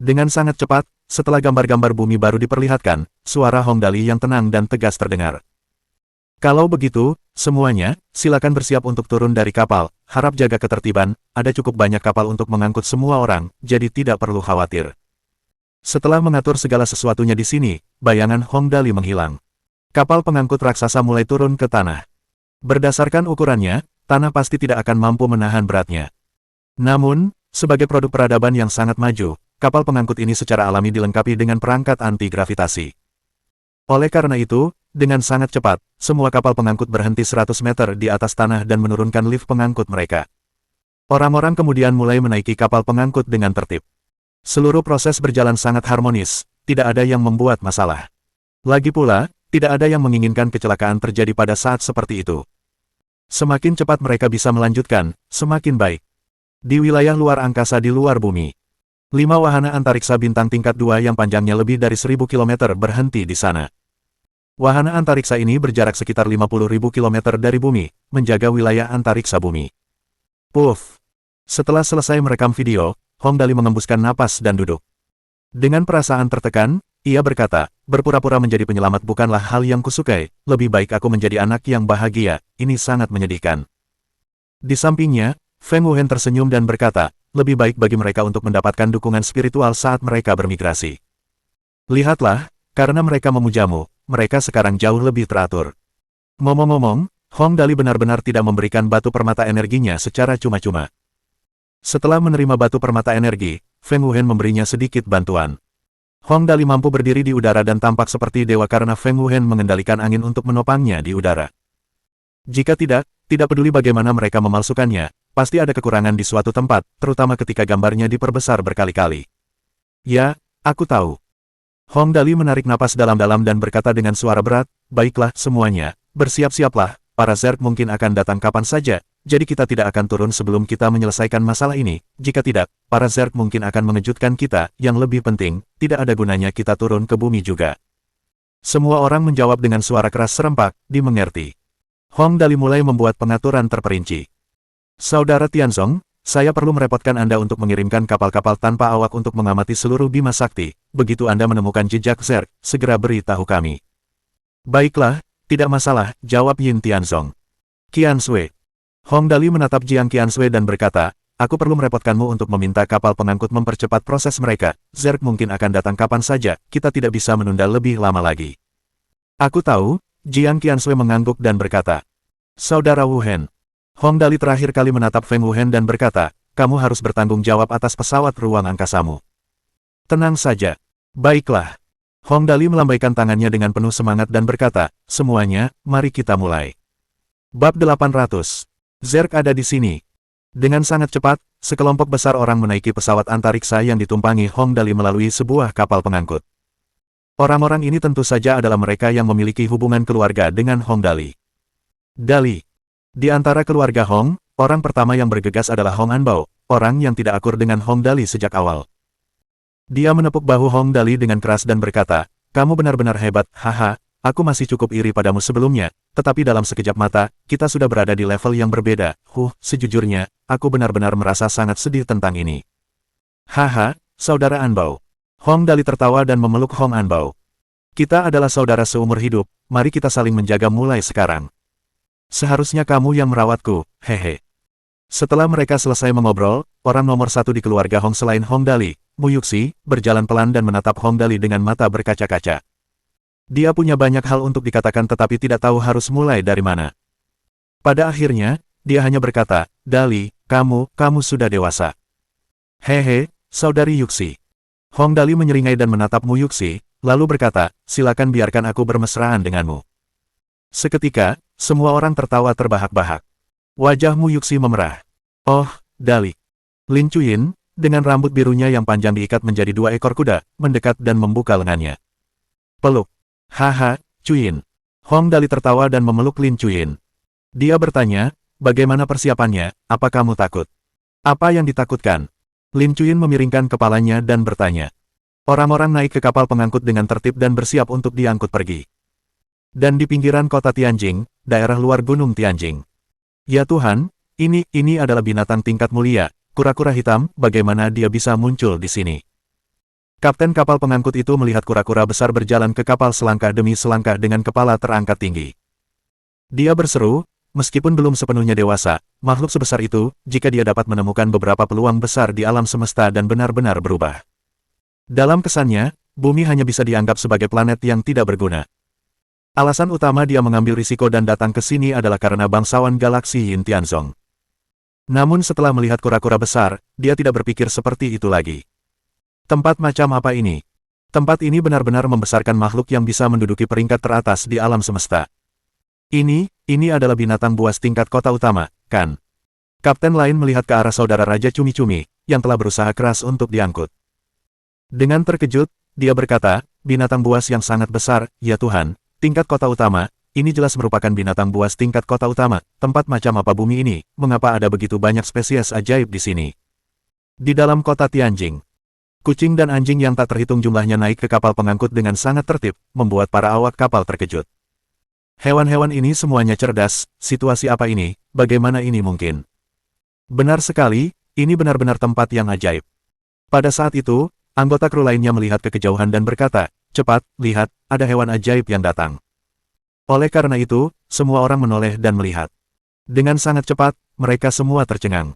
Dengan sangat cepat, setelah gambar-gambar bumi baru diperlihatkan, suara Hong Dali yang tenang dan tegas terdengar. Kalau begitu, semuanya, silakan bersiap untuk turun dari kapal, harap jaga ketertiban, ada cukup banyak kapal untuk mengangkut semua orang, jadi tidak perlu khawatir. Setelah mengatur segala sesuatunya di sini, bayangan Hong Dali menghilang. Kapal pengangkut raksasa mulai turun ke tanah. Berdasarkan ukurannya, tanah pasti tidak akan mampu menahan beratnya. Namun, sebagai produk peradaban yang sangat maju, kapal pengangkut ini secara alami dilengkapi dengan perangkat anti-gravitasi. Oleh karena itu, dengan sangat cepat, semua kapal pengangkut berhenti 100 meter di atas tanah dan menurunkan lift pengangkut mereka. Orang-orang kemudian mulai menaiki kapal pengangkut dengan tertib. Seluruh proses berjalan sangat harmonis, tidak ada yang membuat masalah. Lagi pula, tidak ada yang menginginkan kecelakaan terjadi pada saat seperti itu. Semakin cepat mereka bisa melanjutkan, semakin baik. Di wilayah luar angkasa di luar bumi, 5 wahana antariksa bintang tingkat 2 yang panjangnya lebih dari 1000 km berhenti di sana. Wahana antariksa ini berjarak sekitar 50.000 km dari bumi, menjaga wilayah antariksa bumi. Puff! Setelah selesai merekam video, Hong Dali mengembuskan napas dan duduk. Dengan perasaan tertekan, ia berkata, berpura-pura menjadi penyelamat bukanlah hal yang kusukai, lebih baik aku menjadi anak yang bahagia, ini sangat menyedihkan. Di sampingnya, Feng Wuhen tersenyum dan berkata, lebih baik bagi mereka untuk mendapatkan dukungan spiritual saat mereka bermigrasi. Lihatlah, karena mereka memujamu, mereka sekarang jauh lebih teratur. Ngomong-ngomong, Hong Dali benar-benar tidak memberikan batu permata energinya secara cuma-cuma. Setelah menerima batu permata energi, Feng Wuhen memberinya sedikit bantuan. Hong Dali mampu berdiri di udara dan tampak seperti dewa karena Feng Wuhen mengendalikan angin untuk menopangnya di udara. Jika tidak peduli bagaimana mereka memalsukannya, pasti ada kekurangan di suatu tempat, terutama ketika gambarnya diperbesar berkali-kali. Ya, aku tahu. Hong Dali menarik napas dalam-dalam dan berkata dengan suara berat, baiklah semuanya, bersiap-siaplah, para Zerg mungkin akan datang kapan saja. Jadi kita tidak akan turun sebelum kita menyelesaikan masalah ini, jika tidak, para Zerg mungkin akan mengejutkan kita, yang lebih penting, tidak ada gunanya kita turun ke bumi juga. Semua orang menjawab dengan suara keras serempak, dimengerti. Hong Dali mulai membuat pengaturan terperinci. Saudara Tianzong, saya perlu merepotkan Anda untuk mengirimkan kapal-kapal tanpa awak untuk mengamati seluruh Bima Sakti, begitu Anda menemukan jejak Zerg, segera beritahu kami. Baiklah, tidak masalah, jawab Yin Tianzong. Qiansui. Hong Dali menatap Jiang Qiansui dan berkata, aku perlu merepotkanmu untuk meminta kapal pengangkut mempercepat proses mereka, Zerg mungkin akan datang kapan saja, kita tidak bisa menunda lebih lama lagi. Aku tahu, Jiang Qiansui mengangguk dan berkata, Saudara Wuhen. Hong Dali terakhir kali menatap Feng Wuhen dan berkata, kamu harus bertanggung jawab atas pesawat ruang angkasamu. Tenang saja. Baiklah. Hong Dali melambaikan tangannya dengan penuh semangat dan berkata, semuanya, mari kita mulai. Bab 800. Zerg ada di sini. Dengan sangat cepat, sekelompok besar orang menaiki pesawat antariksa yang ditumpangi Hong Dali melalui sebuah kapal pengangkut. Orang-orang ini tentu saja adalah mereka yang memiliki hubungan keluarga dengan Hong Dali. Dali. Di antara keluarga Hong, orang pertama yang bergegas adalah Hong Anbao, orang yang tidak akur dengan Hong Dali sejak awal. Dia menepuk bahu Hong Dali dengan keras dan berkata, kamu benar-benar hebat, haha. Aku masih cukup iri padamu sebelumnya, tetapi dalam sekejap mata, kita sudah berada di level yang berbeda. Sejujurnya, aku benar-benar merasa sangat sedih tentang ini. Haha, saudara Anbao. Hong Dali tertawa dan memeluk Hong Anbao. Kita adalah saudara seumur hidup, mari kita saling menjaga mulai sekarang. Seharusnya kamu yang merawatku, hehe. Setelah mereka selesai mengobrol, orang nomor satu di keluarga Hong selain Hong Dali, Mu Yuxi, berjalan pelan dan menatap Hong Dali dengan mata berkaca-kaca. Dia punya banyak hal untuk dikatakan tetapi tidak tahu harus mulai dari mana. Pada akhirnya, dia hanya berkata, Dali, kamu sudah dewasa. Hehe, saudari Yuxi. Hong Dali menyeringai dan menatap Mu Yuxi, lalu berkata, silakan biarkan aku bermesraan denganmu. Seketika, semua orang tertawa terbahak-bahak. Wajah Mu Yuxi memerah. Oh, Dali. Lin Chuyin, dengan rambut birunya yang panjang diikat menjadi 2 ekor kuda, mendekat dan membuka lengannya. Peluk. Haha, Chuyin. Hong Dali tertawa dan memeluk Lin Chuyin. Dia bertanya, bagaimana persiapannya, apa kamu takut? Apa yang ditakutkan? Lin Chuyin memiringkan kepalanya dan bertanya. Orang-orang naik ke kapal pengangkut dengan tertib dan bersiap untuk diangkut pergi. Dan di pinggiran kota Tianjing, daerah luar gunung Tianjing. Ya Tuhan, ini adalah binatang tingkat mulia, kura-kura hitam, bagaimana dia bisa muncul di sini? Kapten kapal pengangkut itu melihat kura-kura besar berjalan ke kapal selangkah demi selangkah dengan kepala terangkat tinggi. Dia berseru, meskipun belum sepenuhnya dewasa, makhluk sebesar itu, jika dia dapat menemukan beberapa peluang besar di alam semesta dan benar-benar berubah. Dalam kesannya, bumi hanya bisa dianggap sebagai planet yang tidak berguna. Alasan utama dia mengambil risiko dan datang ke sini adalah karena bangsawan galaksi Yin Tianzong. Namun setelah melihat kura-kura besar, dia tidak berpikir seperti itu lagi. Tempat macam apa ini? Tempat ini benar-benar membesarkan makhluk yang bisa menduduki peringkat teratas di alam semesta. Ini adalah binatang buas tingkat kota utama, kan? Kapten lain melihat ke arah saudara Raja Cumi-Cumi, yang telah berusaha keras untuk diangkut. Dengan terkejut, dia berkata, binatang buas yang sangat besar, ya Tuhan, tingkat kota utama, ini jelas merupakan binatang buas tingkat kota utama, tempat macam apa bumi ini, mengapa ada begitu banyak spesies ajaib di sini? Di dalam kota Tianjing, kucing dan anjing yang tak terhitung jumlahnya naik ke kapal pengangkut dengan sangat tertib, membuat para awak kapal terkejut. Hewan-hewan ini semuanya cerdas, situasi apa ini, bagaimana ini mungkin? Benar sekali, ini benar-benar tempat yang ajaib. Pada saat itu, anggota kru lainnya melihat ke kejauhan dan berkata, cepat, lihat, ada hewan ajaib yang datang. Oleh karena itu, semua orang menoleh dan melihat. Dengan sangat cepat, mereka semua tercengang.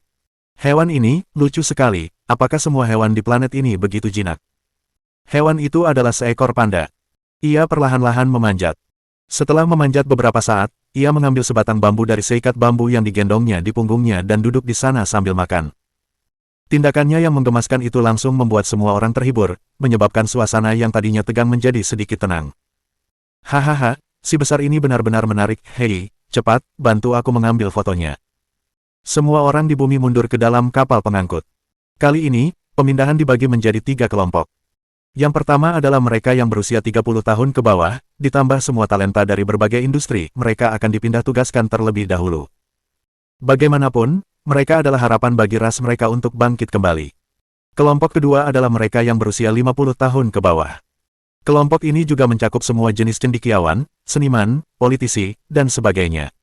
Hewan ini, lucu sekali, apakah semua hewan di planet ini begitu jinak? Hewan itu adalah seekor panda. Ia perlahan-lahan memanjat. Setelah memanjat beberapa saat, ia mengambil sebatang bambu dari seikat bambu yang digendongnya di punggungnya dan duduk di sana sambil makan. Tindakannya yang menggemaskan itu langsung membuat semua orang terhibur, menyebabkan suasana yang tadinya tegang menjadi sedikit tenang. Hahaha, si besar ini benar-benar menarik, hei, cepat, bantu aku mengambil fotonya. Semua orang di bumi mundur ke dalam kapal pengangkut. Kali ini, pemindahan dibagi menjadi 3 kelompok. Yang pertama adalah mereka yang berusia 30 tahun ke bawah, ditambah semua talenta dari berbagai industri, mereka akan dipindah tugaskan terlebih dahulu. Bagaimanapun, mereka adalah harapan bagi ras mereka untuk bangkit kembali. Kelompok kedua adalah mereka yang berusia 50 tahun ke bawah. Kelompok ini juga mencakup semua jenis cendekiawan, seniman, politisi, dan sebagainya.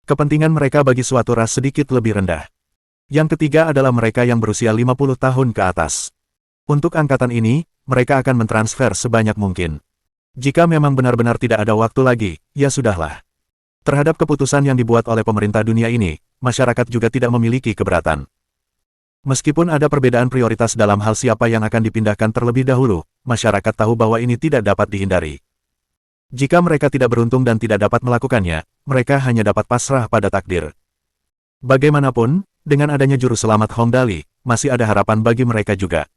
Kepentingan mereka bagi suatu ras sedikit lebih rendah. Yang ketiga adalah mereka yang berusia 50 tahun ke atas. Untuk angkatan ini, mereka akan mentransfer sebanyak mungkin. Jika memang benar-benar tidak ada waktu lagi, ya sudahlah. Terhadap keputusan yang dibuat oleh pemerintah dunia ini, masyarakat juga tidak memiliki keberatan. Meskipun ada perbedaan prioritas dalam hal siapa yang akan dipindahkan terlebih dahulu, masyarakat tahu bahwa ini tidak dapat dihindari. Jika mereka tidak beruntung dan tidak dapat melakukannya, mereka hanya dapat pasrah pada takdir. Bagaimanapun, dengan adanya juru selamat Hong Dali, masih ada harapan bagi mereka juga.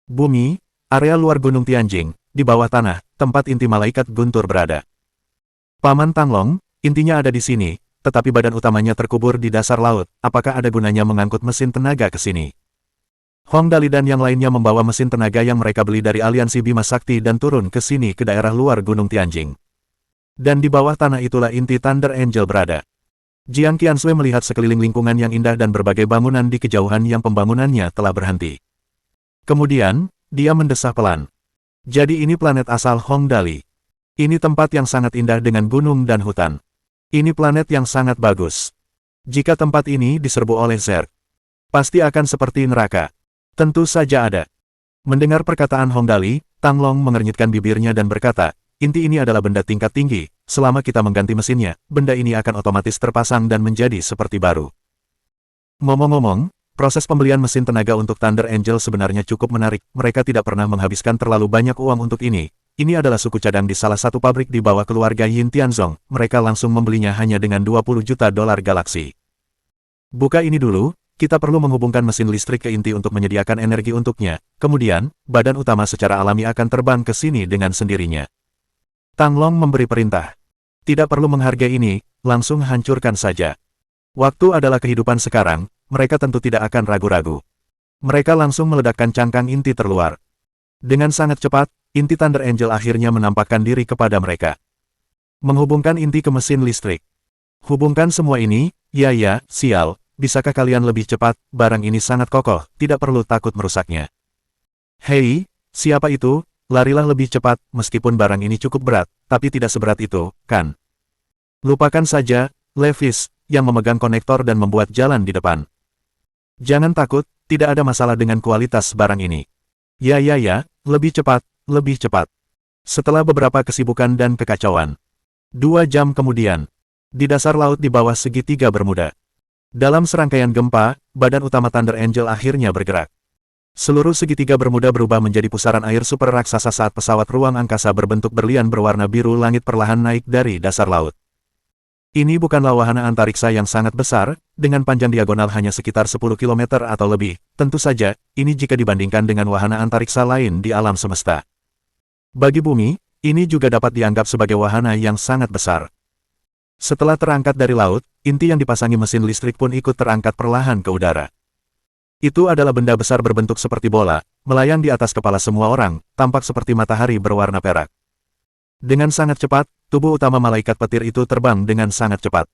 Bumi, area luar Gunung Tianjing, di bawah tanah, tempat inti malaikat Guntur berada. Paman Tanglong, intinya ada di sini, tetapi badan utamanya terkubur di dasar laut, apakah ada gunanya mengangkut mesin tenaga ke sini? Hong Dali dan yang lainnya membawa mesin tenaga yang mereka beli dari aliansi Bima Sakti dan turun ke sini ke daerah luar Gunung Tianjing. Dan di bawah tanah itulah inti Thunder Angel berada. Jiang Qiansui melihat sekeliling lingkungan yang indah dan berbagai bangunan di kejauhan yang pembangunannya telah berhenti. Kemudian, dia mendesah pelan. Jadi ini planet asal Hong Dali. Ini tempat yang sangat indah dengan gunung dan hutan. Ini planet yang sangat bagus. Jika tempat ini diserbu oleh Zerg, pasti akan seperti neraka. Tentu saja ada. Mendengar perkataan Hong Dali, Tanglong mengernyitkan bibirnya dan berkata, inti ini adalah benda tingkat tinggi, selama kita mengganti mesinnya, benda ini akan otomatis terpasang dan menjadi seperti baru. Ngomong-ngomong, proses pembelian mesin tenaga untuk Thunder Angel sebenarnya cukup menarik, mereka tidak pernah menghabiskan terlalu banyak uang untuk ini. Ini adalah suku cadang di salah satu pabrik di bawah keluarga Yin Tianzong, mereka langsung membelinya hanya dengan 20 juta dolar galaksi. Buka ini dulu, kita perlu menghubungkan mesin listrik ke inti untuk menyediakan energi untuknya, kemudian, badan utama secara alami akan terbang ke sini dengan sendirinya. Tanglong memberi perintah. Tidak perlu menghargai ini, langsung hancurkan saja. Waktu adalah kehidupan sekarang, mereka tentu tidak akan ragu-ragu. Mereka langsung meledakkan cangkang inti terluar. Dengan sangat cepat, inti Thunder Angel akhirnya menampakkan diri kepada mereka. Menghubungkan inti ke mesin listrik. Hubungkan semua ini, ya, sial, bisakah kalian lebih cepat, barang ini sangat kokoh, tidak perlu takut merusaknya. Hei, siapa itu, larilah lebih cepat, meskipun barang ini cukup berat, tapi tidak seberat itu, kan? Lupakan saja, Levis, yang memegang konektor dan membuat jalan di depan. Jangan takut, tidak ada masalah dengan kualitas barang ini. Ya, lebih cepat, lebih cepat. Setelah beberapa kesibukan dan kekacauan. 2 jam kemudian, di dasar laut di bawah segitiga Bermuda. Dalam serangkaian gempa, badan utama Thunder Angel akhirnya bergerak. Seluruh segitiga Bermuda berubah menjadi pusaran air super raksasa saat pesawat ruang angkasa berbentuk berlian berwarna biru langit perlahan naik dari dasar laut. Ini bukanlah wahana antariksa yang sangat besar, dengan panjang diagonal hanya sekitar 10 km atau lebih. Tentu saja, ini jika dibandingkan dengan wahana antariksa lain di alam semesta. Bagi bumi, ini juga dapat dianggap sebagai wahana yang sangat besar. Setelah terangkat dari laut, inti yang dipasangi mesin listrik pun ikut terangkat perlahan ke udara. Itu adalah benda besar berbentuk seperti bola, melayang di atas kepala semua orang, tampak seperti matahari berwarna perak. Dengan sangat cepat, tubuh utama malaikat petir itu terbang dengan sangat cepat.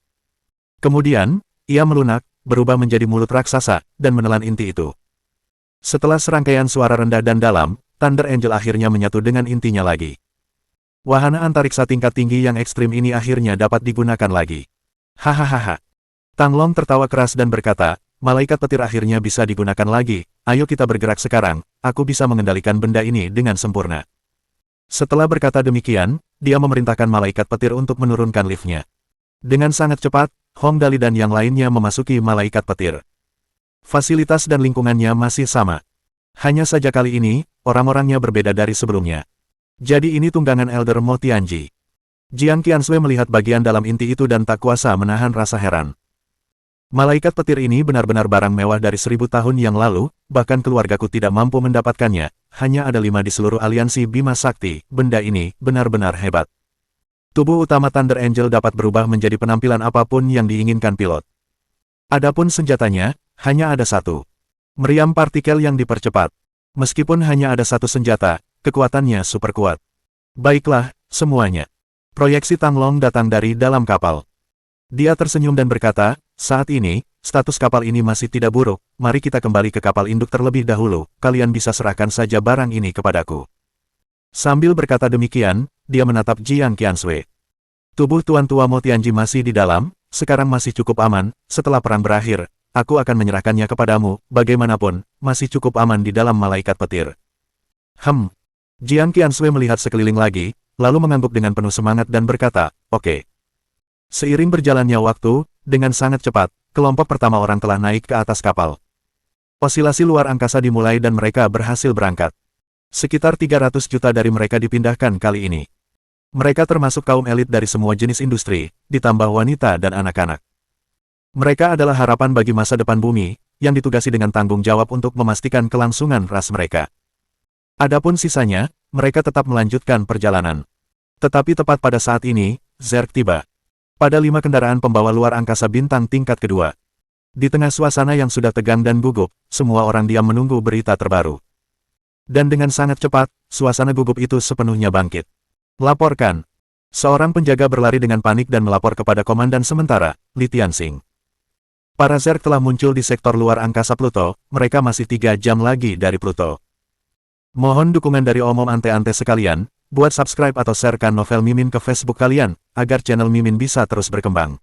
Kemudian, ia melunak, berubah menjadi mulut raksasa, dan menelan inti itu. Setelah serangkaian suara rendah dan dalam, Thunder Angel akhirnya menyatu dengan intinya lagi. Wahana antariksa tingkat tinggi yang ekstrim ini akhirnya dapat digunakan lagi. Hahaha. Tang Long tertawa keras dan berkata, malaikat petir akhirnya bisa digunakan lagi, ayo kita bergerak sekarang, aku bisa mengendalikan benda ini dengan sempurna. Setelah berkata demikian, dia memerintahkan malaikat petir untuk menurunkan liftnya. Dengan sangat cepat, Hong Dali dan yang lainnya memasuki malaikat petir. Fasilitas dan lingkungannya masih sama. Hanya saja kali ini, orang-orangnya berbeda dari sebelumnya. Jadi ini tunggangan Elder Mo Tianji. Jiang Qiansui melihat bagian dalam inti itu dan tak kuasa menahan rasa heran. Malaikat petir ini benar-benar barang mewah dari 1000 tahun yang lalu, bahkan keluargaku tidak mampu mendapatkannya, hanya ada 5 di seluruh aliansi Bima Sakti, benda ini benar-benar hebat. Tubuh utama Thunder Angel dapat berubah menjadi penampilan apapun yang diinginkan pilot. Adapun senjatanya, hanya ada satu. Meriam partikel yang dipercepat. Meskipun hanya ada satu senjata, kekuatannya super kuat. Baiklah, semuanya. Proyeksi Tang Long datang dari dalam kapal. Dia tersenyum dan berkata, saat ini, status kapal ini masih tidak buruk, mari kita kembali ke kapal induk terlebih dahulu, kalian bisa serahkan saja barang ini kepadaku. Sambil berkata demikian, dia menatap Jiang Qiansui. Tubuh Tuan Tua Mo Tianji masih di dalam, sekarang masih cukup aman, setelah perang berakhir, aku akan menyerahkannya kepadamu, bagaimanapun, masih cukup aman di dalam malaikat petir. Jiang Qiansui melihat sekeliling lagi, lalu mengangguk dengan penuh semangat dan berkata, oke. Seiring berjalannya waktu, dengan sangat cepat, kelompok pertama orang telah naik ke atas kapal. Osilasi luar angkasa dimulai dan mereka berhasil berangkat. Sekitar 300 juta dari mereka dipindahkan kali ini. Mereka termasuk kaum elit dari semua jenis industri, ditambah wanita dan anak-anak. Mereka adalah harapan bagi masa depan bumi, yang ditugasi dengan tanggung jawab untuk memastikan kelangsungan ras mereka. Adapun sisanya, mereka tetap melanjutkan perjalanan. Tetapi tepat pada saat ini, Zerg tiba. Pada 5 kendaraan pembawa luar angkasa bintang tingkat kedua. Di tengah suasana yang sudah tegang dan gugup, semua orang diam menunggu berita terbaru. Dan dengan sangat cepat, suasana gugup itu sepenuhnya bangkit. Laporkan. Seorang penjaga berlari dengan panik dan melapor kepada komandan sementara, Li Tianxing. Para Zerg telah muncul di sektor luar angkasa Pluto, mereka masih 3 jam lagi dari Pluto. Mohon dukungan dari omom ante-ante sekalian, buat subscribe atau sharekan novel Mimin ke Facebook kalian, agar channel Mimin bisa terus berkembang.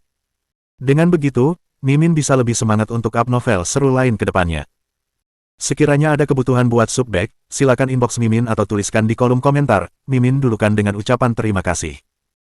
Dengan begitu, Mimin bisa lebih semangat untuk up novel seru lain ke depannya. Sekiranya ada kebutuhan buat subback, silakan inbox Mimin atau tuliskan di kolom komentar, Mimin dulukan dengan ucapan terima kasih.